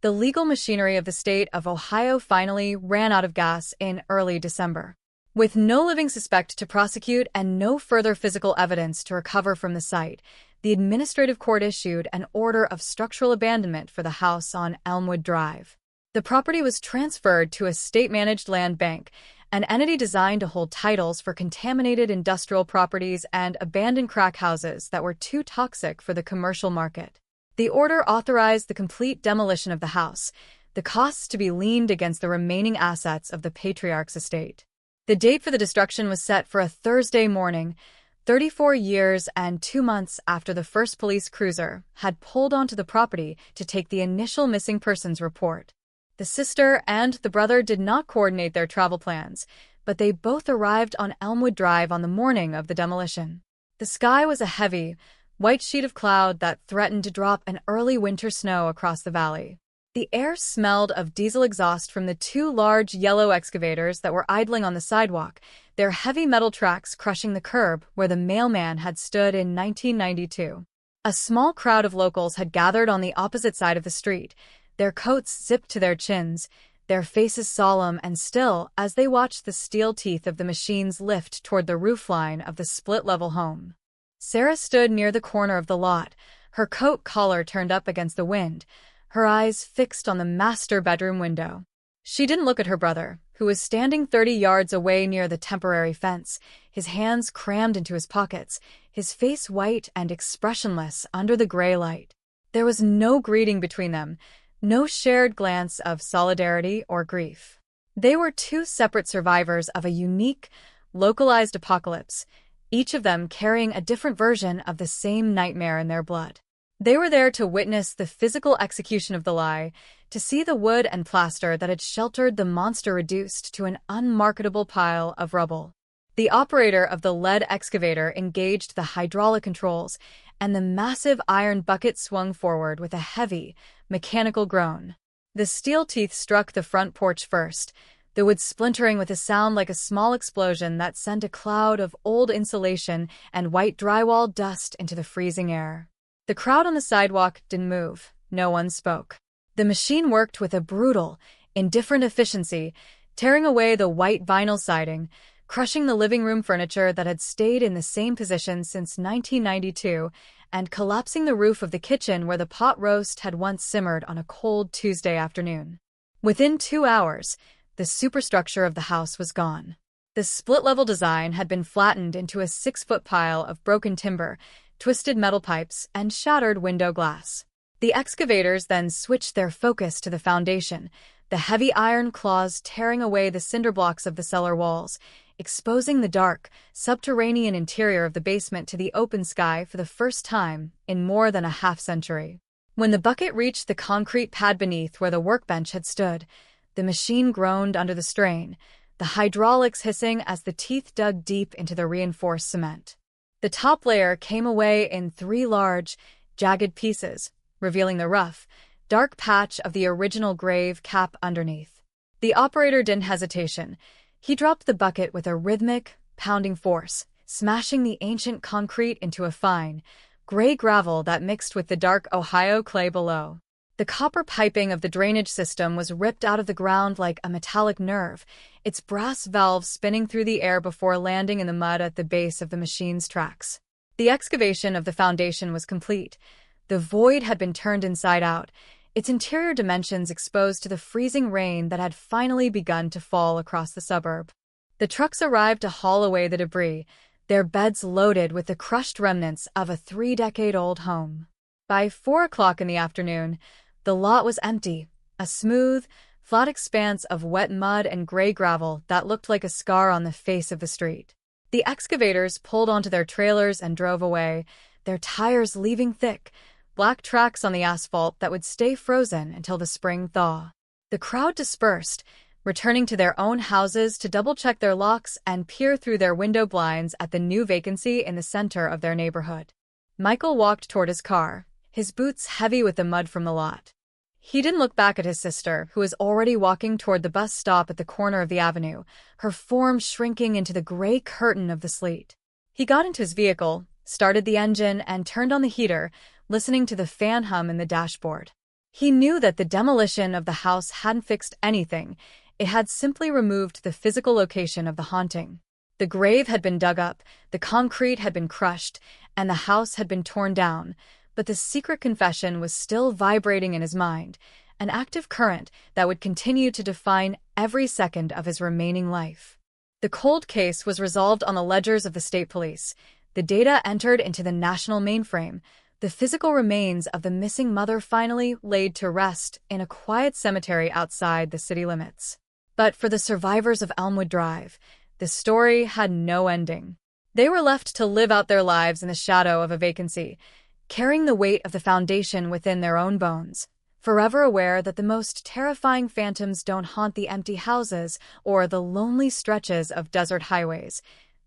The legal machinery of the state of Ohio finally ran out of gas in early December. With no living suspect to prosecute and no further physical evidence to recover from the site, the administrative court issued an order of structural abandonment for the house on Elmwood Drive. The property was transferred to a state-managed land bank, an entity designed to hold titles for contaminated industrial properties and abandoned crack houses that were too toxic for the commercial market. The order authorized the complete demolition of the house, the costs to be leaned against the remaining assets of the patriarch's estate. The date for the destruction was set for a Thursday morning, 34 years and 2 months after the first police cruiser had pulled onto the property to take the initial missing persons report. The sister and the brother did not coordinate their travel plans, but they both arrived on Elmwood Drive on the morning of the demolition. The sky was a heavy, white sheet of cloud that threatened to drop an early winter snow across the valley. The air smelled of diesel exhaust from the 2 large yellow excavators that were idling on the sidewalk, their heavy metal tracks crushing the curb where the mailman had stood in 1992. A small crowd of locals had gathered on the opposite side of the street, their coats zipped to their chins, their faces solemn and still as they watched the steel teeth of the machines lift toward the roofline of the split-level home. Sarah stood near the corner of the lot, her coat collar turned up against the wind, her eyes fixed on the master bedroom window. She didn't look at her brother, who was standing 30 yards away near the temporary fence, his hands crammed into his pockets, his face white and expressionless under the gray light. There was no greeting between them, no shared glance of solidarity or grief. They were 2 separate survivors of a unique, localized apocalypse, each of them carrying a different version of the same nightmare in their blood. They were there to witness the physical execution of the lie, to see the wood and plaster that had sheltered the monster reduced to an unmarketable pile of rubble. The operator of the lead excavator engaged the hydraulic controls, and the massive iron bucket swung forward with a heavy, mechanical groan. The steel teeth struck the front porch first, the wood splintering with a sound like a small explosion that sent a cloud of old insulation and white drywall dust into the freezing air. The crowd on the sidewalk didn't move. No one spoke. The machine worked with a brutal, indifferent efficiency, tearing away the white vinyl siding, crushing the living room furniture that had stayed in the same position since 1992, and collapsing the roof of the kitchen where the pot roast had once simmered on a cold Tuesday afternoon. Within 2 hours, the superstructure of the house was gone. The split-level design had been flattened into a 6-foot pile of broken timber, twisted metal pipes, and shattered window glass. The excavators then switched their focus to the foundation, the heavy iron claws tearing away the cinder blocks of the cellar walls, exposing the dark, subterranean interior of the basement to the open sky for the first time in more than a half-century. When the bucket reached the concrete pad beneath where the workbench had stood, The machine groaned under the strain, the hydraulics hissing as the teeth dug deep into the reinforced cement. The top layer came away in 3 large, jagged pieces, revealing the rough, dark patch of the original grave cap underneath. The operator didn't hesitation. He dropped the bucket with a rhythmic, pounding force, smashing the ancient concrete into a fine, gray gravel that mixed with the dark Ohio clay below. The copper piping of the drainage system was ripped out of the ground like a metallic nerve, its brass valves spinning through the air before landing in the mud at the base of the machine's tracks. The excavation of the foundation was complete. The void had been turned inside out, its interior dimensions exposed to the freezing rain that had finally begun to fall across the suburb. The trucks arrived to haul away the debris, their beds loaded with the crushed remnants of a 3-decade-old home. By 4 o'clock in the afternoon, the lot was empty, a smooth, flat expanse of wet mud and gray gravel that looked like a scar on the face of the street. The excavators pulled onto their trailers and drove away, their tires leaving thick, black tracks on the asphalt that would stay frozen until the spring thaw. The crowd dispersed, returning to their own houses to double-check their locks and peer through their window blinds at the new vacancy in the center of their neighborhood. Michael walked toward his car, his boots heavy with the mud from the lot. He didn't look back at his sister, who was already walking toward the bus stop at the corner of the avenue, her form shrinking into the gray curtain of the sleet. He got into his vehicle, started the engine, and turned on the heater, listening to the fan hum in the dashboard. He knew that the demolition of the house hadn't fixed anything. It had simply removed the physical location of the haunting. The grave had been dug up, the concrete had been crushed, and the house had been torn down, but the secret confession was still vibrating in his mind, an active current that would continue to define every second of his remaining life. The cold case was resolved on the ledgers of the state police, the data entered into the national mainframe, the physical remains of the missing mother finally laid to rest in a quiet cemetery outside the city limits. But for the survivors of Elmwood Drive, the story had no ending. They were left to live out their lives in the shadow of a vacancy, carrying the weight of the foundation within their own bones, forever aware that the most terrifying phantoms don't haunt the empty houses or the lonely stretches of desert highways.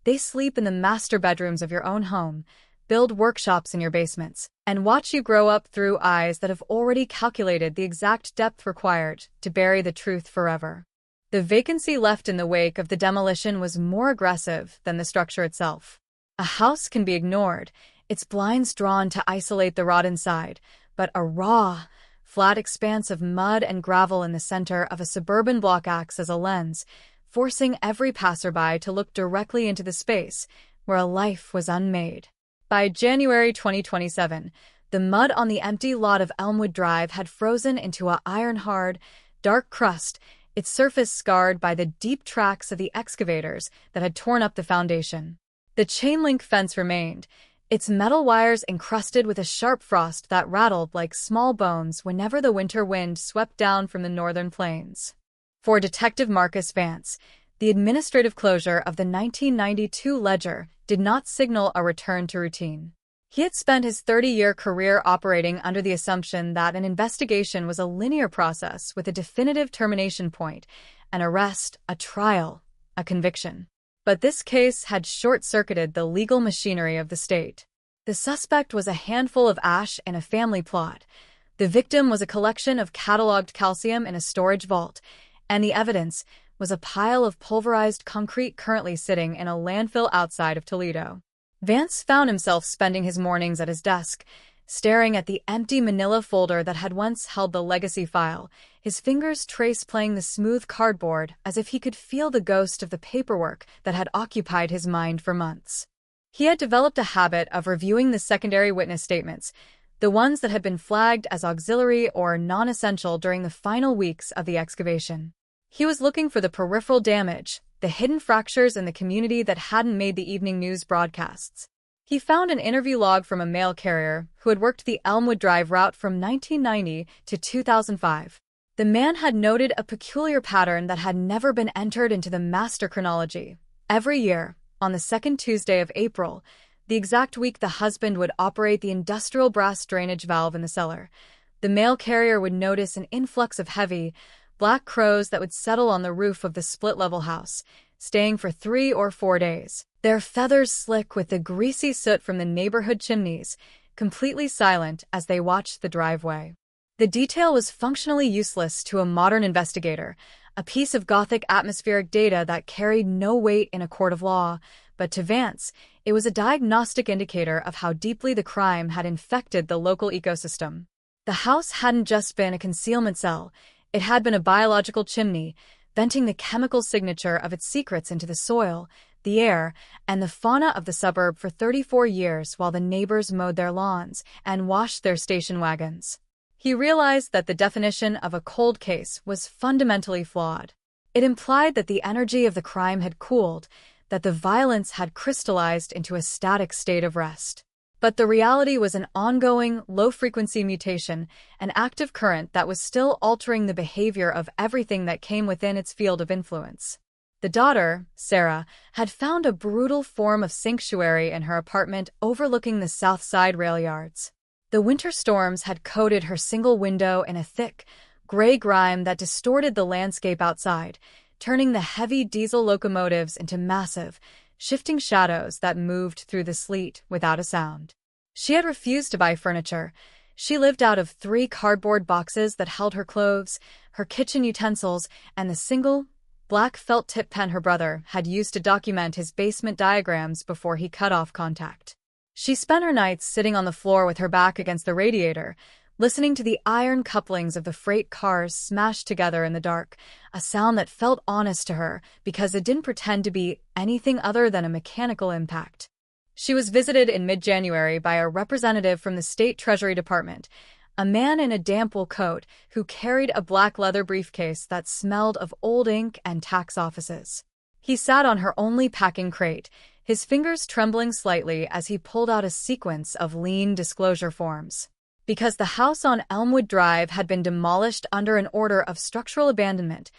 They sleep in the master bedrooms of your own home, build workshops in your basements, and watch you grow up through eyes that have already calculated the exact depth required to bury the truth forever. The vacancy left in the wake of the demolition was more aggressive than the structure itself. A house can be ignored, its blinds drawn to isolate the rot inside, but a raw, flat expanse of mud and gravel in the center of a suburban block acts as a lens, forcing every passerby to look directly into the space where a life was unmade. By January 2027, the mud on the empty lot of Elmwood Drive had frozen into an iron-hard, dark crust, its surface scarred by the deep tracks of the excavators that had torn up the foundation. The chain-link fence remained, its metal wires encrusted with a sharp frost that rattled like small bones whenever the winter wind swept down from the northern plains. For Detective Marcus Vance, the administrative closure of the 1992 ledger did not signal a return to routine. He had spent his 30-year career operating under the assumption that an investigation was a linear process with a definitive termination point, an arrest, a trial, a conviction. But this case had short-circuited the legal machinery of the state. The suspect was a handful of ash in a family plot. The victim was a collection of cataloged calcium in a storage vault, and the evidence was a pile of pulverized concrete currently sitting in a landfill outside of Toledo. Vance found himself spending his mornings at his desk, staring at the empty manila folder that had once held the legacy file, his fingers trace-playing the smooth cardboard as if he could feel the ghost of the paperwork that had occupied his mind for months. He had developed a habit of reviewing the secondary witness statements, the ones that had been flagged as auxiliary or non-essential during the final weeks of the excavation. He was looking for the peripheral damage, the hidden fractures in the community that hadn't made the evening news broadcasts. He found an interview log from a mail carrier who had worked the Elmwood Drive route from 1990 to 2005. The man had noted a peculiar pattern that had never been entered into the master chronology. Every year, on the second Tuesday of April, the exact week the husband would operate the industrial brass drainage valve in the cellar, the mail carrier would notice an influx of heavy, black crows that would settle on the roof of the split-level house, staying for 3 or 4 days, their feathers slick with the greasy soot from the neighborhood chimneys, completely silent as they watched the driveway. The detail was functionally useless to a modern investigator, a piece of Gothic atmospheric data that carried no weight in a court of law, but to Vance, it was a diagnostic indicator of how deeply the crime had infected the local ecosystem. The house hadn't just been a concealment cell, it had been a biological chimney, venting the chemical signature of its secrets into the soil, the air, and the fauna of the suburb for 34 years while the neighbors mowed their lawns and washed their station wagons. He realized that the definition of a cold case was fundamentally flawed. It implied that the energy of the crime had cooled, that the violence had crystallized into a static state of rest. But the reality was an ongoing, low-frequency mutation, an active current that was still altering the behavior of everything that came within its field of influence. The daughter, Sarah, had found a brutal form of sanctuary in her apartment overlooking the South Side rail yards. The winter storms had coated her single window in a thick, gray grime that distorted the landscape outside, turning the heavy diesel locomotives into massive, shifting shadows that moved through the sleet without a sound. She had refused to buy furniture. She lived out of 3 cardboard boxes that held her clothes, her kitchen utensils, and the single, black felt tip pen her brother had used to document his basement diagrams before he cut off contact. She spent her nights sitting on the floor with her back against the radiator, listening to the iron couplings of the freight cars smashed together in the dark, a sound that felt honest to her because it didn't pretend to be anything other than a mechanical impact. She was visited in mid-January by a representative from the State Treasury Department, a man in a damp wool coat who carried a black leather briefcase that smelled of old ink and tax offices. He sat on her only packing crate, his fingers trembling slightly as he pulled out a sequence of lean disclosure forms. Because the house on Elmwood Drive had been demolished under an order of structural abandonment,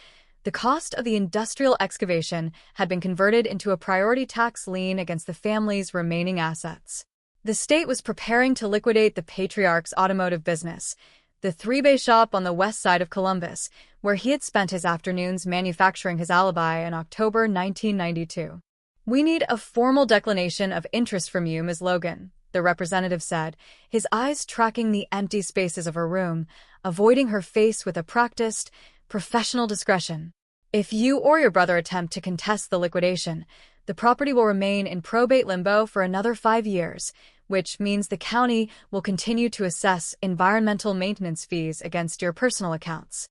the cost of the industrial excavation had been converted into a priority tax lien against the family's remaining assets. The state was preparing to liquidate the patriarch's automotive business, the 3-bay shop on the west side of Columbus, where he had spent his afternoons manufacturing his alibi in October 1992. "We need a formal declination of interest from you, Ms. Logan," the representative said, his eyes tracking the empty spaces of her room, avoiding her face with a practiced, professional discretion. "If you or your brother attempt to contest the liquidation, the property will remain in probate limbo for another 5 years, which means the county will continue to assess environmental maintenance fees against your personal accounts."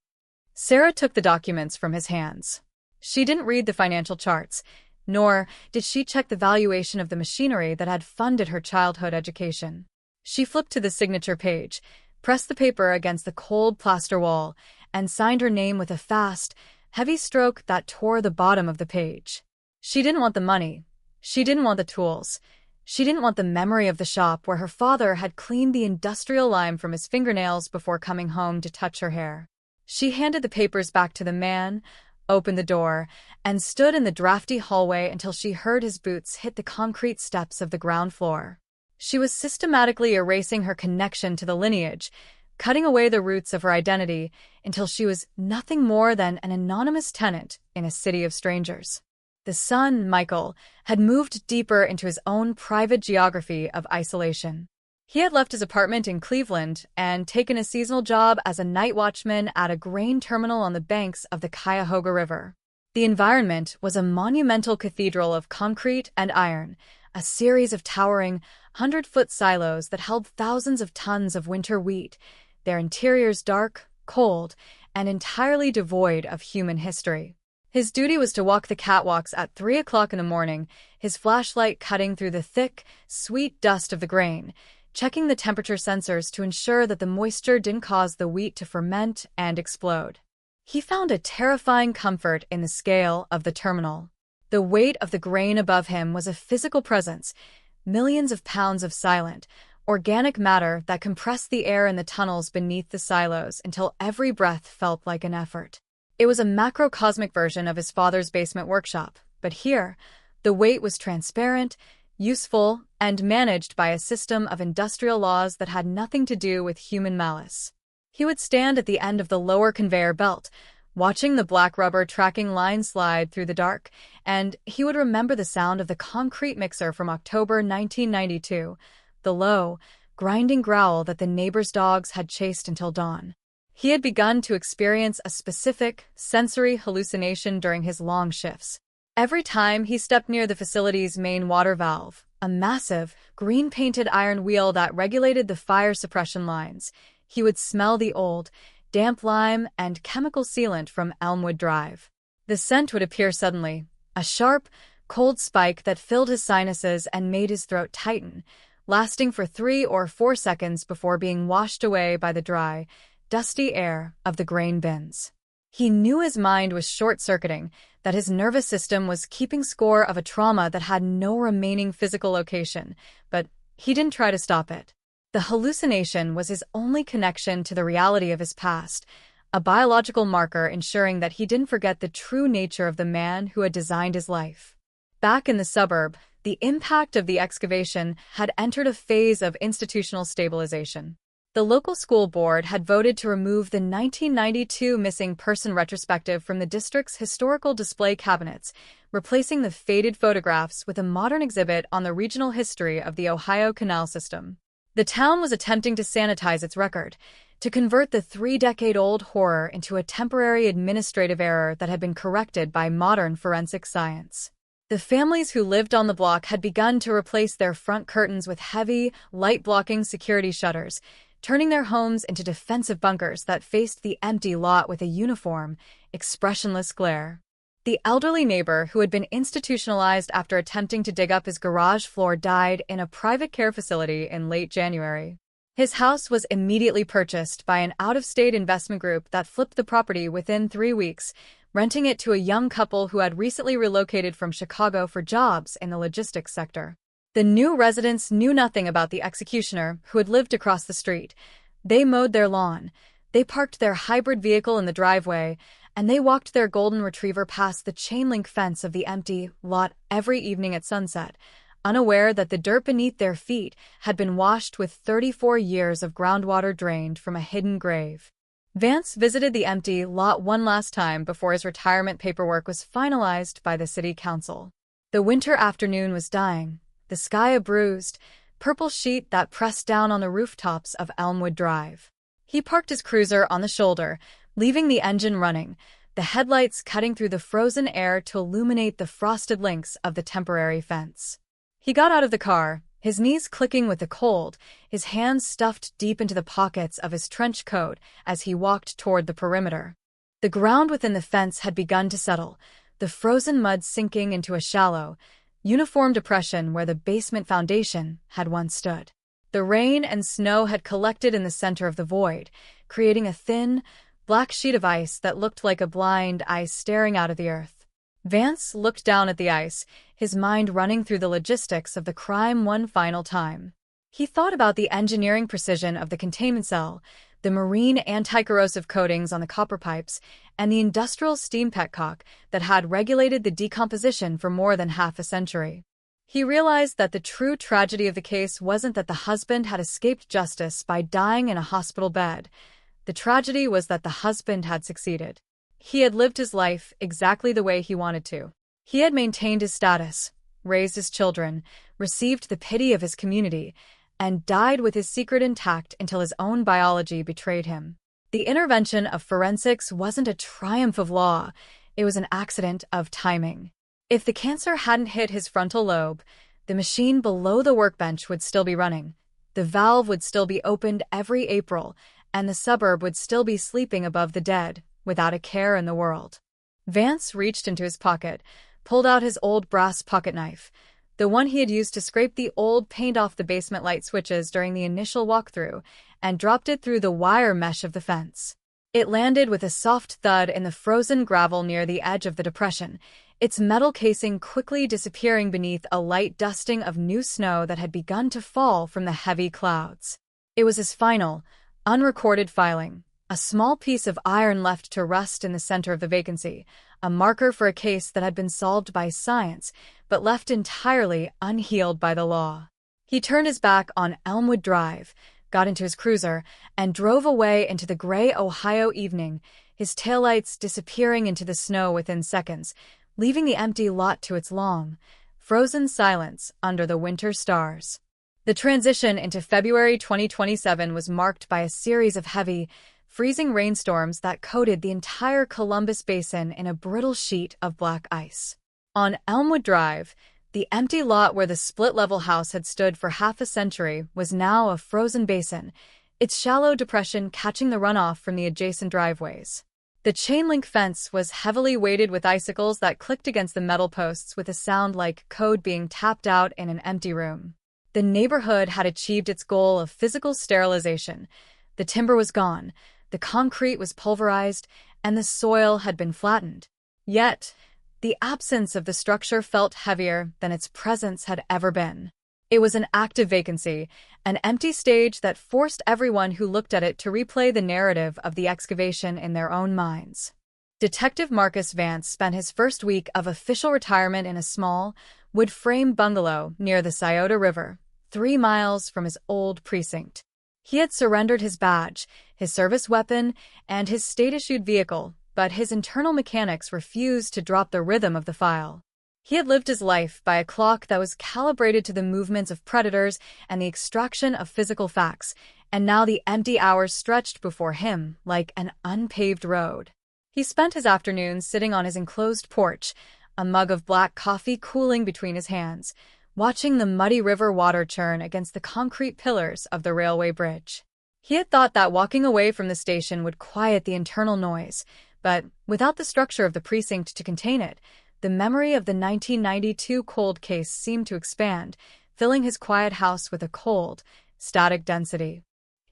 Sarah took the documents from his hands. She didn't read the financial charts, nor did she check the valuation of the machinery that had funded her childhood education. She flipped to the signature page, pressed the paper against the cold plaster wall, and signed her name with a fast, heavy stroke that tore the bottom of the page. She didn't want the money. She didn't want the tools. She didn't want the memory of the shop where her father had cleaned the industrial lime from his fingernails before coming home to touch her hair. She handed the papers back to the man, opened the door, and stood in the drafty hallway until she heard his boots hit the concrete steps of the ground floor. She was systematically erasing her connection to the lineage, cutting away the roots of her identity until she was nothing more than an anonymous tenant in a city of strangers. The son, Michael, had moved deeper into his own private geography of isolation. He had left his apartment in Cleveland and taken a seasonal job as a night watchman at a grain terminal on the banks of the Cuyahoga River. The environment was a monumental cathedral of concrete and iron, a series of towering, 100-foot silos that held thousands of tons of winter wheat, their interiors dark, cold, and entirely devoid of human history. His duty was to walk the catwalks at 3 o'clock in the morning, his flashlight cutting through the thick, sweet dust of the grain, checking the temperature sensors to ensure that the moisture didn't cause the wheat to ferment and explode. He found a terrifying comfort in the scale of the terminal. The weight of the grain above him was a physical presence, millions of pounds of silent, organic matter that compressed the air in the tunnels beneath the silos until every breath felt like an effort. It was a macrocosmic version of his father's basement workshop, but here, the weight was transparent, useful, and managed by a system of industrial laws that had nothing to do with human malice. He would stand at the end of the lower conveyor belt, watching the black rubber tracking line slide through the dark, and he would remember the sound of the concrete mixer from October 1992, the low, grinding growl that the neighbor's dogs had chased until dawn. He had begun to experience a specific sensory hallucination during his long shifts. Every time he stepped near the facility's main water valve, a massive, green-painted iron wheel that regulated the fire suppression lines, he would smell the old, damp lime and chemical sealant from Elmwood Drive. The scent would appear suddenly, a sharp, cold spike that filled his sinuses and made his throat tighten, lasting for 3 or 4 seconds before being washed away by the dry, dusty air of the grain bins. He knew his mind was short-circuiting, that his nervous system was keeping score of a trauma that had no remaining physical location, but he didn't try to stop it. The hallucination was his only connection to the reality of his past, a biological marker ensuring that he didn't forget the true nature of the man who had designed his life. Back in the suburb, the impact of the excavation had entered a phase of institutional stabilization. The local school board had voted to remove the 1992 missing person retrospective from the district's historical display cabinets, replacing the faded photographs with a modern exhibit on the regional history of the Ohio Canal System. The town was attempting to sanitize its record, to convert the 3-decade-old horror into a temporary administrative error that had been corrected by modern forensic science. The families who lived on the block had begun to replace their front curtains with heavy, light-blocking security shutters, turning their homes into defensive bunkers that faced the empty lot with a uniform, expressionless glare. The elderly neighbor who had been institutionalized after attempting to dig up his garage floor died in a private care facility in late January. His house was immediately purchased by an out-of-state investment group that flipped the property within 3 weeks, renting it to a young couple who had recently relocated from Chicago for jobs in the logistics sector. The new residents knew nothing about the executioner who had lived across the street. They mowed their lawn, they parked their hybrid vehicle in the driveway, and they walked their golden retriever past the chain-link fence of the empty lot every evening at sunset, unaware that the dirt beneath their feet had been washed with 34 years of groundwater drained from a hidden grave. Vance visited the empty lot one last time before his retirement paperwork was finalized by the city council. The winter afternoon was dying, the sky a bruised, purple sheet that pressed down on the rooftops of Elmwood Drive. He parked his cruiser on the shoulder, leaving the engine running, the headlights cutting through the frozen air to illuminate the frosted links of the temporary fence. He got out of the car, his knees clicking with the cold, his hands stuffed deep into the pockets of his trench coat as he walked toward the perimeter. The ground within the fence had begun to settle, the frozen mud sinking into a shallow, uniform depression where the basement foundation had once stood. The rain and snow had collected in the center of the void, creating a thin, black sheet of ice that looked like a blind eye staring out of the earth. Vance looked down at the ice, his mind running through the logistics of the crime one final time. He thought about the engineering precision of the containment cell, the marine anti-corrosive coatings on the copper pipes, and the industrial steam petcock that had regulated the decomposition for more than half a century. He realized that the true tragedy of the case wasn't that the husband had escaped justice by dying in a hospital bed. The tragedy was that the husband had succeeded. He had lived his life exactly the way he wanted to. He had maintained his status, raised his children, received the pity of his community, and died with his secret intact until his own biology betrayed him. The intervention of forensics wasn't a triumph of law, it was an accident of timing. If the cancer hadn't hit his frontal lobe, the machine below the workbench would still be running, the valve would still be opened every April, and the suburb would still be sleeping above the dead, without a care in the world. Vance reached into his pocket, pulled out his old brass pocket knife, the one he had used to scrape the old paint off the basement light switches during the initial walkthrough, and dropped it through the wire mesh of the fence. It landed with a soft thud in the frozen gravel near the edge of the depression, its metal casing quickly disappearing beneath a light dusting of new snow that had begun to fall from the heavy clouds. It was his final, unrecorded filing, a small piece of iron left to rust in the center of the vacancy, a marker for a case that had been solved by science, but left entirely unhealed by the law. He turned his back on Elmwood Drive, got into his cruiser, and drove away into the gray Ohio evening, his taillights disappearing into the snow within seconds, leaving the empty lot to its long, frozen silence under the winter stars. The transition into February 2027 was marked by a series of heavy, freezing rainstorms that coated the entire Columbus Basin in a brittle sheet of black ice. On Elmwood Drive, the empty lot where the split-level house had stood for half a century was now a frozen basin, its shallow depression catching the runoff from the adjacent driveways. The chain-link fence was heavily weighted with icicles that clicked against the metal posts with a sound like code being tapped out in an empty room. The neighborhood had achieved its goal of physical sterilization. The timber was gone, the concrete was pulverized, and the soil had been flattened. Yet, the absence of the structure felt heavier than its presence had ever been. It was an active vacancy, an empty stage that forced everyone who looked at it to replay the narrative of the excavation in their own minds. Detective Marcus Vance spent his first week of official retirement in a small, wood-frame bungalow near the Scioto River, 3 miles from his old precinct. He had surrendered his badge, his service weapon, and his state-issued vehicle, but his internal mechanics refused to drop the rhythm of the file. He had lived his life by a clock that was calibrated to the movements of predators and the extraction of physical facts, and now the empty hours stretched before him like an unpaved road. He spent his afternoons sitting on his enclosed porch, a mug of black coffee cooling between his hands, watching the muddy river water churn against the concrete pillars of the railway bridge. He had thought that walking away from the station would quiet the internal noise, but without the structure of the precinct to contain it, the memory of the 1992 cold case seemed to expand, filling his quiet house with a cold, static density.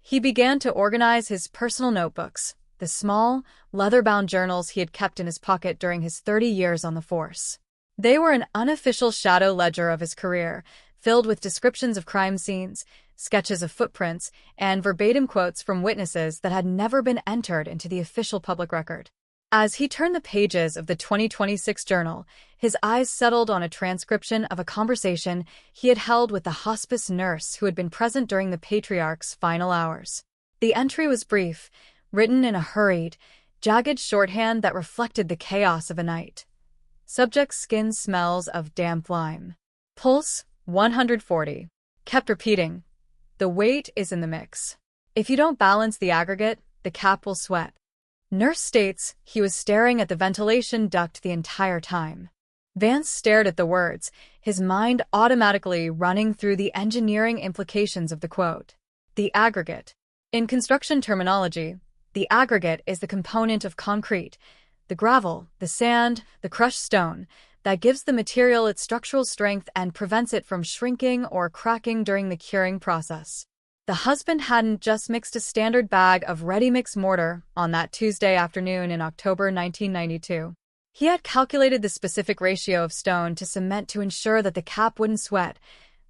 He began to organize his personal notebooks, the small, leather-bound journals he had kept in his pocket during his 30 years on the force. They were an unofficial shadow ledger of his career, filled with descriptions of crime scenes, sketches of footprints, and verbatim quotes from witnesses that had never been entered into the official public record. As he turned the pages of the 2026 journal, his eyes settled on a transcription of a conversation he had held with the hospice nurse who had been present during the patriarch's final hours. The entry was brief, written in a hurried, jagged shorthand that reflected the chaos of a night. Subject's skin smells of damp lime. Pulse, 140. Kept repeating, "The weight is in the mix. If you don't balance the aggregate, the cap will sweat." Nurse states he was staring at the ventilation duct the entire time. Vance stared at the words, his mind automatically running through the engineering implications of the quote. The aggregate. In construction terminology, the aggregate is the component of concrete, the gravel, the sand, the crushed stone, that gives the material its structural strength and prevents it from shrinking or cracking during the curing process. The husband hadn't just mixed a standard bag of ready-mix mortar on that Tuesday afternoon in October 1992. He had calculated the specific ratio of stone to cement to ensure that the cap wouldn't sweat,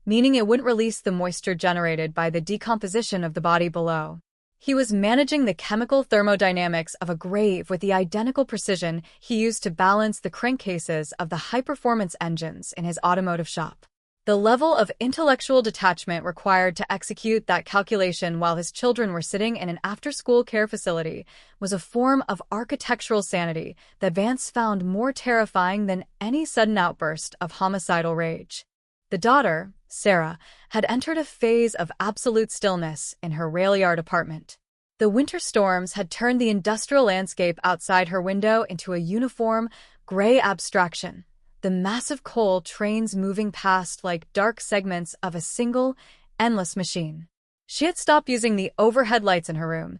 meaning it wouldn't release the moisture generated by the decomposition of the body below. He was managing the chemical thermodynamics of a grave with the identical precision he used to balance the crankcases of the high-performance engines in his automotive shop. The level of intellectual detachment required to execute that calculation while his children were sitting in an after-school care facility was a form of architectural sanity that Vance found more terrifying than any sudden outburst of homicidal rage. The daughter, Sarah, had entered a phase of absolute stillness in her rail yard apartment. The winter storms had turned the industrial landscape outside her window into a uniform, gray abstraction, the massive coal trains moving past like dark segments of a single, endless machine. She had stopped using the overhead lights in her room,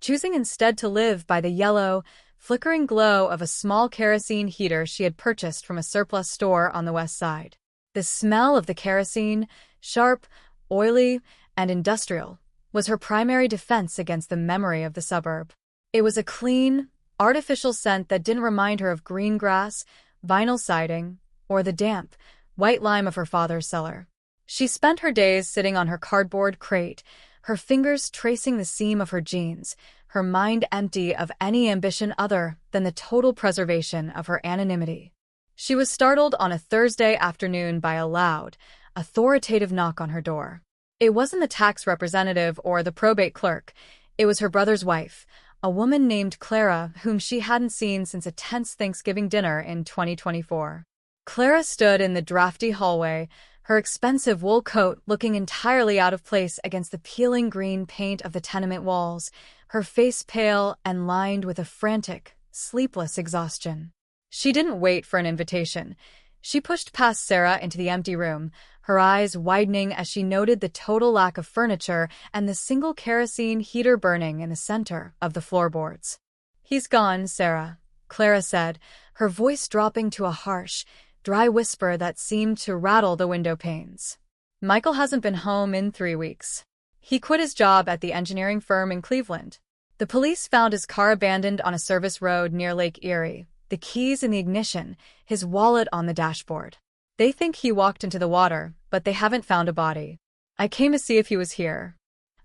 choosing instead to live by the yellow, flickering glow of a small kerosene heater she had purchased from a surplus store on the west side. The smell of the kerosene, sharp, oily, and industrial, was her primary defense against the memory of the suburb. It was a clean, artificial scent that didn't remind her of green grass, vinyl siding, or the damp, white lime of her father's cellar. She spent her days sitting on her cardboard crate, her fingers tracing the seam of her jeans, her mind empty of any ambition other than the total preservation of her anonymity. She was startled on a Thursday afternoon by a loud, authoritative knock on her door. It wasn't the tax representative or the probate clerk. It was her brother's wife, a woman named Clara whom she hadn't seen since a tense Thanksgiving dinner in 2024. Clara stood in the drafty hallway, her expensive wool coat looking entirely out of place against the peeling green paint of the tenement walls, her face pale and lined with a frantic, sleepless exhaustion. She didn't wait for an invitation. She pushed past Sarah into the empty room, her eyes widening as she noted the total lack of furniture and the single kerosene heater burning in the center of the floorboards. "He's gone, Sarah," Clara said, her voice dropping to a harsh, dry whisper that seemed to rattle the window panes. "Michael hasn't been home in 3 weeks. He quit his job at the engineering firm in Cleveland. The police found his car abandoned on a service road near Lake Erie, the keys in the ignition, his wallet on the dashboard. They think he walked into the water, but they haven't found a body. I came to see if he was here.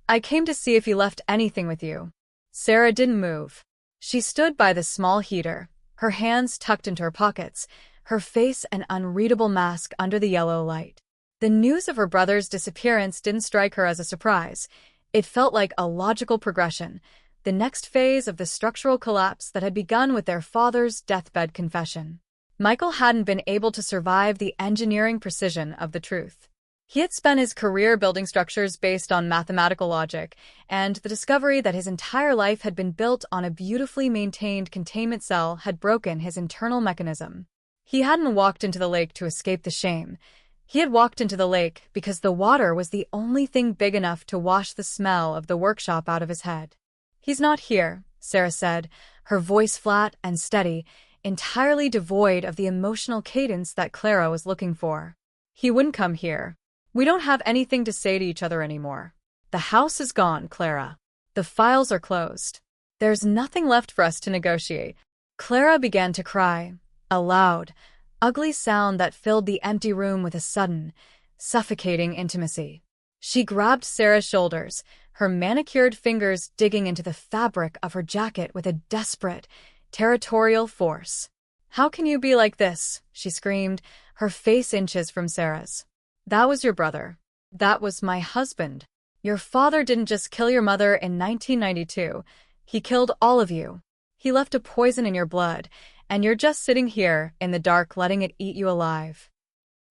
I came to see if he left anything with you." Sarah didn't move. She stood by the small heater, her hands tucked into her pockets, her face an unreadable mask under the yellow light. The news of her brother's disappearance didn't strike her as a surprise. It felt like a logical progression, the next phase of the structural collapse that had begun with their father's deathbed confession. Michael hadn't been able to survive the engineering precision of the truth. He had spent his career building structures based on mathematical logic, and the discovery that his entire life had been built on a beautifully maintained containment cell had broken his internal mechanism. He hadn't walked into the lake to escape the shame. He had walked into the lake because the water was the only thing big enough to wash the smell of the workshop out of his head. "He's not here," Sarah said, her voice flat and steady, entirely devoid of the emotional cadence that Clara was looking for. "He wouldn't come here. We don't have anything to say to each other anymore. The house is gone, Clara. The files are closed. There's nothing left for us to negotiate." Clara began to cry, a loud, ugly sound that filled the empty room with a sudden, suffocating intimacy. She grabbed Sarah's shoulders, her manicured fingers digging into the fabric of her jacket with a desperate, territorial force. "How can you be like this?" she screamed, her face inches from Sarah's. "That was your brother. That was my husband. Your father didn't just kill your mother in 1992. He killed all of you. He left a poison in your blood, and you're just sitting here in the dark letting it eat you alive."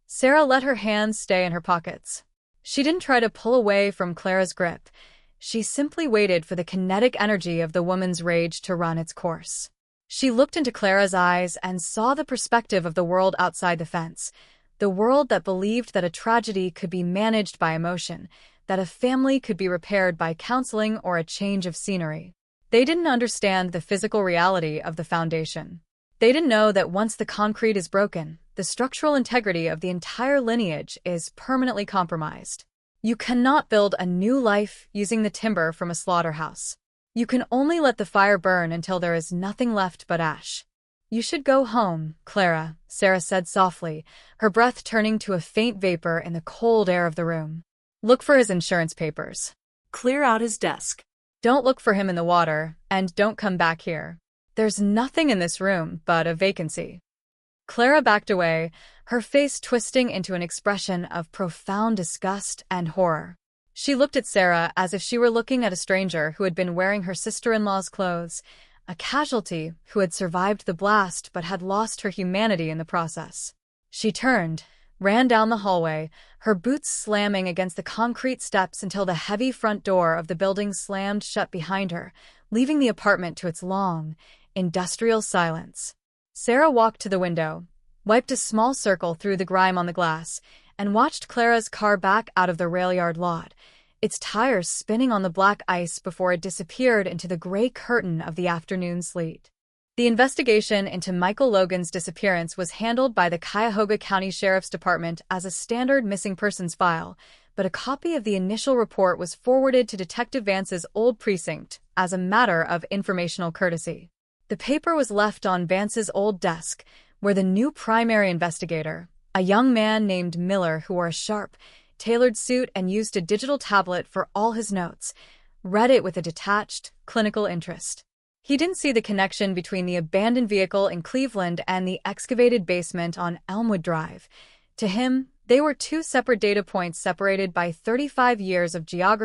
Sarah let her hands stay in her pockets. She didn't try to pull away from Clara's grip. She simply waited for the kinetic energy of the woman's rage to run its course. She looked into Clara's eyes and saw the perspective of the world outside the fence, the world that believed that a tragedy could be managed by emotion, that a family could be repaired by counseling or a change of scenery. They didn't understand the physical reality of the foundation. They didn't know that once the concrete is broken, the structural integrity of the entire lineage is permanently compromised. You cannot build a new life using the timber from a slaughterhouse. You can only let the fire burn until there is nothing left but ash. "You should go home, Clara," Sarah said softly, her breath turning to a faint vapor in the cold air of the room. "Look for his insurance papers. Clear out his desk. Don't look for him in the water, and don't come back here. There's nothing in this room but a vacancy." Clara backed away, her face twisting into an expression of profound disgust and horror. She looked at Sarah as if she were looking at a stranger who had been wearing her sister-in-law's clothes, a casualty who had survived the blast but had lost her humanity in the process. She turned, ran down the hallway, her boots slamming against the concrete steps until the heavy front door of the building slammed shut behind her, leaving the apartment to its long, industrial silence. Sarah walked to the window, wiped a small circle through the grime on the glass, and watched Clara's car back out of the rail yard lot, its tires spinning on the black ice before it disappeared into the gray curtain of the afternoon sleet. The investigation into Michael Logan's disappearance was handled by the Cuyahoga County Sheriff's Department as a standard missing persons file, but a copy of the initial report was forwarded to Detective Vance's old precinct as a matter of informational courtesy. The paper was left on Vance's old desk, where the new primary investigator, a young man named Miller who wore a sharp, tailored suit and used a digital tablet for all his notes, read it with a detached, clinical interest. He didn't see the connection between the abandoned vehicle in Cleveland and the excavated basement on Elmwood Drive. To him, they were two separate data points separated by 35 years of geography